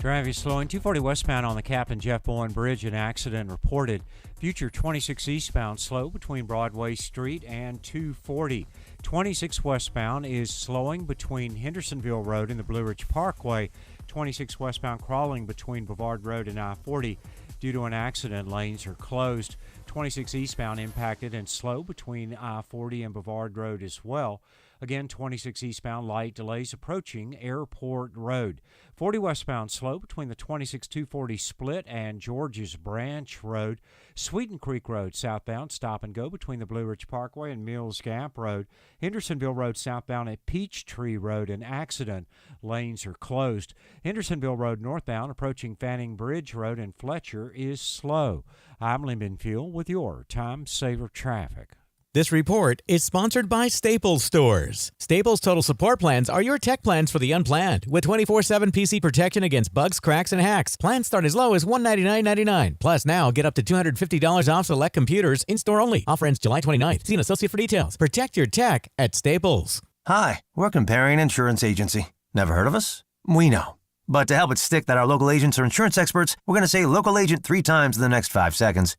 Traffic slowing. 240 westbound on the Captain Jeff Bowen Bridge. An accident reported. Future 26 eastbound slow between Broadway Street and 240. 26 westbound is slowing between Hendersonville Road and the Blue Ridge Parkway. 26 westbound crawling between Bavard Road and I-40. Due to an accident, lanes are closed. 26 eastbound impacted and slow between I-40 and Bavard Road as well. Again, 26 eastbound light delays approaching Airport Road. 40 westbound slow between the 26-240 split and George's Branch Road. Sweeten Creek Road southbound stop and go between the Blue Ridge Parkway and Mills Gap Road. Hendersonville Road southbound at Peachtree Road. An accident. Lanes are closed. Hendersonville Road northbound approaching Fanning Bridge Road and Fletcher is slow. I'm Lyndon Fuel with your Time Saver Traffic. This report is sponsored by Staples Stores. Staples Total Support Plans are your tech plans for the unplanned, with 24/7 PC protection against bugs, cracks, and hacks. Plans start as low as $199.99. Plus, now get up to $250 off select computers in-store only. Offer ends July 29th. See an associate for details. Protect your tech at Staples. Hi, we're Comparion Insurance Agency. Never heard of us? We know. But to help it stick that our local agents are insurance experts, we're going to say local agent 3 times in the next 5 seconds.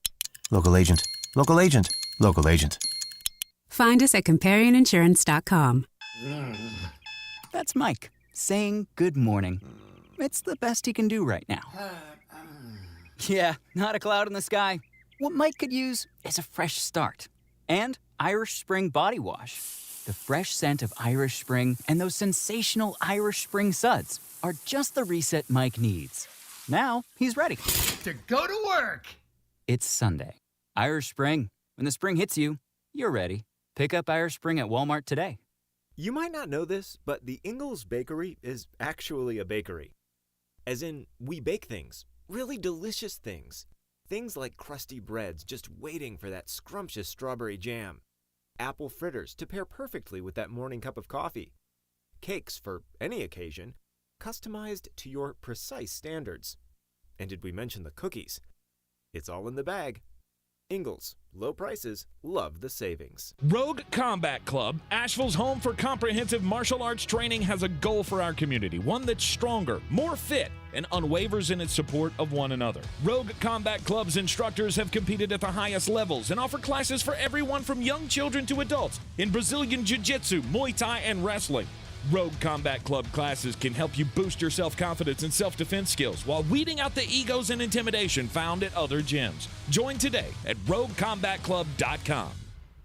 Local agent, local agent, local agent. Find us at ComparionInsurance.com. That's Mike saying good morning. It's the best he can do right now. Yeah, not a cloud in the sky. What Mike could use is a fresh start. And Irish Spring Body Wash. The fresh scent of Irish Spring and those sensational Irish Spring suds are just the reset Mike needs. Now he's ready to go to work. It's Sunday. Irish Spring. When the spring hits you, you're ready. Pick up Irish Spring at Walmart today. You might not know this, but the Ingles Bakery is actually a bakery. As in, we bake things, really delicious things. Things like crusty breads just waiting for that scrumptious strawberry jam. Apple fritters to pair perfectly with that morning cup of coffee. Cakes for any occasion, customized to your precise standards. And did we mention the cookies? It's all in the bag. Ingles, low prices, love the savings. Rogue Combat Club, Asheville's home for comprehensive martial arts training, has a goal for our community, one that's stronger, more fit, and unwavers in its support of one another. Rogue Combat Club's instructors have competed at the highest levels and offer classes for everyone from young children to adults in Brazilian Jiu-Jitsu, Muay Thai, and wrestling. Rogue Combat Club classes can help you boost your self-confidence and self-defense skills while weeding out the egos and intimidation found at other gyms. Join today at RogueCombatClub.com.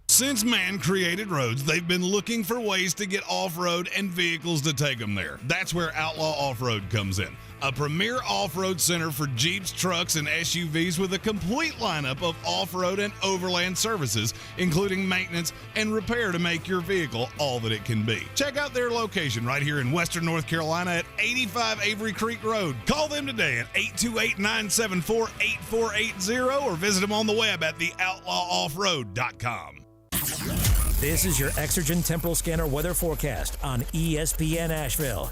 Since man created roads, they've been looking for ways to get off-road and vehicles to take them there. That's where Outlaw Off-Road comes in. A premier off-road center for Jeeps, trucks, and SUVs with a complete lineup of off-road and overland services, including maintenance and repair to make your vehicle all that it can be. Check out their location right here in Western North Carolina at 85 Avery Creek Road. Call them today at 828-974-8480 or visit them on the web at theoutlawoffroad.com. This is your Exergen Temporal Scanner weather forecast on ESPN Asheville.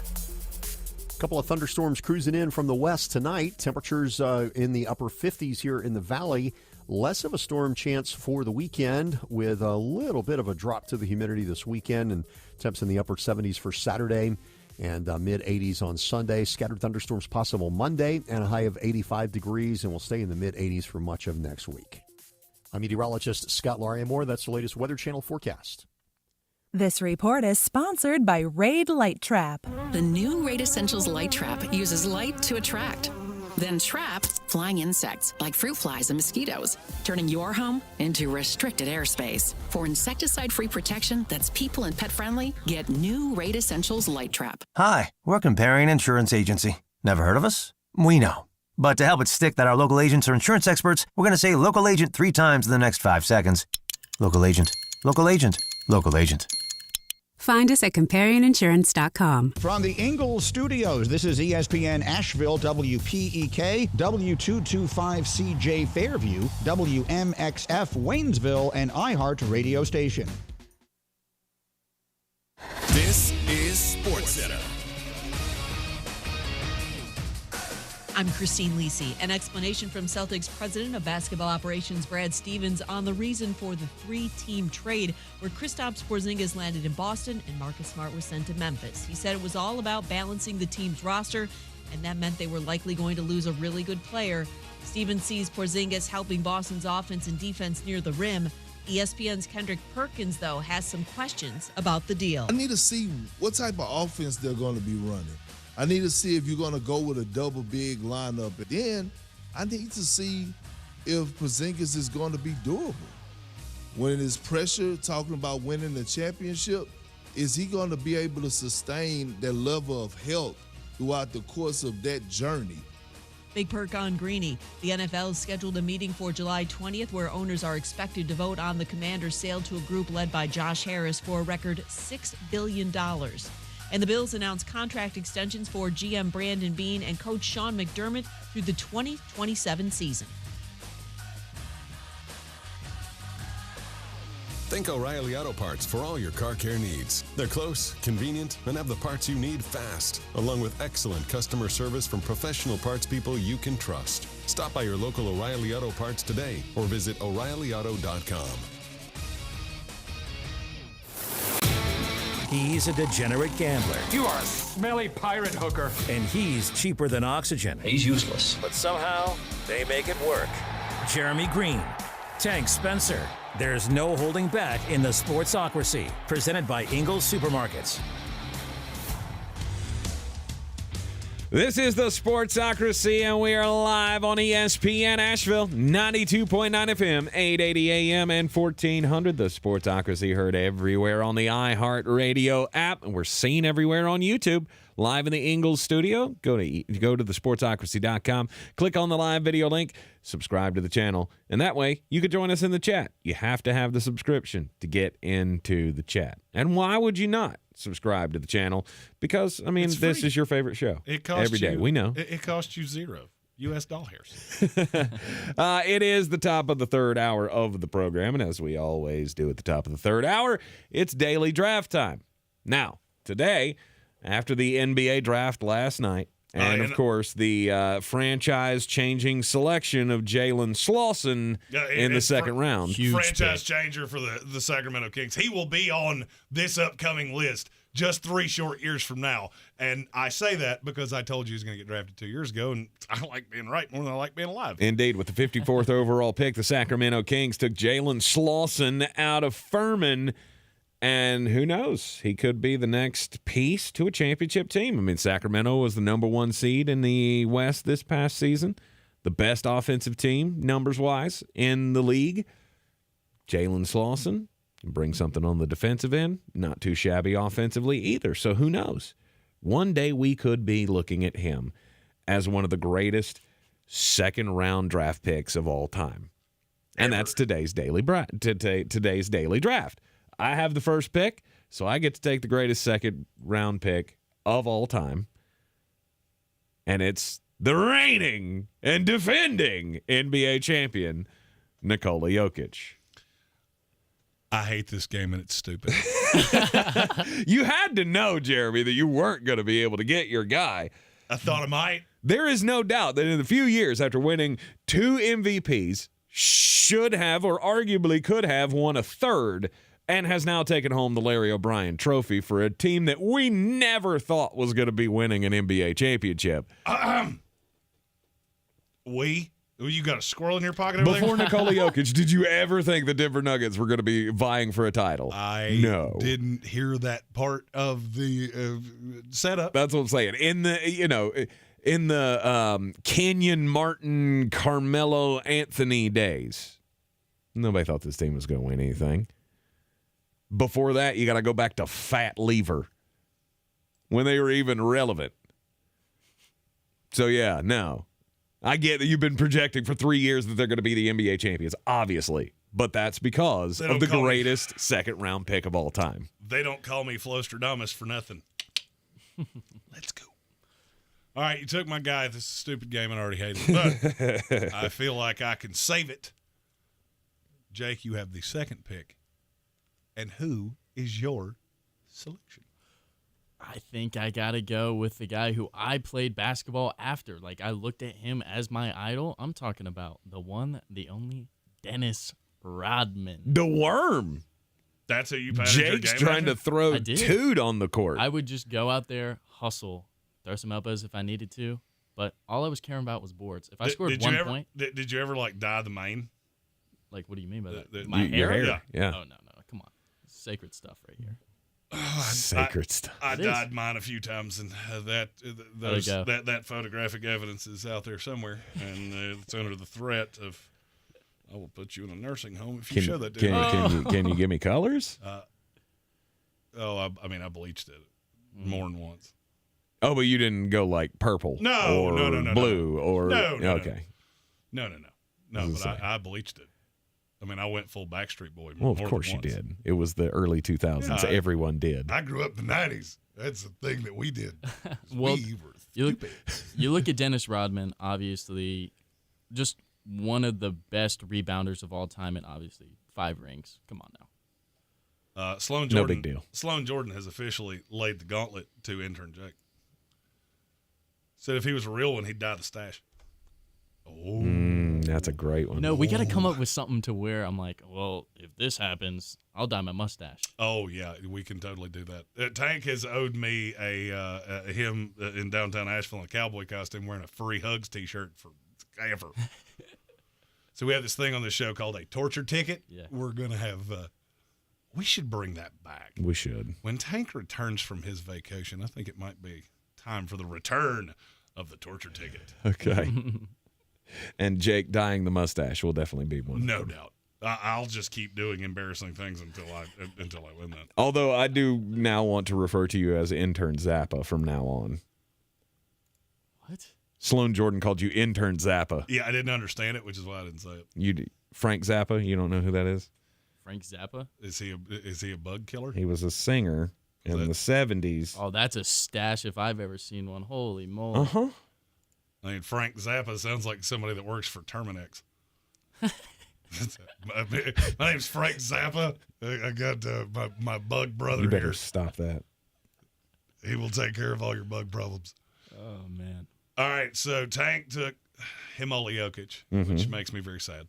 A couple of thunderstorms cruising in from the west tonight. Temperatures in the upper 50s here in the valley. Less of a storm chance for the weekend with a little bit of a drop to the humidity this weekend, and temps in the upper 70s for Saturday and mid-80s on Sunday. Scattered thunderstorms possible Monday and a high of 85 degrees, and we'll stay in the mid-80s for much of next week. I'm meteorologist Scott Lariamore. That's the latest Weather Channel forecast. This report is sponsored by Raid Light Trap. The new Raid Essentials Light Trap uses light to attract, then trap flying insects like fruit flies and mosquitoes, turning your home into restricted airspace. For insecticide-free protection that's people and pet-friendly, get new Raid Essentials Light Trap. Hi, we're Comparion Insurance Agency. Never heard of us? We know. But to help it stick that our local agents are insurance experts, we're going to say local agent 3 times in the next 5 seconds. Local agent, local agent, local agent. Find us at ComparionInsurance.com. From the Ingles Studios, this is ESPN Asheville, WPEK, W225CJ Fairview, WMXF Waynesville, and iHeart Radio Station. This is SportsCenter. I'm Christine Lisi. An explanation from Celtics president of basketball operations Brad Stevens on the reason for the 3-team trade where Kristaps Porzingis landed in Boston and Marcus Smart was sent to Memphis. He said it was all about balancing the team's roster and that meant they were likely going to lose a really good player. Stevens sees Porzingis helping Boston's offense and defense near the rim. ESPN's Kendrick Perkins, though, has some questions about the deal. I need to see what type of offense they're going to be running. I need to see if you're going to go with a double big lineup. And then I need to see if Porzingis is going to be durable. When it's pressure, talking about winning the championship, is he going to be able to sustain that level of health throughout the course of that journey? Big perk on Greene. The NFL scheduled a meeting for July 20th where owners are expected to vote on the Commanders' sale to a group led by Josh Harris for a record $6 billion. And the Bills announced contract extensions for GM Brandon Beane and coach Sean McDermott through the 2027 season. Think O'Reilly Auto Parts for all your car care needs. They're close, convenient, and have the parts you need fast, along with excellent customer service from professional parts people you can trust. Stop by your local O'Reilly Auto Parts today or visit O'ReillyAuto.com. He's a degenerate gambler. You are a smelly pirate hooker. And he's cheaper than oxygen. He's useless. But somehow, they make it work. Jeremy Greene, Tank Spencer. There's no holding back in the Sportsocracy, presented by Ingles Supermarkets. This is the Sportsocracy, and we are live on ESPN Asheville, 92.9 FM, 880 AM, and 1400. The Sportsocracy heard everywhere on the iHeartRadio app, and we're seen everywhere on YouTube. Live in the Ingles studio, go to thesportsocracy.com, click on the live video link, subscribe to the channel, and that way you can join us in the chat. You have to have the subscription to get into the chat. And why would you not subscribe to the channel? Because, I mean, this is your favorite show. It costs every day. You, we know. It costs you $0 U.S. dollars. It is the top of the third hour of the program, and as we always do at the top of the third hour, it's daily draft time. Now, today, after the NBA draft last night, and of course the franchise-changing selection of Jalen Slauson in the second round. Franchise changer for the Sacramento Kings. He will be on this upcoming list just 3 short years from now. And I say that because I told you he was going to get drafted 2 years ago, and I like being right more than I like being alive. Indeed. With the 54th overall pick, the Sacramento Kings took Jalen Slauson out of Furman. And who knows? He could be the next piece to a championship team. I mean, Sacramento was the number 1 seed in the West this past season, the best offensive team, numbers-wise, in the league. Jalen Slauson can bring something on the defensive end, not too shabby offensively either. So who knows? One day we could be looking at him as one of the greatest second-round draft picks of all time. And that's today's daily draft. I have the first pick, so I get to take the greatest second-round pick of all time. And it's the reigning and defending NBA champion, Nikola Jokic. I hate this game, and it's stupid. You had to know, Jeremy, that you weren't going to be able to get your guy. I thought I might. There is no doubt that in the few years after winning 2 MVPs, should have or arguably could have won a third, and has now taken home the Larry O'Brien Trophy for a team that we never thought was going to be winning an NBA championship. You got a squirrel in your pocket over Before there? Nikola Jokic, did you ever think the Denver Nuggets were going to be vying for a title? No. Didn't hear that part of the setup. That's what I'm saying. In the Kenyon Martin, Carmelo Anthony days, nobody thought this team was going to win anything. Before that, you got to go back to Fat Lever when they were even relevant. So, yeah, no. I get that you've been projecting for 3 years that they're going to be the NBA champions, obviously. But that's because of the greatest second-round pick of all time. They don't call me Flostradamus for nothing. Let's go. All right, you took my guy. This is a stupid game. I already hate it. But I feel like I can save it. Jake, you have the second pick. And who is your selection? I think I got to go with the guy who I played basketball after. Like, I looked at him as my idol. I'm talking about the one, the only, Dennis Rodman. The Worm. That's who you patterned your game Jake's trying to throw toot on the court. I would just go out there, hustle throw some elbows if I needed to. But all I was caring about was boards. If I scored 1 point. Did you ever, like, dye the mane? Like, what do you mean by that? My hair? Yeah. Oh, no. Come on. Sacred stuff right here. Sacred stuff. I dyed mine a few times, and that photographic evidence is out there somewhere, and it's under the threat of, I will put you in a nursing home if you show that to me. Can you give me colors? I bleached it more than once. Oh, but you didn't go like purple? No, no, blue or okay. No. But I bleached it. I mean, I went full Backstreet Boy. Well, of course you did. It was the early 2000s. Everyone did. I grew up in the 90s. That's the thing that we did. Well, we were stupid. You look at Dennis Rodman, obviously, just one of the best rebounders of all time, and obviously 5 rings. Come on now. Sloan Jordan. No big deal. Sloan Jordan has officially laid the gauntlet to intern Jake. Said if he was a real one, he'd dye the stash. Oh. That's a great one. No, we got to come up with something to where I'm like, well, if this happens, I'll dye my mustache. Oh, yeah, we can totally do that. Tank has owed me him in downtown Asheville in a cowboy costume wearing a Free Hugs T-shirt forever. So we have this thing on the show called a torture ticket. Yeah. We're going to have we should bring that back. We should. When Tank returns from his vacation, I think it might be time for the return of the torture ticket. Okay. And Jake dyeing the mustache will definitely be one. No doubt. I'll just keep doing embarrassing things until I win that. Although I do now want to refer to you as Intern Zappa from now on. What? Sloan Jordan called you Intern Zappa. Yeah, I didn't understand it, which is why I didn't say it. Frank Zappa, you don't know who that is? Frank Zappa? Is he a bug killer? He was a singer in the 70s. Oh, that's a stash if I've ever seen one. Holy moly. Uh-huh. I mean, Frank Zappa sounds like somebody that works for Terminex. My name's Frank Zappa. I got my bug brother You better here. stop that. He will take care of all your bug problems. Oh, man. All right, so Tank took Himola Jokic, which makes me very sad.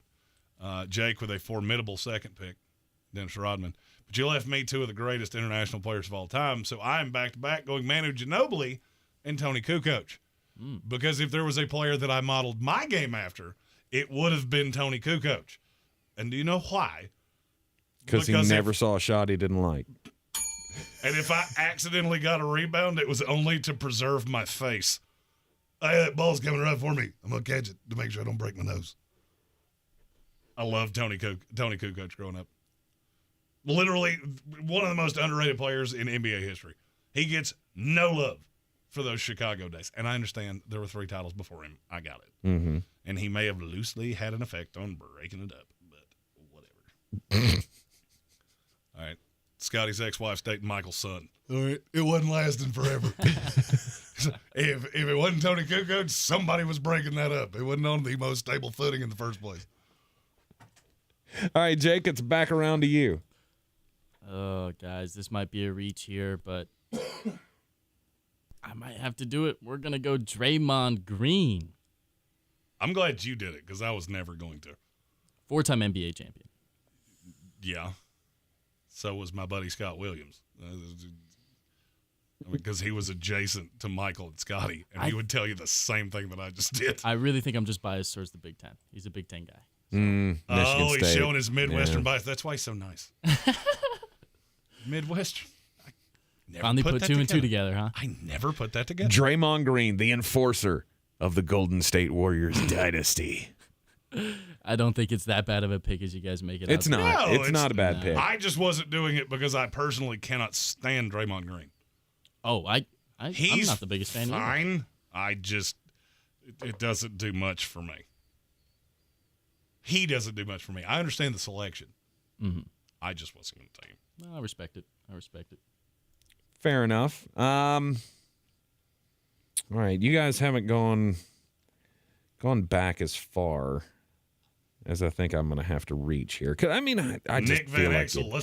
Jake with a formidable second pick, Dennis Rodman. But you left me 2 of the greatest international players of all time, so I'm back-to-back going Manu Ginobili and Tony Kukoc. Because if there was a player that I modeled my game after, it would have been Tony Kukoc. And do you know why? Because he never saw a shot he didn't like. And if I accidentally got a rebound, it was only to preserve my face. Hey, that ball's coming right for me. I'm going to catch it to make sure I don't break my nose. I loved Tony Kukoc growing up. Literally one of the most underrated players in NBA history. He gets no love for those Chicago days. And I understand there were 3 titles before him. I got it. Mm-hmm. And he may have loosely had an effect on breaking it up, but whatever. All right. Scotty's ex-wife's dating Michael's son. All right. It wasn't lasting forever. if it wasn't Tony Kukoc, somebody was breaking that up. It wasn't on the most stable footing in the first place. All right, Jake, it's back around to you. Oh, guys, this might be a reach here, but I might have to do it. We're going to go Draymond Greene. I'm glad you did it because I was never going to. 4-time NBA champion. Yeah. So was my buddy Scott Williams. Because he was adjacent to Michael and Scotty, and he would tell you the same thing that I just did. I really think I'm just biased towards the Big Ten. He's a Big Ten guy. So. He's showing his Midwestern bias. That's why he's so nice. Midwestern. Finally put 2 and 2 together, huh? I never put that together. Draymond Greene, the enforcer of the Golden State Warriors dynasty. I don't think it's that bad of a pick as you guys make it. It's not. No, it's not a bad pick. I just wasn't doing it because I personally cannot stand Draymond Greene. Oh, I'm not the biggest fan. Fine. Either. It doesn't do much for me. He doesn't do much for me. I understand the selection. Mm-hmm. I just wasn't going to take him. No, I respect it. Fair enough. All right, you guys haven't gone back as far as I think I'm going to have to reach here. 'Cause, I mean, I just Nick Van feel like Exel,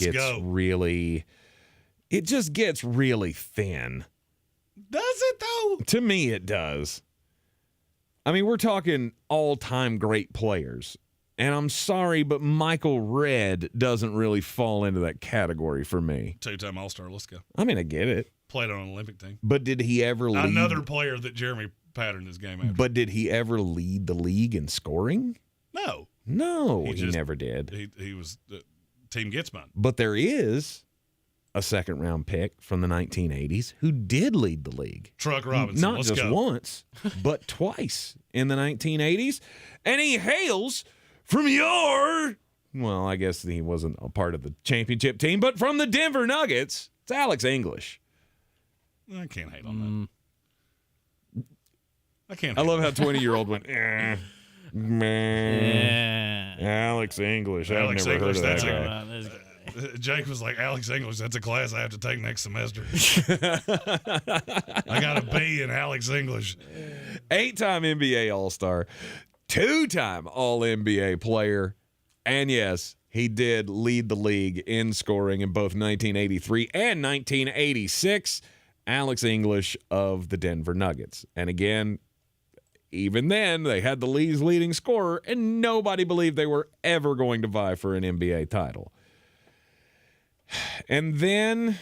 it just gets really thin. Does it, though? To me, it does. I mean, we're talking all-time great players. And I'm sorry, but Michael Redd doesn't really fall into that category for me. 2-time All-Star. Let's go. I mean, I get it. Played on an Olympic team. But did he ever lead? Another player that Jeremy patterned his game after. But did he ever lead the league in scoring? No. No, he never did. He was Team Gitzman. But there is a second-round pick from the 1980s who did lead the league. Truck Robinson. Not Let's just go. once, but twice in the 1980s. And he hails from your... Well, I guess he wasn't a part of the championship team, but from the Denver Nuggets, it's Alex English. I can't hate on that. I can't. I love how 20-year-old went, man. Alex English. Alex I've never English, heard of that that's guy. Jake was like, Alex English, that's a class I have to take next semester. I got a B in Alex English. 8-time NBA All-Star, 2-time All-NBA player, and yes, he did lead the league in scoring in both 1983 and 1986. Alex English of the Denver Nuggets. And again, even then, they had the league's leading scorer, and nobody believed they were ever going to vie for an NBA title. And then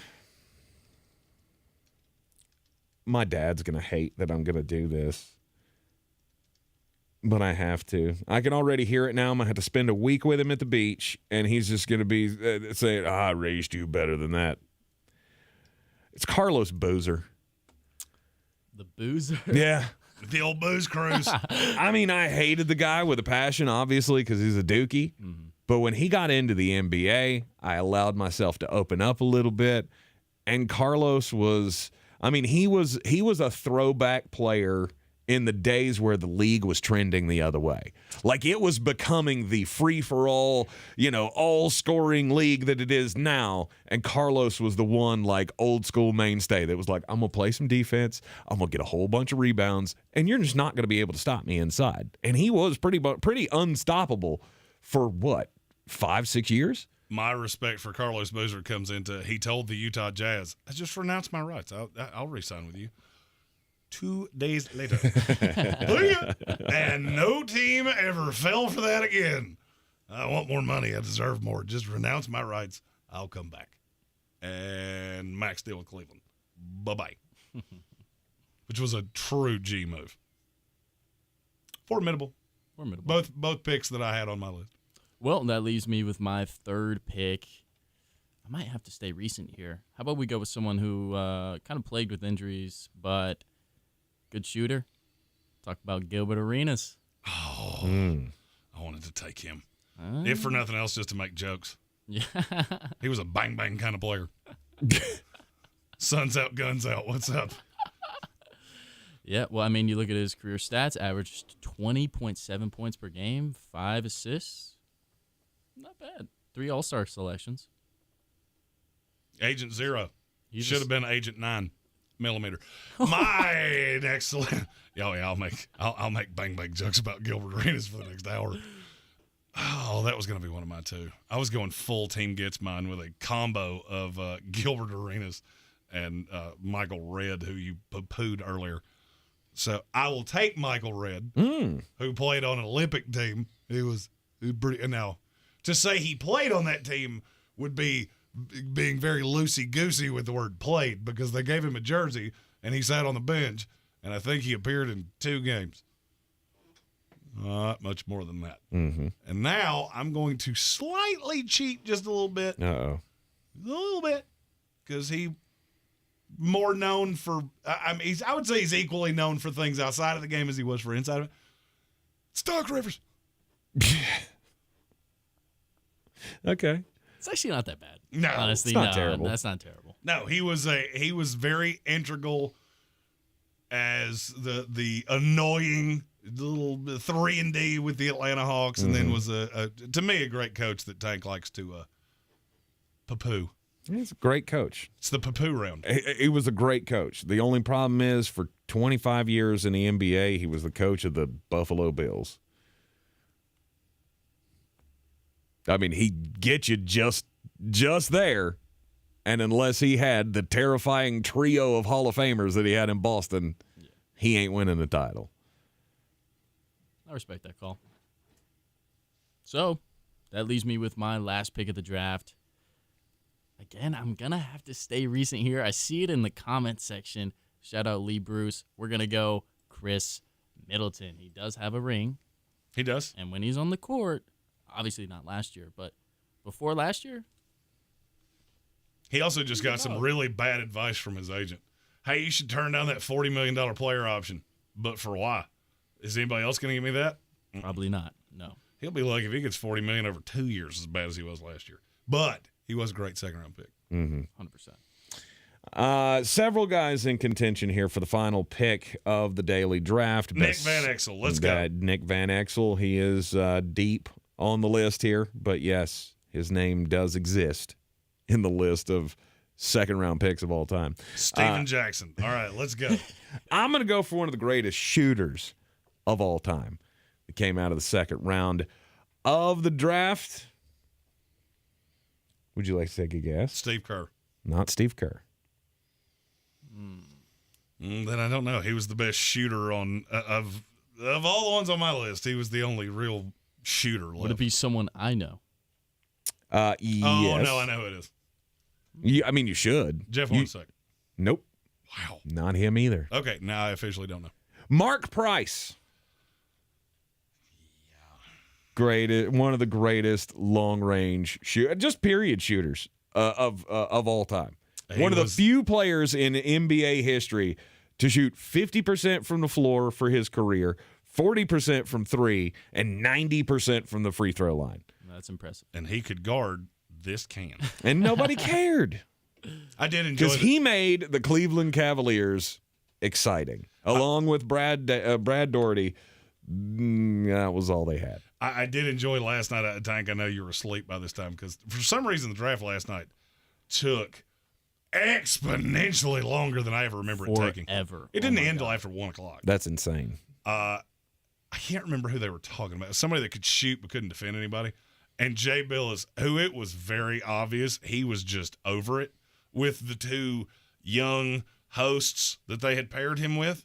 my dad's going to hate that I'm going to do this, but I have to. I can already hear it now. I'm going to have to spend a week with him at the beach, and he's just going to be saying, I raised you better than that. It's Carlos Boozer. The Boozer? Yeah. The old booze cruise. I mean, I hated the guy with a passion, obviously, because he's a dookie. Mm-hmm. But when he got into the NBA, I allowed myself to open up a little bit. And Carlos was, I mean, he was a throwback player in the days where the league was trending the other way. Like, it was becoming the free-for-all, all-scoring league that it is now. And Carlos was the one, like, old-school mainstay that was like, I'm going to play some defense, I'm going to get a whole bunch of rebounds, and you're just not going to be able to stop me inside. And he was pretty unstoppable for, 5-6 years? My respect for Carlos Boozer comes into, he told the Utah Jazz, I just renounced my rights. I'll re-sign with you. 2 days later. And no team ever fell for that again. I want more money. I deserve more. Just renounce my rights. I'll come back. And Max Steele with Cleveland. Bye-bye. Which was a true G move. Formidable. Both picks that I had on my list. Well, that leaves me with my third pick. I might have to stay recent here. How about we go with someone who kind of plagued with injuries, but good shooter. Talk about Gilbert Arenas. Oh, I wanted to take him. If for nothing else, just to make jokes. Yeah. He was a bang-bang kind of player. Sun's out, guns out. What's up? Yeah, well, I mean, you look at his career stats, averaged 20.7 points per game, 5 assists. Not bad. 3 All-Star selections. Agent 0. Should have been Agent 9 millimeter. My next I'll make bang jokes about Gilbert Arenas for the next hour. Oh, that was going to be one of my two. I was going full Team Gets Mine with a combo of Gilbert Arenas and Michael Redd, who you poo-pooed earlier. So I will take Michael Redd, who played on an Olympic team. He was pretty. Now, to say he played on that team would be being very loosey-goosey with the word played, because they gave him a jersey and he sat on the bench, and I think he appeared in 2 games. Not much more than that. Mm-hmm. And now I'm going to slightly cheat just a little bit. Uh-oh. A little bit. Because he more known for, I would say he's equally known for things outside of the game as he was for inside of it. Stock Rivers. Okay. It's actually not that bad. No, honestly, it's not terrible. That's not terrible. No, he was very integral as the annoying little 3-and-D with the Atlanta Hawks, and then was to me a great coach that Tank likes to poo-poo. He's a great coach. It's the poo-poo round. He was a great coach. The only problem is, for 25 years in the NBA, he was the coach of the Buffalo Bills. I mean, he'd get you just there, and unless he had the terrifying trio of Hall of Famers that he had in Boston, he ain't winning the title. I respect that call. So, that leaves me with my last pick of the draft. Again, I'm going to have to stay recent here. I see it in the comment section. Shout out Lee Bruce. We're going to go Chris Middleton. He does have a ring. He does. And when he's on the court, obviously not last year, but before last year. He also just got some really bad advice from his agent. Hey, you should turn down that $40 million player option. But for why? Is anybody else going to give me that? Probably not. No. He'll be lucky if he gets $40 million over 2 years as bad as he was last year. But he was a great second-round pick. 100%. Several guys in contention here for the final pick of the daily draft. Nick Van Exel, let's go. Nick Van Exel, he is deep on the list here. But, yes, his name does exist in the list of second-round picks of all time. Steven Jackson. All right, let's go. I'm going to go for one of the greatest shooters of all time that came out of the second round of the draft. Would you like to take a guess? Steve Kerr. Not Steve Kerr. Then I don't know. He was the best shooter on of all the ones on my list. He was the only real shooter left. Would it be someone I know? Yes. Oh, no, I know who it is. You should. Jeff Hornacek. Nope. Wow. Not him either. Okay, now I officially don't know. Mark Price. Great, one of the greatest long-range just period shooters of all time. One of the few players in NBA history to shoot 50% from the floor for his career, 40% from three, and 90% from the free throw line. That's impressive. And he could guard this can. And nobody cared. I did enjoy because he made the Cleveland Cavaliers exciting, along with Brad Daugherty. That was all they had. I did enjoy last night. Tank, I know you were asleep by this time because for some reason the draft last night took exponentially longer than I ever remember it taking. Ever. It didn't end until after 1 o'clock. That's insane. I can't remember who they were talking about. Somebody that could shoot but couldn't defend anybody. And Jay Billis, who it was very obvious he was just over it with the two young hosts that they had paired him with.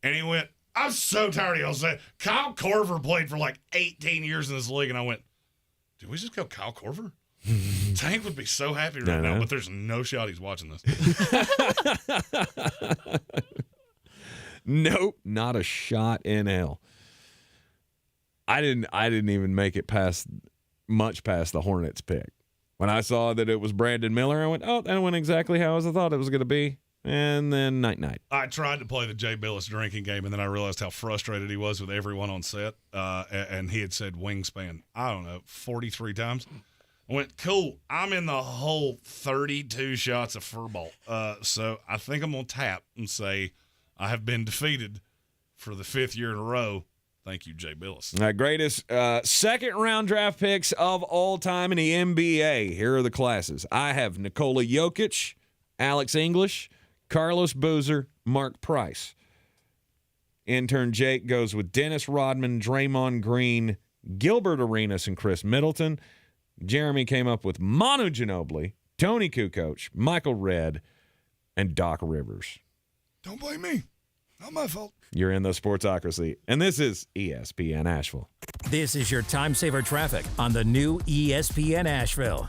And he went, I'm so tired of y'all saying Kyle Korver played for like 18 years in this league. And I went, did we just go Kyle Korver? Tank would be so happy right now, but there's no shot he's watching this. Nope, not a shot in hell. I didn't even make it much past the Hornets pick. When I saw that it was Brandon Miller, I went, oh, that went exactly how I thought it was going to be. And then night. I tried to play the Jay Billis drinking game, and then I realized how frustrated he was with everyone on set. And he had said wingspan, 43 times. I went, cool, I'm in the whole 32 shots of furball. So I think I'm going to tap and say I have been defeated for the 5th year in a row. Thank you, Jay Billis. Greatest second-round draft picks of all time in the NBA. Here are the classes. I have Nikola Jokic, Alex English, Carlos Boozer, Mark Price. Intern Jake goes with Dennis Rodman, Draymond Green, Gilbert Arenas, and Chris Middleton. Jeremy came up with Manu Ginobili, Tony Kukoc, Michael Redd, and Doc Rivers. Don't blame me. Not my fault. You're in the Sportsocracy, and this is ESPN Asheville. This is your time saver traffic on the new ESPN Asheville.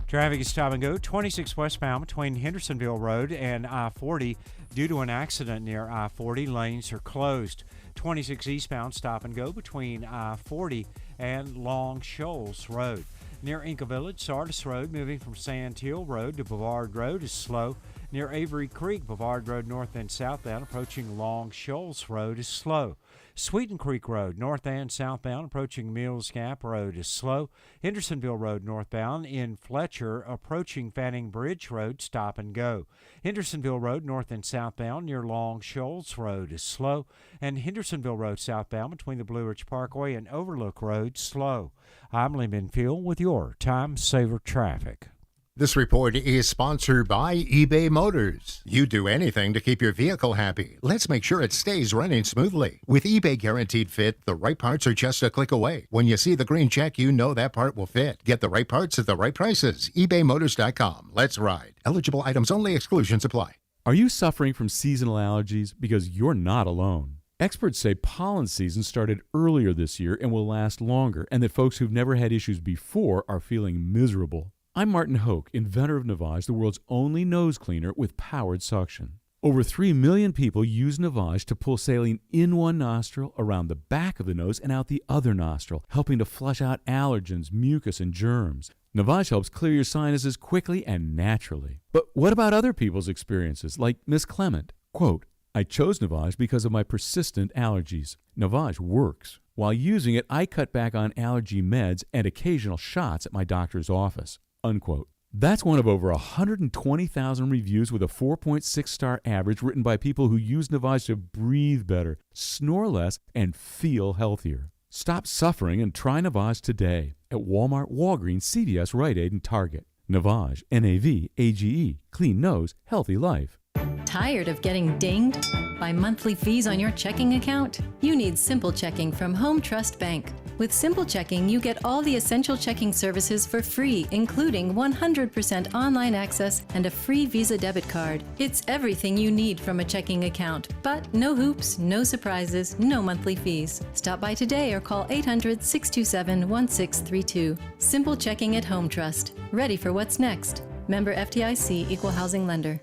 Traffic is stop and go 26 westbound between Hendersonville Road and I-40 due to an accident near I-40. Lanes are closed. 26 eastbound stop and go between I-40 and Long Shoals Road. Near Inca Village, Sardis Road, moving from Sand Hill Road to Bavard Road is slow. Near Avery Creek, Bavard Road north and southbound, approaching Long Shoals Road is slow. Sweeten Creek Road, north and southbound, approaching Mills Gap Road is slow. Hendersonville Road northbound in Fletcher, approaching Fanning Bridge Road, stop and go. Hendersonville Road north and southbound near Long Shoals Road is slow. And Hendersonville Road southbound between the Blue Ridge Parkway and Overlook Road, slow. I'm Lee Minfield with your Time Saver Traffic. This report is sponsored by eBay Motors. You do anything to keep your vehicle happy. Let's make sure it stays running smoothly. With eBay Guaranteed Fit, the right parts are just a click away. When you see the green check, you know that part will fit. Get the right parts at the right prices. ebaymotors.com. Let's ride. Eligible items only. Exclusions apply. Are you suffering from seasonal allergies? Because you're not alone. Experts say pollen season started earlier this year and will last longer, and that folks who've never had issues before are feeling miserable. I'm Martin Hoke, inventor of Navage, the world's only nose cleaner with powered suction. Over 3 million people use Navage to pull saline in one nostril, around the back of the nose, and out the other nostril, helping to flush out allergens, mucus, and germs. Navage helps clear your sinuses quickly and naturally. But what about other people's experiences, like Miss Clement? Quote, I chose Navage because of my persistent allergies. Navage works. While using it, I cut back on allergy meds and occasional shots at my doctor's office. Unquote. That's one of over 120,000 reviews with a 4.6-star average written by people who use Navage to breathe better, snore less, and feel healthier. Stop suffering and try Navage today at Walmart, Walgreens, CVS, Rite Aid, and Target. Navage, N-A-V-A-G-E, clean nose, healthy life. Tired of getting dinged by monthly fees on your checking account? You need Simple Checking from Home Trust Bank. With Simple Checking, you get all the essential checking services for free, including 100% online access and a free Visa debit card. It's everything you need from a checking account, but no hoops, no surprises, no monthly fees. Stop by today or call 800-627-1632. Simple Checking at Home Trust. Ready for what's next. Member FDIC, Equal Housing Lender.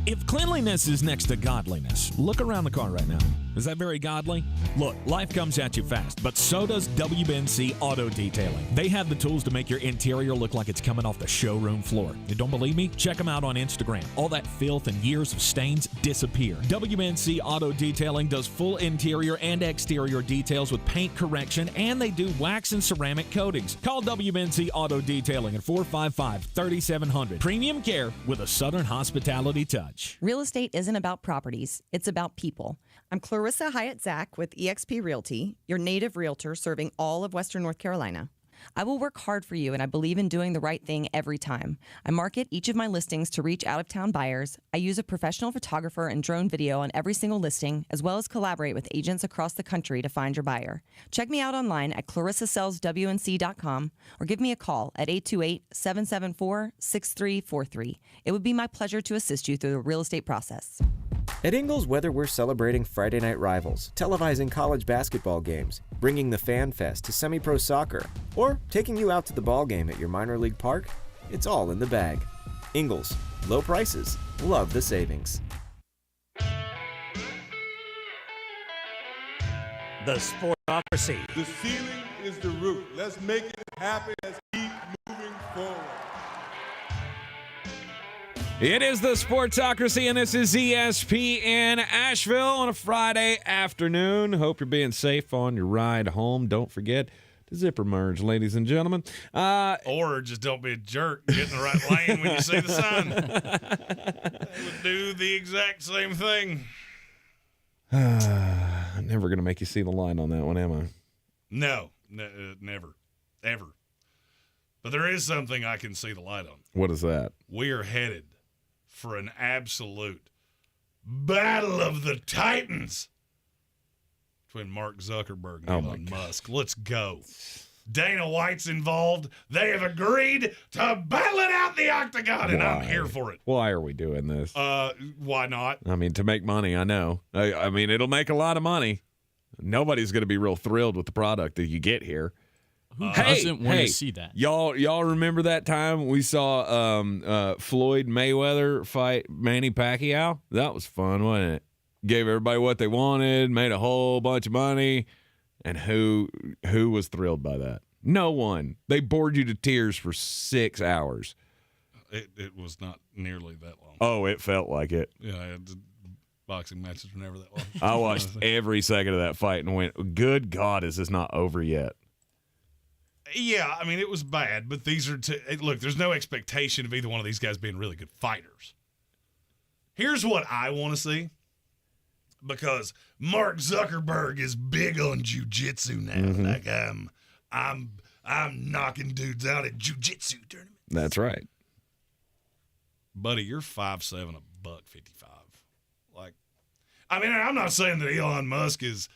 If cleanliness is next to godliness, look around the car right now. Is that very godly? Look, life comes at you fast, but so does WBNC Auto Detailing. They have the tools to make your interior look like it's coming off the showroom floor. You don't believe me? Check them out on Instagram. All that filth and years of stains disappear. WBNC Auto Detailing does full interior and exterior details with paint correction, and they do wax and ceramic coatings. Call WBNC Auto Detailing at 455-3700. Premium care with a Southern hospitality touch. Real estate isn't about properties, it's about people. I'm Clarissa Hyatt-Zach with eXp Realty, your native realtor serving all of Western North Carolina. I will work hard for you, and I believe in doing the right thing every time. I market each of my listings to reach out-of-town buyers. I use a professional photographer and drone video on every single listing, as well as collaborate with agents across the country to find your buyer. Check me out online at clarissasellswnc.com or give me a call at 828-774-6343. It would be my pleasure to assist you through the real estate process. At Ingles, whether we're celebrating Friday night rivals, televising college basketball games, bringing the Fan Fest to semi-pro soccer, or taking you out to the ball game at your minor league park, it's all in the bag. Ingles, low prices, love the savings. The Sportsocracy. The ceiling is the roof. Let's make it happen. Let's keep moving forward. It is the Sportsocracy, and this is ESPN Asheville on a Friday afternoon. Hope you're being safe on your ride home. Don't forget to zipper merge, ladies and gentlemen. Or just don't be a jerk. Get in the right lane when you see the sign. They would do the exact same thing. I'm never going to make you see the line on that one, am I? No, never, ever. But there is something I can see the light on. What is that? We are headed for an absolute battle of the Titans between Mark Zuckerberg and Elon Musk. Let's go. Dana White's involved. They have agreed to battle it out the octagon, and I'm here for it. Why are we doing this? Why not? I mean, to make money, I know. I mean, it'll make a lot of money. Nobody's going to be real thrilled with the product that you get here. Who doesn't want to see that? Y'all remember that time we saw Floyd Mayweather fight Manny Pacquiao? That was fun, wasn't it? Gave everybody what they wanted, made a whole bunch of money, and who was thrilled by that? No one. They bored you to tears for 6 hours. It was not nearly that long. Oh, it felt like it. Yeah, boxing matches were never that long. I watched every second of that fight and went, good God, is this not over yet? Yeah, I mean, it was bad, but these are look, there's no expectation of either one of these guys being really good fighters. Here's what I want to see, because Mark Zuckerberg is big on jiu-jitsu now. Mm-hmm. Like I'm knocking dudes out at jiu-jitsu tournaments. That's right. Buddy, you're 5'7", $155. Like, I mean, I'm not saying that Elon Musk is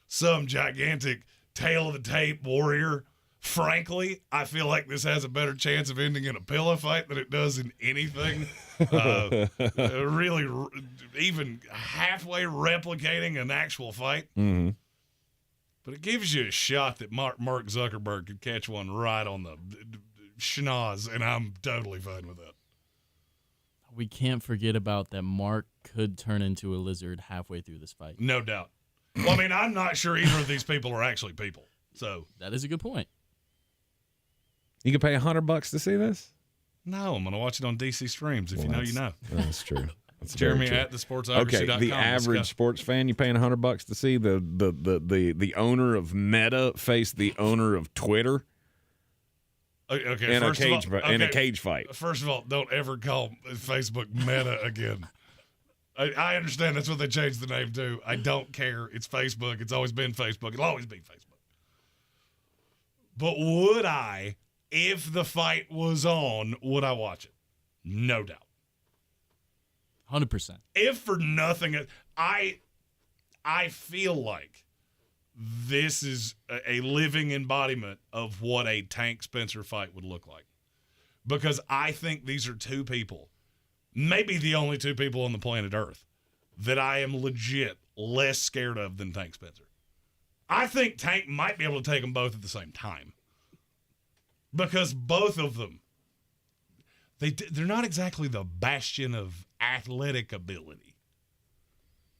some gigantic tail of the tape warrior. Frankly, I feel like this has a better chance of ending in a pillow fight than it does in anything really even halfway replicating an actual fight. Mm-hmm. But it gives you a shot that Mark Zuckerberg could catch one right on the schnoz, and I'm totally fine with that. We can't forget about that Mark could turn into a lizard halfway through this fight. No doubt. Well, I mean, I'm not sure either of these people are actually people. So that is a good point. You can pay $100 to see this? No, I'm going to watch it on DC Streams. If you know, you know. That's true. That's Jeremy very true. at thesportsocracy.com. Okay, the average sports fan, you paying $100 to see the owner of Meta face the owner of Twitter. Okay, in a cage fight. First of all, don't ever call Facebook Meta again. I understand that's what they changed the name to. I don't care. It's Facebook. It's always been Facebook. It'll always be Facebook. But would I, if the fight was on, would I watch it? No doubt. 100%. If for nothing, I feel like this is a living embodiment of what a Tank Spencer fight would look like. Because I think these are two people, maybe the only two people on the planet Earth, that I am legit less scared of than Tank Spencer. I think Tank might be able to take them both at the same time. Because both of them, they're not exactly the bastion of athletic ability.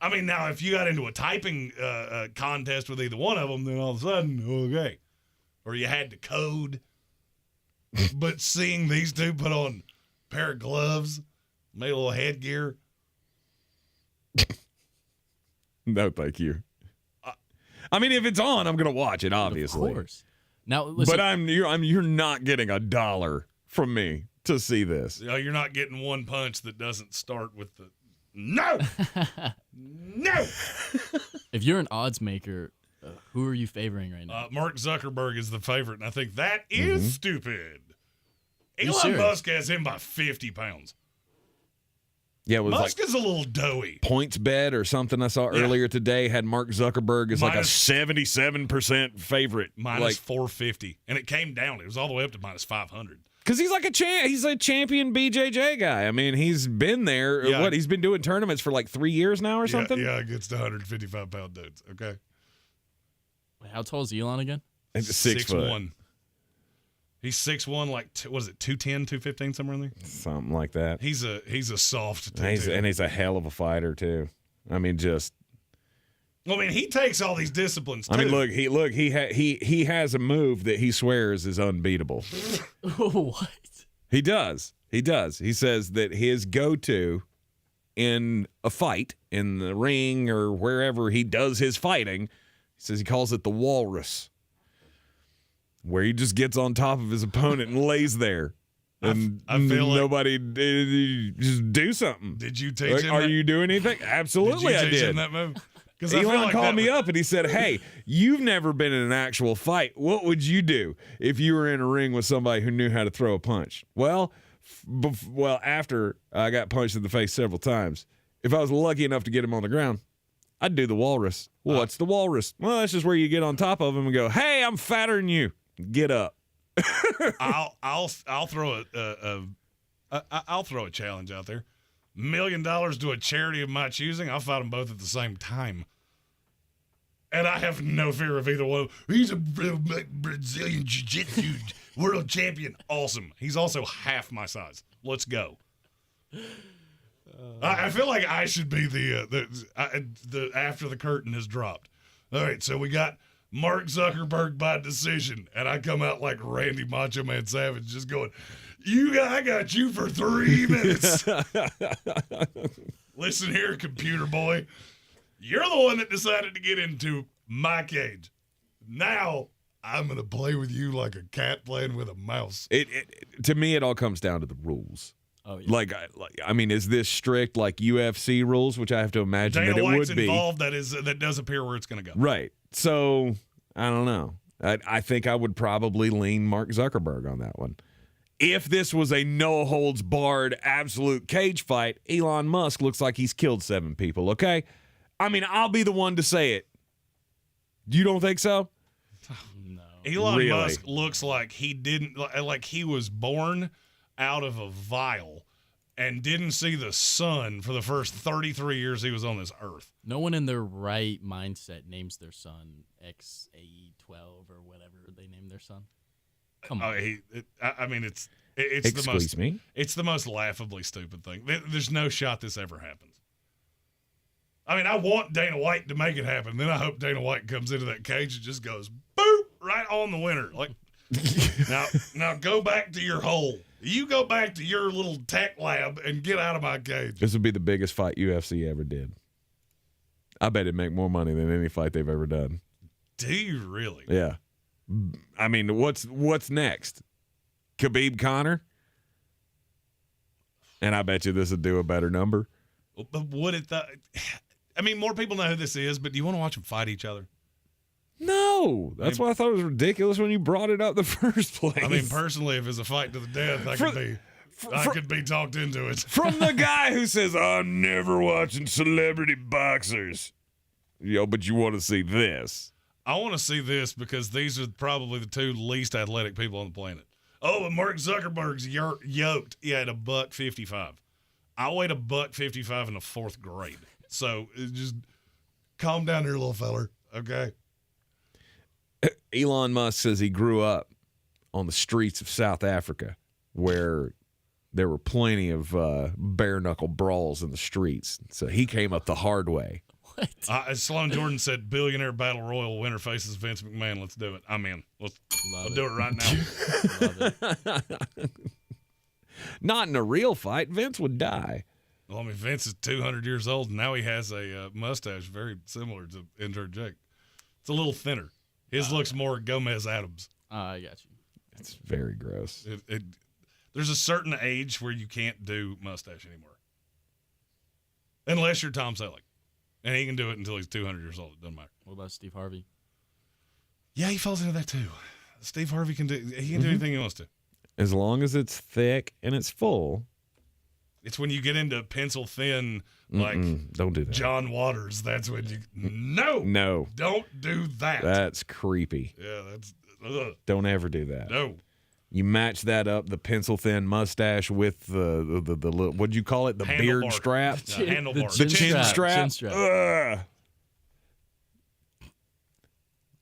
I mean, now, if you got into a typing contest with either one of them, then all of a sudden, okay. Or you had to code. But seeing these two put on a pair of gloves, made a little headgear. No, thank you. I mean, if it's on, I'm going to watch it, obviously. Of course. Now, listen, but you're not getting $1 from me to see this. You're not getting one punch that doesn't start with the no. No. If you're an odds maker, who are you favoring right now? Mark Zuckerberg is the favorite, and I think that is stupid. Elon serious? Musk has him by 50 pounds. Yeah, it was Musk like is a little doughy. Points bet or something I saw earlier today had Mark Zuckerberg as like a 77% favorite. Minus 450. And it came down. It was all the way up to minus 500. Because he's like he's a champion BJJ guy. I mean, he's been there. Yeah. He's been doing tournaments for like 3 years now or something? Yeah, against 155-pound dudes. Okay. Wait, how tall is Elon again? 6'1". He's 6'1", like, what is it, 210, 215, somewhere in there? Something like that. He's a soft dude. And he's a hell of a fighter, too. I mean, he takes all these disciplines, too. I mean, he has a move that he swears is unbeatable. What? He does. He says that his go-to in a fight, in the ring or wherever he does his fighting, he says he calls it the walrus, where he just gets on top of his opponent and lays there. And I feel like nobody just do something. Did you teach him Are that? you doing anything? Absolutely, Did you teach I did. him that move? Elon called me up and he said, "Hey, you've never been in an actual fight. What would you do if you were in a ring with somebody who knew how to throw a punch?" Well, after I got punched in the face several times, if I was lucky enough to get him on the ground, I'd do the walrus. Well, what's the walrus? Well, that's just where you get on top of him and go, "Hey, I'm fatter than you. Get up." I'll throw I'll throw a challenge out there. $1 million to a charity of my choosing. I'll fight them both at the same time. And I have no fear of either one. He's a Brazilian jiu-jitsu world champion. Awesome. He's also half my size. Let's go. I feel like I should be the after the curtain has dropped. All right, so we got Mark Zuckerberg by decision, and I come out like Randy Macho Man Savage, just going, I got you for 3 minutes. Listen here, computer boy. You're the one that decided to get into my cage. Now I'm going to play with you like a cat playing with a mouse. To me, it all comes down to the rules. Oh, yeah. I mean, is this strict like UFC rules, which I have to imagine Dana that it White's would be. involved. That does appear where it's going to go. Right. So, I don't know. I think I would probably lean Mark Zuckerberg on that one. If this was a no-holds-barred absolute cage fight, Elon Musk looks like he's killed 7 people, okay? I mean, I'll be the one to say it. You don't think so? No. Elon Musk looks like he was born out of a vial and didn't see the sun for the first 33 years he was on this earth. No one in their right mindset names their son XAE12 or whatever they named their son. Come on. I mean, it's Excuse me? It's the most laughably stupid thing. There's no shot this ever happens. I mean, I want Dana White to make it happen. Then I hope Dana White comes into that cage and just goes, boop, right on the winner. Like, now go back to your hole. You go back to your little tech lab and get out of my cage. This would be the biggest fight UFC ever did. I bet it'd make more money than any fight they've ever done. Do you really? Yeah. I mean, what's next? Khabib Conor? And I bet you this would do a better number. But would it? I mean, more people know who this is, but do you want to watch them fight each other? No. That's why I thought it was ridiculous when you brought it up in the first place. I mean, personally, if it's a fight to the death, I could be talked into it. From the guy who says, I'm never watching celebrity boxers. But you want to see this. I want to see this because these are probably the two least athletic people on the planet. Oh, and Mark Zuckerberg's yoked. Yeah, at $155. I weighed $155 in the 4th grade. So just calm down here, little feller. Okay. Elon Musk says he grew up on the streets of South Africa where there were plenty of bare-knuckle brawls in the streets. So he came up the hard way. What? Sloan Jordan said, billionaire battle royal winner faces Vince McMahon. Let's do it. I'm in. Let's do it right now. Love it. Not in a real fight. Vince would die. Well, I mean, Vince is 200 years old, and now he has a mustache very similar to Intern Jake. It's a little thinner. His looks more Gomez Adams. I got you. It's very gross. There's a certain age where you can't do mustache anymore. Unless you're Tom Selleck. And he can do it until he's 200 years old. It doesn't matter. What about Steve Harvey? Yeah, he falls into that too. Steve Harvey can do anything he wants to. As long as it's thick and it's full. It's when you get into pencil thin, like don't do that. John Waters. That's when you no, don't do that. That's creepy. Yeah, that's don't ever do that. No. You match that up, the pencil thin mustache with the little, what'd you call it? The beard strap? The handlebar. The chin strap. Chin strap. Ugh.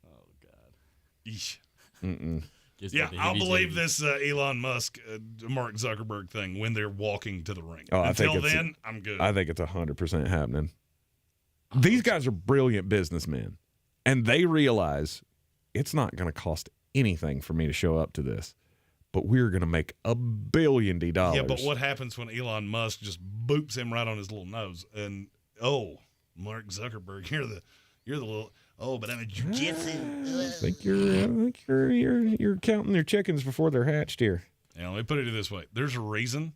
Oh, God. Eesh. Yeah, I'll believe this Elon Musk, Mark Zuckerberg thing when they're walking to the ring. Oh, Until then, I'm good. I think it's 100% happening. These guys are brilliant businessmen, and they realize it's not going to cost anything for me to show up to this, but we're going to make $1 billion. Yeah, but what happens when Elon Musk just boops him right on his little nose? And Mark Zuckerberg, you're the little. Oh, but I'm a jujitsu. I think you're counting their chickens before they're hatched here. Yeah, let me put it this way: there's a reason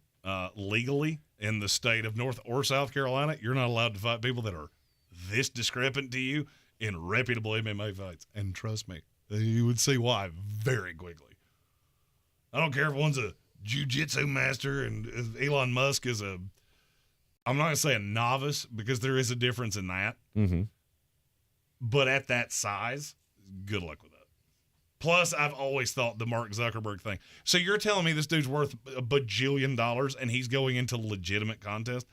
legally in the state of North or South Carolina, you're not allowed to fight people that are this discrepant to you in reputable MMA fights. And trust me, you would see why very quickly. I don't care if one's a jiu-jitsu master and Elon Musk is I'm not going to say a novice because there is a difference in that. Mm-hmm. But at that size, good luck with that. Plus, I've always thought the Mark Zuckerberg thing. So you're telling me this dude's worth $1 bajillion and he's going into legitimate contest?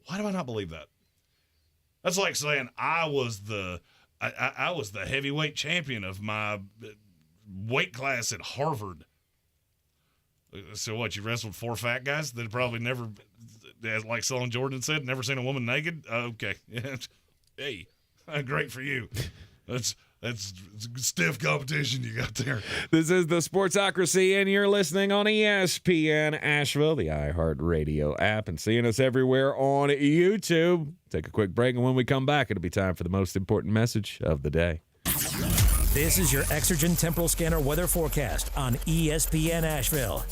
Why do I not believe that? That's like saying I was the heavyweight champion of my weight class at Harvard. So what, you wrestled 4 fat guys that probably never, like Sloan Jordan said, never seen a woman naked? Okay. Hey. Great for you. That's stiff competition you got there. This is the Sportsocracy, and you're listening on ESPN Asheville, the iHeartRadio app, and seeing us everywhere on YouTube. Take a quick break, and when we come back, it'll be time for the most important message of the day. This is your Exergen Temporal Scanner weather forecast on ESPN Asheville.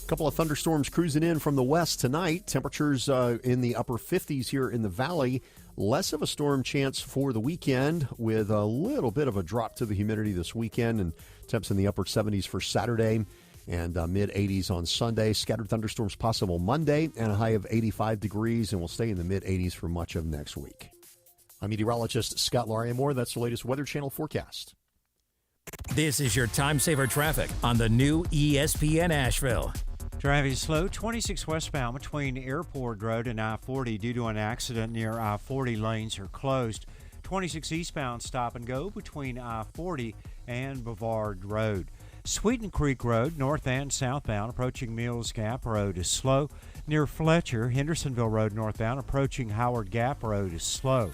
Couple of thunderstorms cruising in from the west tonight. Temperatures in the upper 50s here in the valley. Less of a storm chance for the weekend with a little bit of a drop to the humidity this weekend, and temps in the upper 70s for Saturday and mid-80s on Sunday. Scattered thunderstorms possible Monday and a high of 85 degrees, and we'll stay in the mid-80s for much of next week. I'm meteorologist Scott Larimore. That's the latest Weather Channel forecast. This is your time saver traffic on the new ESPN Asheville. Driving slow, 26 westbound between Airport Road and I-40 due to an accident near I-40. Lanes are closed. 26 eastbound stop and go between I-40 and Bavard Road. Sweeten Creek Road, north and southbound, approaching Mills Gap Road is slow. Near Fletcher, Hendersonville Road northbound, approaching Howard Gap Road is slow.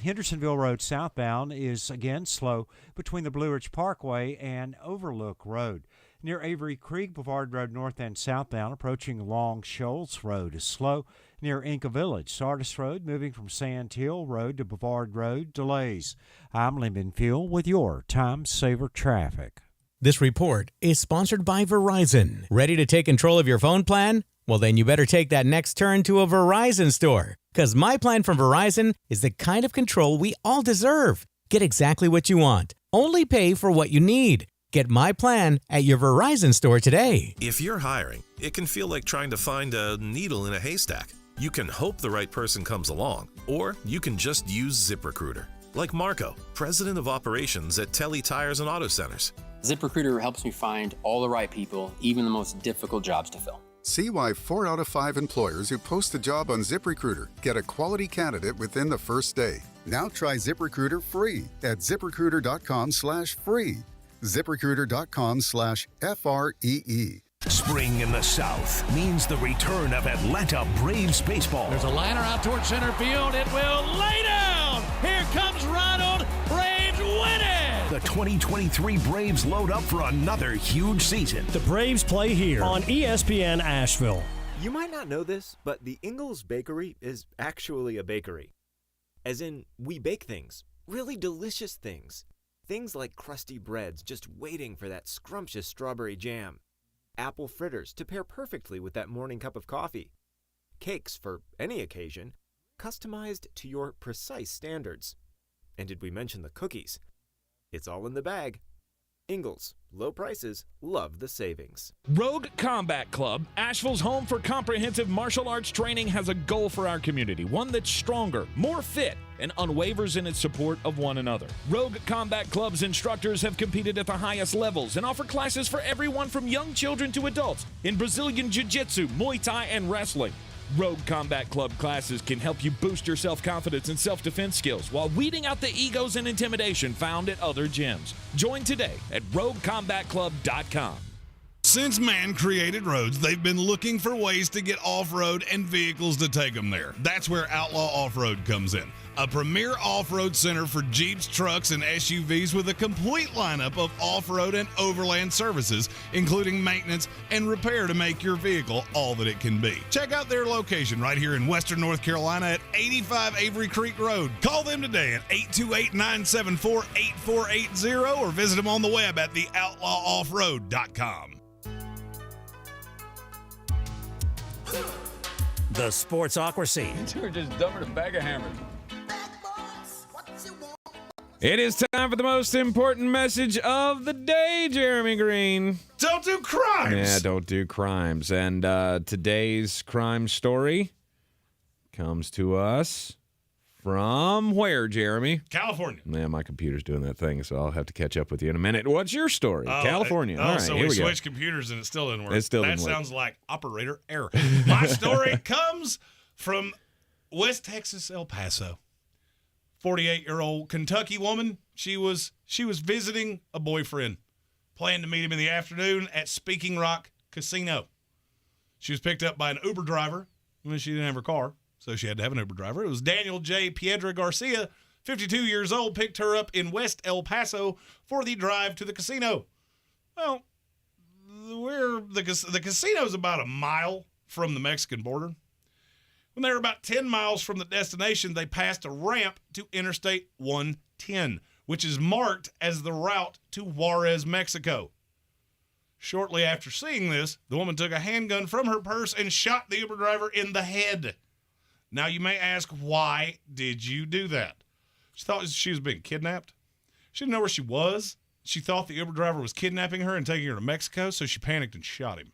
Hendersonville Road southbound is again slow between the Blue Ridge Parkway and Overlook Road. Near Avery Creek, Boulevard Road north and southbound, approaching Long Shoals Road is slow. Near Inca Village, Sardis Road, moving from Sand Hill Road to Boulevard Road, delays. I'm Lyndon Fuel with your Time Saver Traffic. This report is sponsored by Verizon. Ready to take control of your phone plan? Well, then you better take that next turn to a Verizon store. Because my plan from Verizon is the kind of control we all deserve. Get exactly what you want. Only pay for what you need. Get my plan at your Verizon store today. If you're hiring, it can feel like trying to find a needle in a haystack. You can hope the right person comes along, or you can just use ZipRecruiter. Like Marco, president of operations at Telly Tires and Auto Centers. ZipRecruiter helps me find all the right people, even the most difficult jobs to fill. See why 4 out of 5 employers who post a job on ZipRecruiter get a quality candidate within the first day. Now try ZipRecruiter free at ZipRecruiter.com/free. ZipRecruiter.com/FREE. Spring in the South means the return of Atlanta Braves baseball. There's a liner out towards center field. It will lay down. Here comes Ronald. Braves win it. The 2023 Braves load up for another huge season. The Braves play here on ESPN Asheville. You might not know this, but the Ingles Bakery is actually a bakery. As in, we bake things, really delicious things. Things like crusty breads just waiting for that scrumptious strawberry jam. Apple fritters to pair perfectly with that morning cup of coffee. Cakes for any occasion, customized to your precise standards. And did we mention the cookies? It's all in the bag. Ingles, low prices, love the savings. Rogue Combat Club, Asheville's home for comprehensive martial arts training, has a goal for our community, one that's stronger, more fit, and unwavers in its support of one another. Rogue Combat Club's instructors have competed at the highest levels and offer classes for everyone from young children to adults in Brazilian Jiu-Jitsu, Muay Thai, and wrestling. Rogue Combat Club classes can help you boost your self-confidence and self-defense skills while weeding out the egos and intimidation found at other gyms. Join today at roguecombatclub.com. Since man created roads, they've been looking for ways to get off-road and vehicles to take them there. That's where Outlaw Off-Road comes in. A premier off-road center for Jeeps, trucks, and SUVs with a complete lineup of off-road and overland services, including maintenance and repair to make your vehicle all that it can be. Check out their location right here in Western North Carolina at 85 Avery Creek Road. Call them today at 828-974-8480 or visit them on the web at theoutlawoffroad.com. The Sportsocracy. You're just dumber than a bag of hammers. It is time for the most important message of the day, Jeremy Greene. Don't do crimes! Yeah, don't do crimes. And today's crime story comes to us from where, Jeremy? California. Yeah, my computer's doing that thing, so I'll have to catch up with you in a minute. What's your story? California. All right, so here we we go. switched computers and it still didn't work. It still that didn't work. sounds like operator error. My story comes from West Texas, El Paso. 48-year-old Kentucky woman. She was visiting a boyfriend, planned to meet him in the afternoon at Speaking Rock Casino. She was picked up by an Uber driver. She didn't have her car, so she had to have an Uber driver. It was Daniel J. Piedra Garcia, 52 years old, picked her up in West El Paso for the drive to the casino. Well, the casino's about a mile from the Mexican border. When they were about 10 miles from the destination, they passed a ramp to Interstate 110, which is marked as the route to Juarez, Mexico. Shortly after seeing this, the woman took a handgun from her purse and shot the Uber driver in the head. Now, you may ask, why did you do that? She thought she was being kidnapped. She didn't know where she was. She thought the Uber driver was kidnapping her and taking her to Mexico, so she panicked and shot him.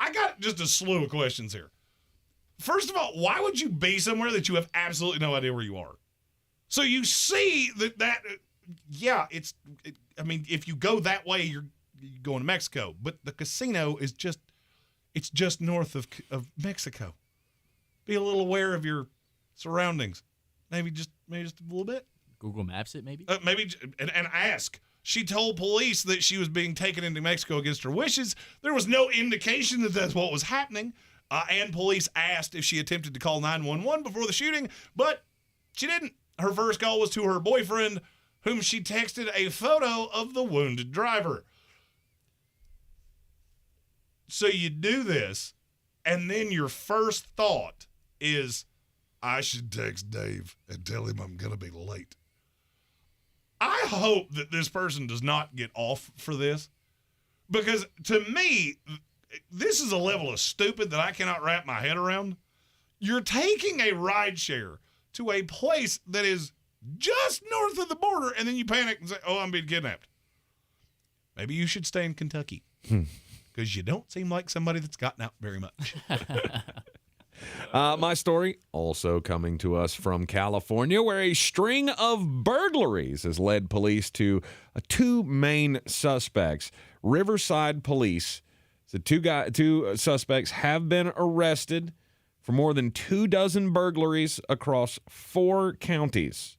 I got just a slew of questions here. First of all, why would you be somewhere that you have absolutely no idea where you are? So you see if you go that way, you're going to Mexico. But the casino is just north of Mexico. Be a little aware of your surroundings. Maybe just a little bit. Google Maps it, maybe? And ask. She told police that she was being taken into Mexico against her wishes. There was no indication that that's what was happening. And police asked if she attempted to call 911 before the shooting, but she didn't. Her first call was to her boyfriend, whom she texted a photo of the wounded driver. So you do this, and then your first thought is, I should text Dave and tell him I'm going to be late. I hope that this person does not get off for this, because to me, this is a level of stupid that I cannot wrap my head around. You're taking a rideshare to a place that is just north of the border, and then you panic and say, oh, I'm being kidnapped. Maybe you should stay in Kentucky, because you don't seem like somebody that's gotten out very much. My story also coming to us from California, where a string of burglaries has led police to two main suspects. Riverside police, the two suspects have been arrested for more than 24 burglaries across 4 counties: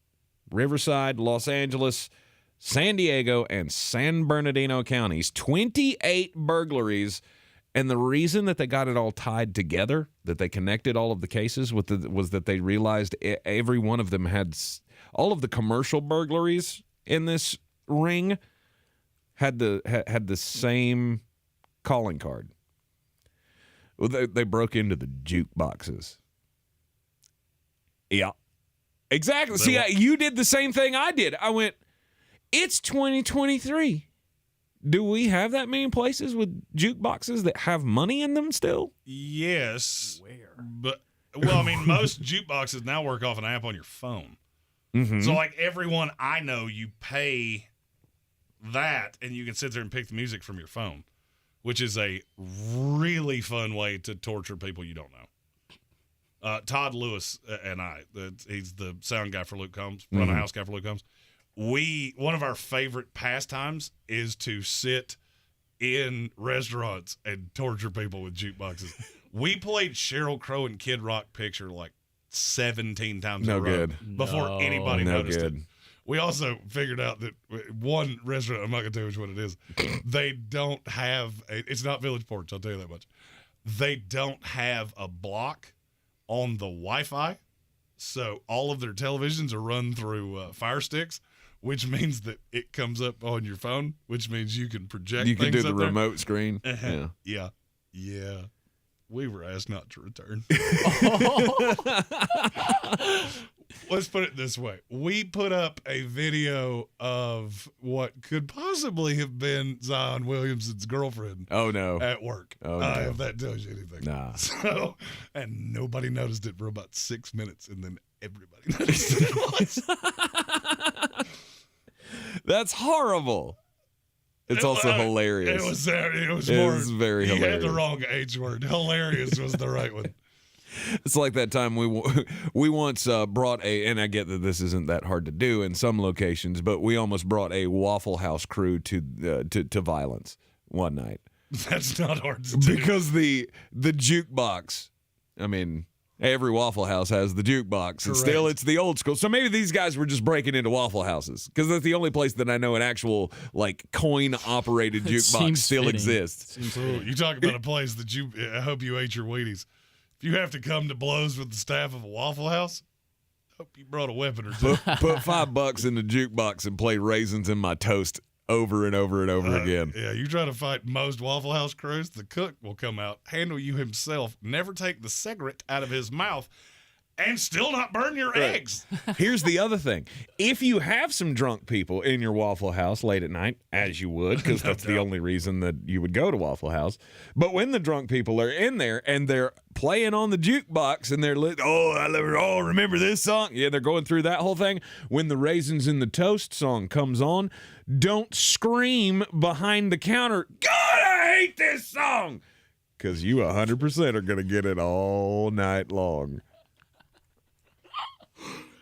Riverside, Los Angeles, San Diego, and San Bernardino counties. 28 burglaries. And the reason that they got it all tied together, that they connected all of the cases was that they realized every one of them had, all of the commercial burglaries in this ring had the same calling card. Well, they broke into the jukeboxes. Yeah, exactly. See, you did the same thing I did. I went, it's 2023. Do we have that many places with jukeboxes that have money in them still? Yes. Where? But, well, I mean, most jukeboxes now work off an app on your phone. Mm-hmm. So, like, everyone I know, you pay that, and you can sit there and pick the music from your phone, which is a really fun way to torture people you don't know. Todd Lewis and I, he's the sound guy for Luke Combs, front of house guy for Luke Combs. One of our favorite pastimes is to sit in restaurants and torture people with jukeboxes. We played Sheryl Crow and Kid Rock Picture like 17 times in a row before anybody noticed it. We also figured out that one restaurant, I'm not going to tell you which one it is, they don't have, it's not Village Porch, I'll tell you that much. They don't have a block on the Wi-Fi, so all of their televisions are run through Fire Sticks, which means that it comes up on your phone, which means you can project things up there. You can do the remote screen. Yeah. We were asked not to return. Let's put it this way. We put up a video of what could possibly have been Zion Williamson's girlfriend. Oh, no. At work. Oh, no. If that tells you anything. Nah. So, and nobody noticed it for about 6 minutes, and then everybody noticed it once. That's horrible. It's also hilarious. It was very hilarious. You had the wrong H word. Hilarious was the right one. It's like that time we once brought and I get that this isn't that hard to do in some locations, but we almost brought a Waffle House crew to violence one night. That's not hard to do. Because the jukebox, I mean, every Waffle House has the jukebox, and still it's the old school. So maybe these guys were just breaking into Waffle Houses, because that's the only place that I know an actual like coin-operated jukebox still exists. You talk about a place that I hope you ate your Wheaties. If you have to come to blows with the staff of a Waffle House, hope you brought a weapon or two. Put $5 in the jukebox and play Raisins in My Toast over and over and over again. Yeah, you try to fight most Waffle House crews, the cook will come out, handle you himself, never take the cigarette out of his mouth, and still not burn your eggs. Here's the other thing. If you have some drunk people in your Waffle House late at night, as you would, because that's the only reason that you would go to Waffle House, but when the drunk people are in there and they're playing on the jukebox and they're remember this song? Yeah, they're going through that whole thing. When the Raisins in the Toast song comes on, don't scream behind the counter, God, I hate this song! Because you 100% are going to get it all night long.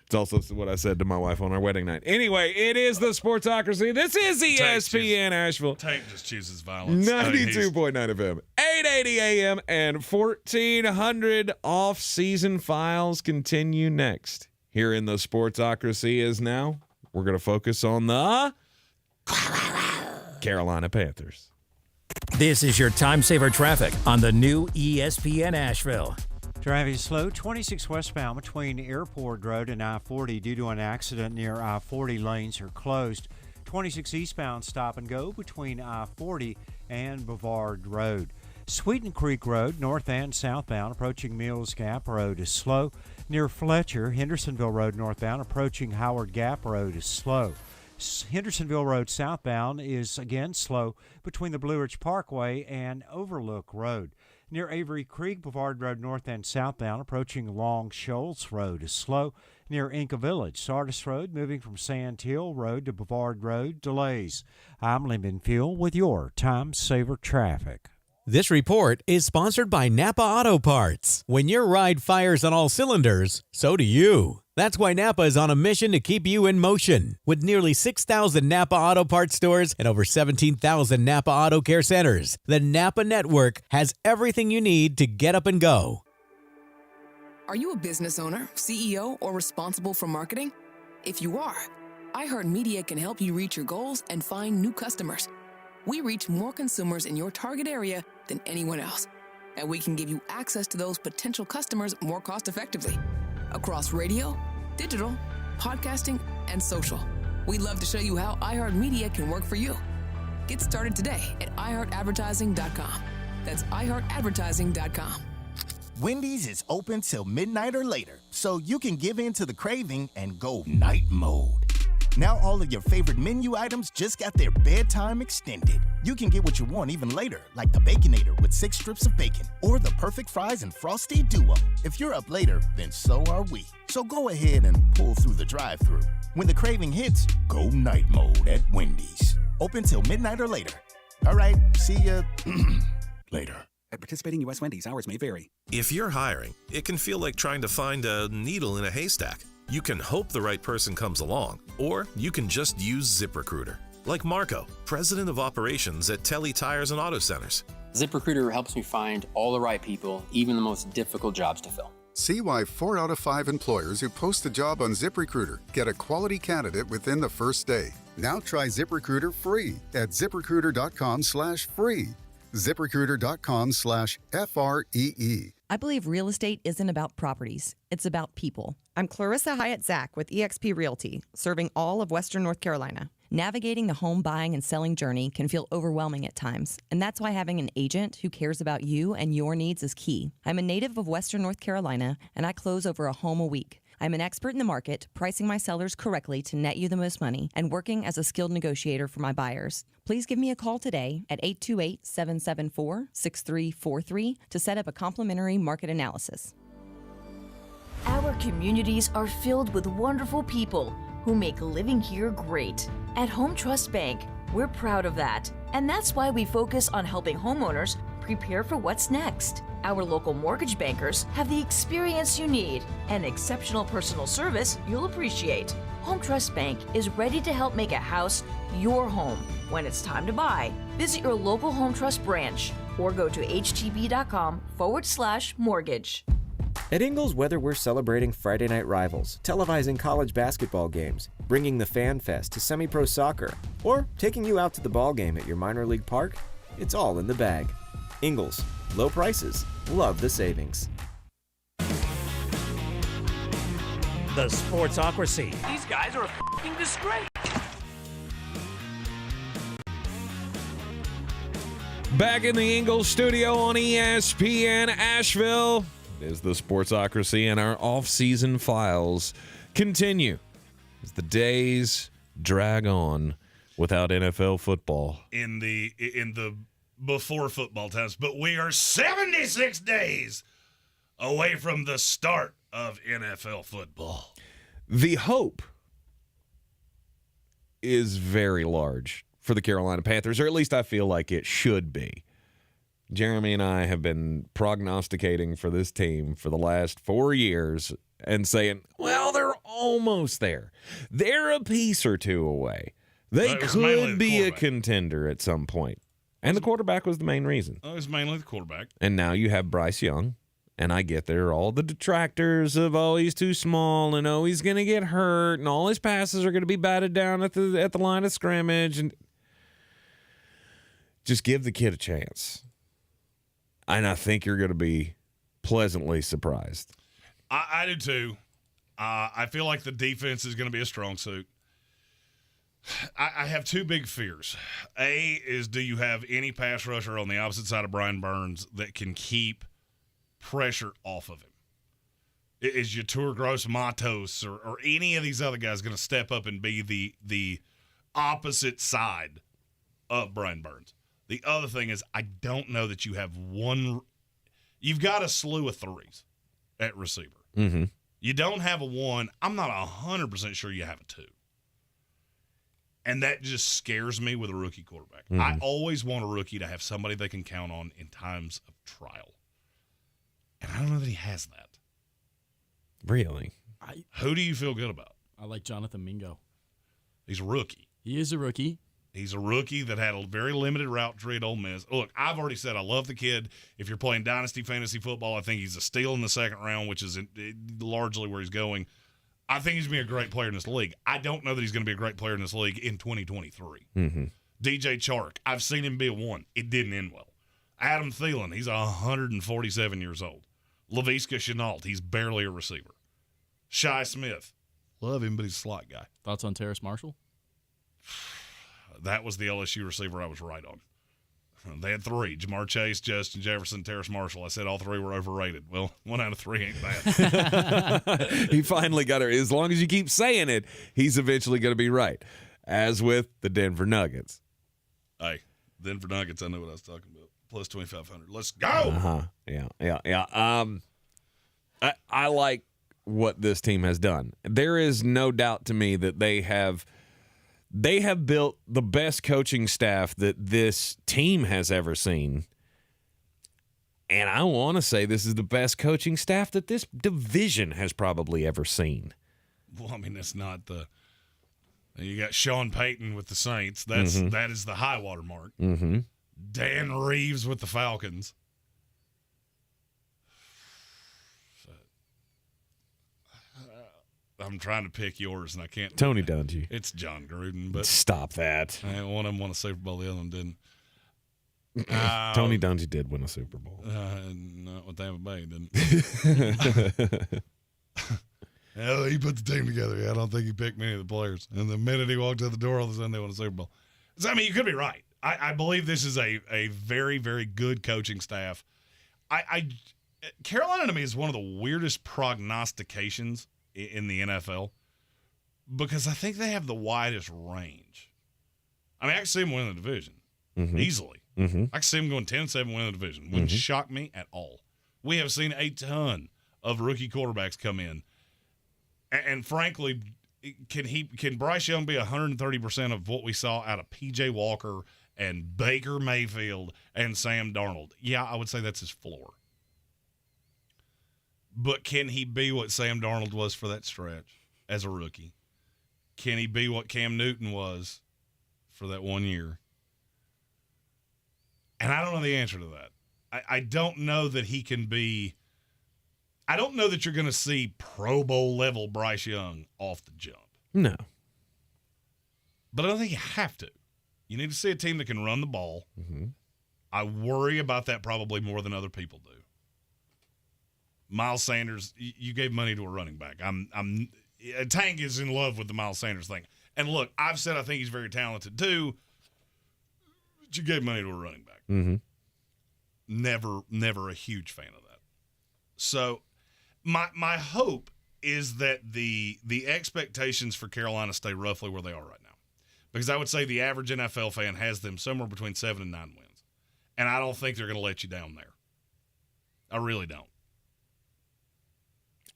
It's also what I said to my wife on our wedding night. Anyway, it is the Sportsocracy. This is ESPN Asheville. Tank just chooses violence. 92.9 FM, 880 AM, and 1400 off-season files continue next. Here in the Sportsocracy is now we're going to focus on the Carolina Panthers. This is your time saver traffic on the new ESPN Asheville. Driving slow, 26 westbound between Airport Road and I-40 due to an accident near I-40. Lanes are closed. 26 eastbound stop and go between I-40 and Bavard Road. Sweeten Creek Road, north and southbound, approaching Mills Gap Road is slow. Near Fletcher, Hendersonville Road northbound, approaching Howard Gap Road is slow. Hendersonville Road southbound is again slow between the Blue Ridge Parkway and Overlook Road. Near Avery Creek, Bavard Road north and southbound, approaching Long Shoals Road is slow. Near Inca Village, Sardis Road, moving from Sand Hill Road to Bavard Road, delays. I'm Lyndon Fuel with your Time Saver Traffic. This report is sponsored by Napa Auto Parts. When your ride fires on all cylinders, so do you. That's why Napa is on a mission to keep you in motion. With nearly 6,000 Napa Auto Parts stores and over 17,000 Napa Auto Care centers, the Napa Network has everything you need to get up and go. Are you a business owner, CEO, or responsible for marketing? If you are, iHeartMedia can help you reach your goals and find new customers. We reach more consumers in your target area than anyone else, and we can give you access to those potential customers more cost-effectively across radio, digital, podcasting, and social. We'd love to show you how iHeartMedia can work for you. Get started today at iHeartAdvertising.com. That's iHeartAdvertising.com. Wendy's is open till midnight or later, so you can give in to the craving and go night mode. Now all of your favorite menu items just got their bedtime extended. You can get what you want even later, like the Baconator with 6 strips of bacon, or the perfect fries and Frosty Duo. If you're up later, then so are we. So go ahead and pull through the drive-thru. When the craving hits, go night mode at Wendy's. Open till midnight or later. All right, see ya later. At participating U.S. Wendy's, hours may vary. If you're hiring, it can feel like trying to find a needle in a haystack. You can hope the right person comes along, or you can just use ZipRecruiter. Like Marco, president of operations at Telly Tires and Auto Centers. ZipRecruiter helps me find all the right people, even the most difficult jobs to fill. See why 4 out of 5 employers who post a job on ZipRecruiter get a quality candidate within the first day. Now try ZipRecruiter free at ZipRecruiter.com/free. ZipRecruiter.com/FREE. I believe real estate isn't about properties. It's about people. I'm Clarissa Hyatt Zach with eXp Realty, serving all of Western North Carolina. Navigating the home buying and selling journey can feel overwhelming at times, and that's why having an agent who cares about you and your needs is key. I'm a native of Western North Carolina, and I close over a home a week. I'm an expert in the market, pricing my sellers correctly to net you the most money, and working as a skilled negotiator for my buyers. Please give me a call today at 828-774-6343 to set up a complimentary market analysis. Our communities are filled with wonderful people who make living here great. At Home Trust Bank, we're proud of that. And that's why we focus on helping homeowners prepare for what's next. Our local mortgage bankers have the experience you need and exceptional personal service you'll appreciate. Home Trust Bank is ready to help make a house your home. When it's time to buy, visit your local Home Trust branch or go to htb.com/mortgage. At Ingles, whether we're celebrating Friday night rivals, televising college basketball games, bringing the Fan Fest to semi-pro soccer, or taking you out to the ball game at your minor league park, it's all in the bag. Ingles, low prices, love the savings. The Sportsocracy. These guys are a f***ing disgrace. Back in the Ingles Studio on ESPN Asheville is the Sportsocracy, and our off-season files continue as the days drag on without NFL football. In the before football times, but we are 76 days away from the start of NFL football. The hope is very large for the Carolina Panthers, or at least I feel like it should be. Jeremy and I have been prognosticating for this team for the last 4 years and saying, well, they're almost there. They're a piece or two away. They could be a contender at some point. And the quarterback was the main reason. Oh, it was mainly the quarterback. And now you have Bryce Young, And I get there are all the detractors of, oh, he's too small, and oh, he's going to get hurt, and all his passes are going to be batted down at the line of scrimmage. And just give the kid a chance. And I think you're going to be pleasantly surprised. I do too. I feel like the defense is going to be a strong suit. I have two big fears. A is, do you have any pass rusher on the opposite side of Brian Burns that can keep pressure off of him? Is Yetur Gross-Matos or any of these other guys going to step up and be the opposite side of Brian Burns? The other thing is, I don't know that you have one. You've got a slew of threes at receiver. Mm-hmm. You don't have a one. I'm not 100% sure you have a two. And that just scares me with a rookie quarterback. Mm-hmm. I always want a rookie to have somebody they can count on in times of trial. And I don't know that he has that. Really? Who do you feel good about? I like Jonathan Mingo. He's a rookie. He is a rookie. He's a rookie that had a very limited route tree at Ole Miss. Look, I've already said I love the kid. If you're playing Dynasty Fantasy Football, I think he's a steal in the second round, which is largely where he's going. I think he's going to be a great player in this league. I don't know that he's going to be a great player in this league in 2023. Mm-hmm. DJ Chark, I've seen him be a one. It didn't end well. Adam Thielen, he's 147 years old. Laviska Shenault, he's barely a receiver. Shi Smith, love him, but he's a slot guy. Thoughts on Terrace Marshall? That was the LSU receiver I was right on. They had three: Jamar Chase, Justin Jefferson, Terrace Marshall. I said all three were overrated. Well, 1 out of 3 ain't bad. He finally got her. As long as you keep saying it, he's eventually going to be right. As with the Denver Nuggets. Hey, Denver Nuggets, I know what I was talking about. Plus 2,500. Let's go. Uh-huh. Yeah. I like what this team has done. There is no doubt to me that they have built the best coaching staff that this team has ever seen. And I want to say this is the best coaching staff that this division has probably ever seen. Well, I mean, that's not the – you got Sean Payton with the Saints. That is the high water mark. Mm-hmm. Dan Reeves with the Falcons. I'm trying to pick yours, and I can't. Tony Dungy. It's John Gruden, but stop that. One of them won a Super Bowl, the other one didn't. Tony Dungy did win a Super Bowl. Not with Tampa Bay, didn't. Hell, he put the team together. I don't think he picked many of the players. And the minute he walked out the door, all of a sudden they won a Super Bowl. So, I mean, you could be right. I believe this is a very, very good coaching staff. Carolina to me is one of the weirdest prognostications in the NFL because I think they have the widest range. I mean, I can see them winning the division easily. Mm-hmm. I can see them going 10-7 winning the division. Wouldn't shock me at all. We have seen a ton of rookie quarterbacks come in. And frankly, can Bryce Young be 130% of what we saw out of P.J. Walker and Baker Mayfield and Sam Darnold? Yeah, I would say that's his floor. But can he be what Sam Darnold was for that stretch as a rookie? Can he be what Cam Newton was for that 1 year? And I don't know the answer to that. I don't know that he can be – I don't know that you're going to see Pro Bowl level Bryce Young off the jump. No. But I don't think you have to. You need to see a team that can run the ball. Mm-hmm. I worry about that probably more than other people do. Miles Sanders, you gave money to a running back. Tank is in love with the Miles Sanders thing. And look, I've said I think he's very talented too, but you gave money to a running back. Mm-hmm. Never a huge fan of that. So my hope is that the expectations for Carolina stay roughly where they are right now. Because I would say the average NFL fan has them somewhere between 7 and 9 wins. And I don't think they're going to let you down there. I really don't.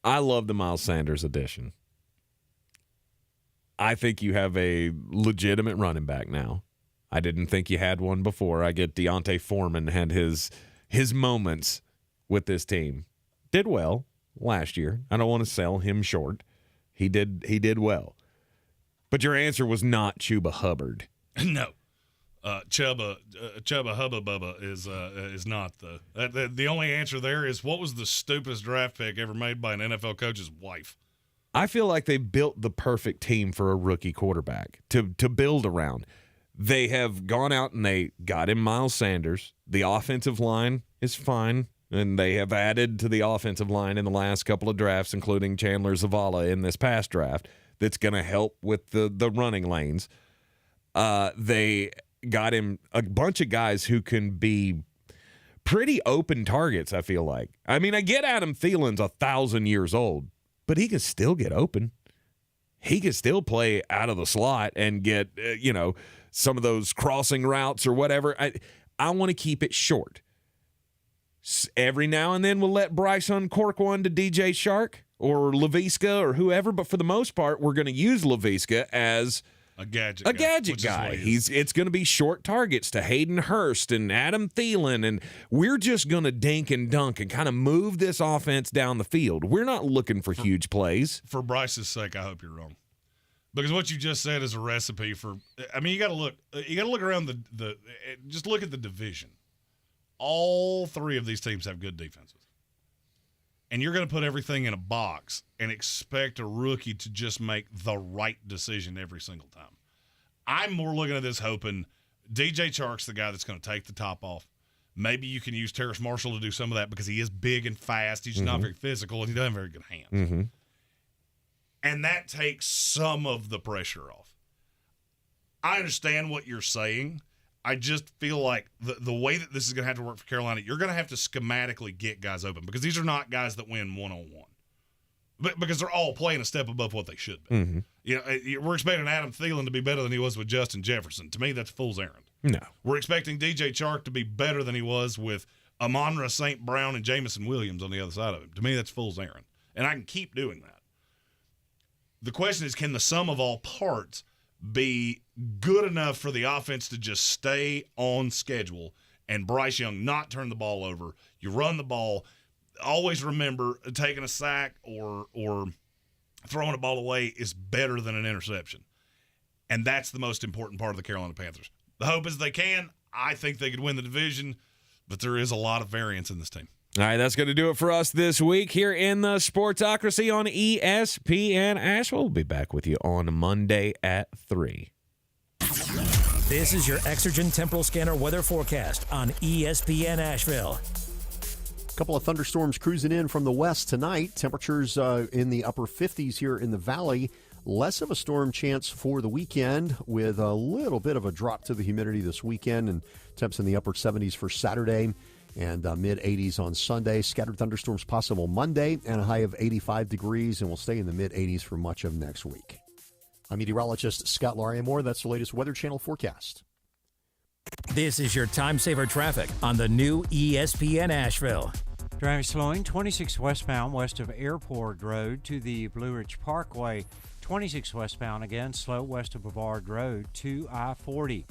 I love the Miles Sanders addition. I think you have a legitimate running back now. I didn't think you had one before. I get Deontay Foreman had his moments with this team. Did well last year. I don't want to sell him short. He did well. But your answer was not Chuba Hubbard. No. Chubba Hubba Bubba is not the only answer there is what was the stupidest draft pick ever made by an NFL coach's wife? I feel like they built the perfect team for a rookie quarterback to build around. They have gone out and they got him Miles Sanders. The offensive line is fine, and they have added to the offensive line in the last couple of drafts, including Chandler Zavala in this past draft, that's going to help with the running lanes. They got him a bunch of guys who can be pretty open targets, I feel like. I mean, I get Adam Thielen's 1,000 years old, but he can still get open. He can still play out of the slot and get, some of those crossing routes or whatever. I want to keep it short. Every now and then we'll let Bryce uncork one to DJ Shark or Laviska or whoever, but for the most part, we're going to use Laviska as a gadget guy. It's going to be short targets to Hayden Hurst and Adam Thielen, and we're just going to dink and dunk and kind of move this offense down the field. We're not looking for huge plays. For Bryce's sake, I hope you're wrong, because what you just said is a recipe for. I mean, you got to look. You got to look around just look at the division. All three of these teams have good defenses. And you're going to put everything in a box and expect a rookie to just make the right decision every single time. I'm more looking at this hoping DJ Chark's the guy that's going to take the top off. Maybe you can use Terrace Marshall to do some of that because he is big and fast. He's not very physical, and he doesn't have very good hands. And that takes some of the pressure off. I understand what you're saying. I just feel like the way that this is going to have to work for Carolina, you're going to have to schematically get guys open because these are not guys that win one-on-one. But because they're all playing a step above what they should be. We're expecting Adam Thielen to be better than he was with Justin Jefferson. To me, that's a fool's errand. No. We're expecting DJ Chark to be better than he was with Amon-Ra St. Brown and Jamison Williams on the other side of him. To me, that's a fool's errand. And I can keep doing that. The question is, can the sum of all parts be good enough for the offense to just stay on schedule and Bryce Young not turn the ball over? You run the ball. Always remember, taking a sack or throwing a ball away is better than an interception. And that's the most important part of the Carolina Panthers. The hope is they can. I think they could win the division, but there is a lot of variance in this team. All right, that's going to do it for us this week here in the Sportsocracy on ESPN Asheville. We'll be back with you on Monday at 3. This is your Exergen Temporal Scanner weather forecast on ESPN Asheville. A couple of thunderstorms cruising in from the west tonight. Temperatures in the upper 50s here in the valley. Less of a storm chance for the weekend with a little bit of a drop to the humidity this weekend, and temps in the upper 70s for Saturday and mid-80s on Sunday. Scattered thunderstorms possible Monday and a high of 85 degrees, and we'll stay in the mid-80s for much of next week. I'm meteorologist Scott Lauriamore. That's the latest Weather Channel forecast. This is your time saver traffic on the new ESPN Asheville. Traffic slowing 26 westbound west of Airport Road to the Blue Ridge Parkway. 26 westbound again slow west of Brevard Road to I-40.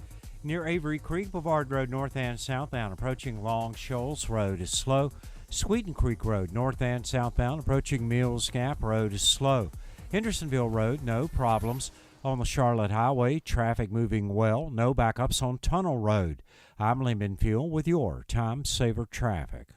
Near Avery Creek, Brevard Road north and southbound approaching Long Shoals Road is slow. Sweeten Creek Road north and southbound approaching Mills Gap Road is slow. Hendersonville Road, no problems. On the Charlotte Highway, traffic moving well. No backups on Tunnel Road. I'm Lyndon Fuel with your Time Saver Traffic.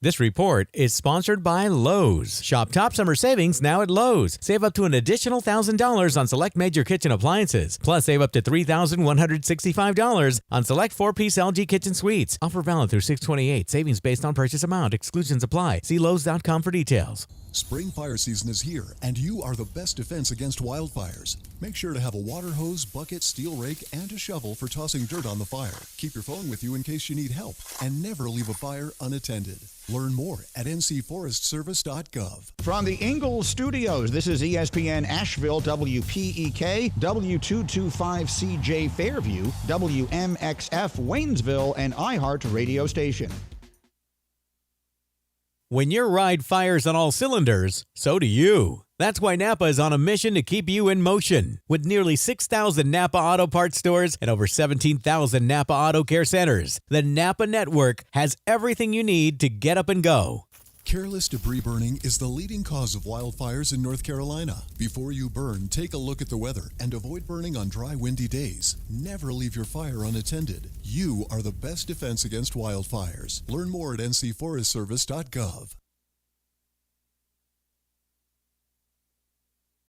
This report is sponsored by Lowe's. Shop top summer savings now at Lowe's. Save up to an additional $1,000 on select major kitchen appliances. Plus, save up to $3,165 on select 4-piece LG kitchen suites. Offer valid through 6/28. Savings based on purchase amount. Exclusions apply. See Lowe's.com for details. Spring fire season is here, and you are the best defense against wildfires. Make sure to have a water hose, bucket, steel rake, and a shovel for tossing dirt on the fire. Keep your phone with you in case you need help, and never leave a fire unattended. Learn more at ncforestservice.gov. From the Ingles Studios, this is ESPN Asheville, WPEK, W225CJ Fairview, WMXF Waynesville, and iHeart Radio Station. When your ride fires on all cylinders, so do you. That's why Napa is on a mission to keep you in motion. With nearly 6,000 Napa Auto Parts stores and over 17,000 Napa Auto Care Centers, the Napa Network has everything you need to get up and go. Careless debris burning is the leading cause of wildfires in North Carolina. Before you burn, take a look at the weather and avoid burning on dry, windy days. Never leave your fire unattended. You are the best defense against wildfires. Learn more at ncforestservice.gov.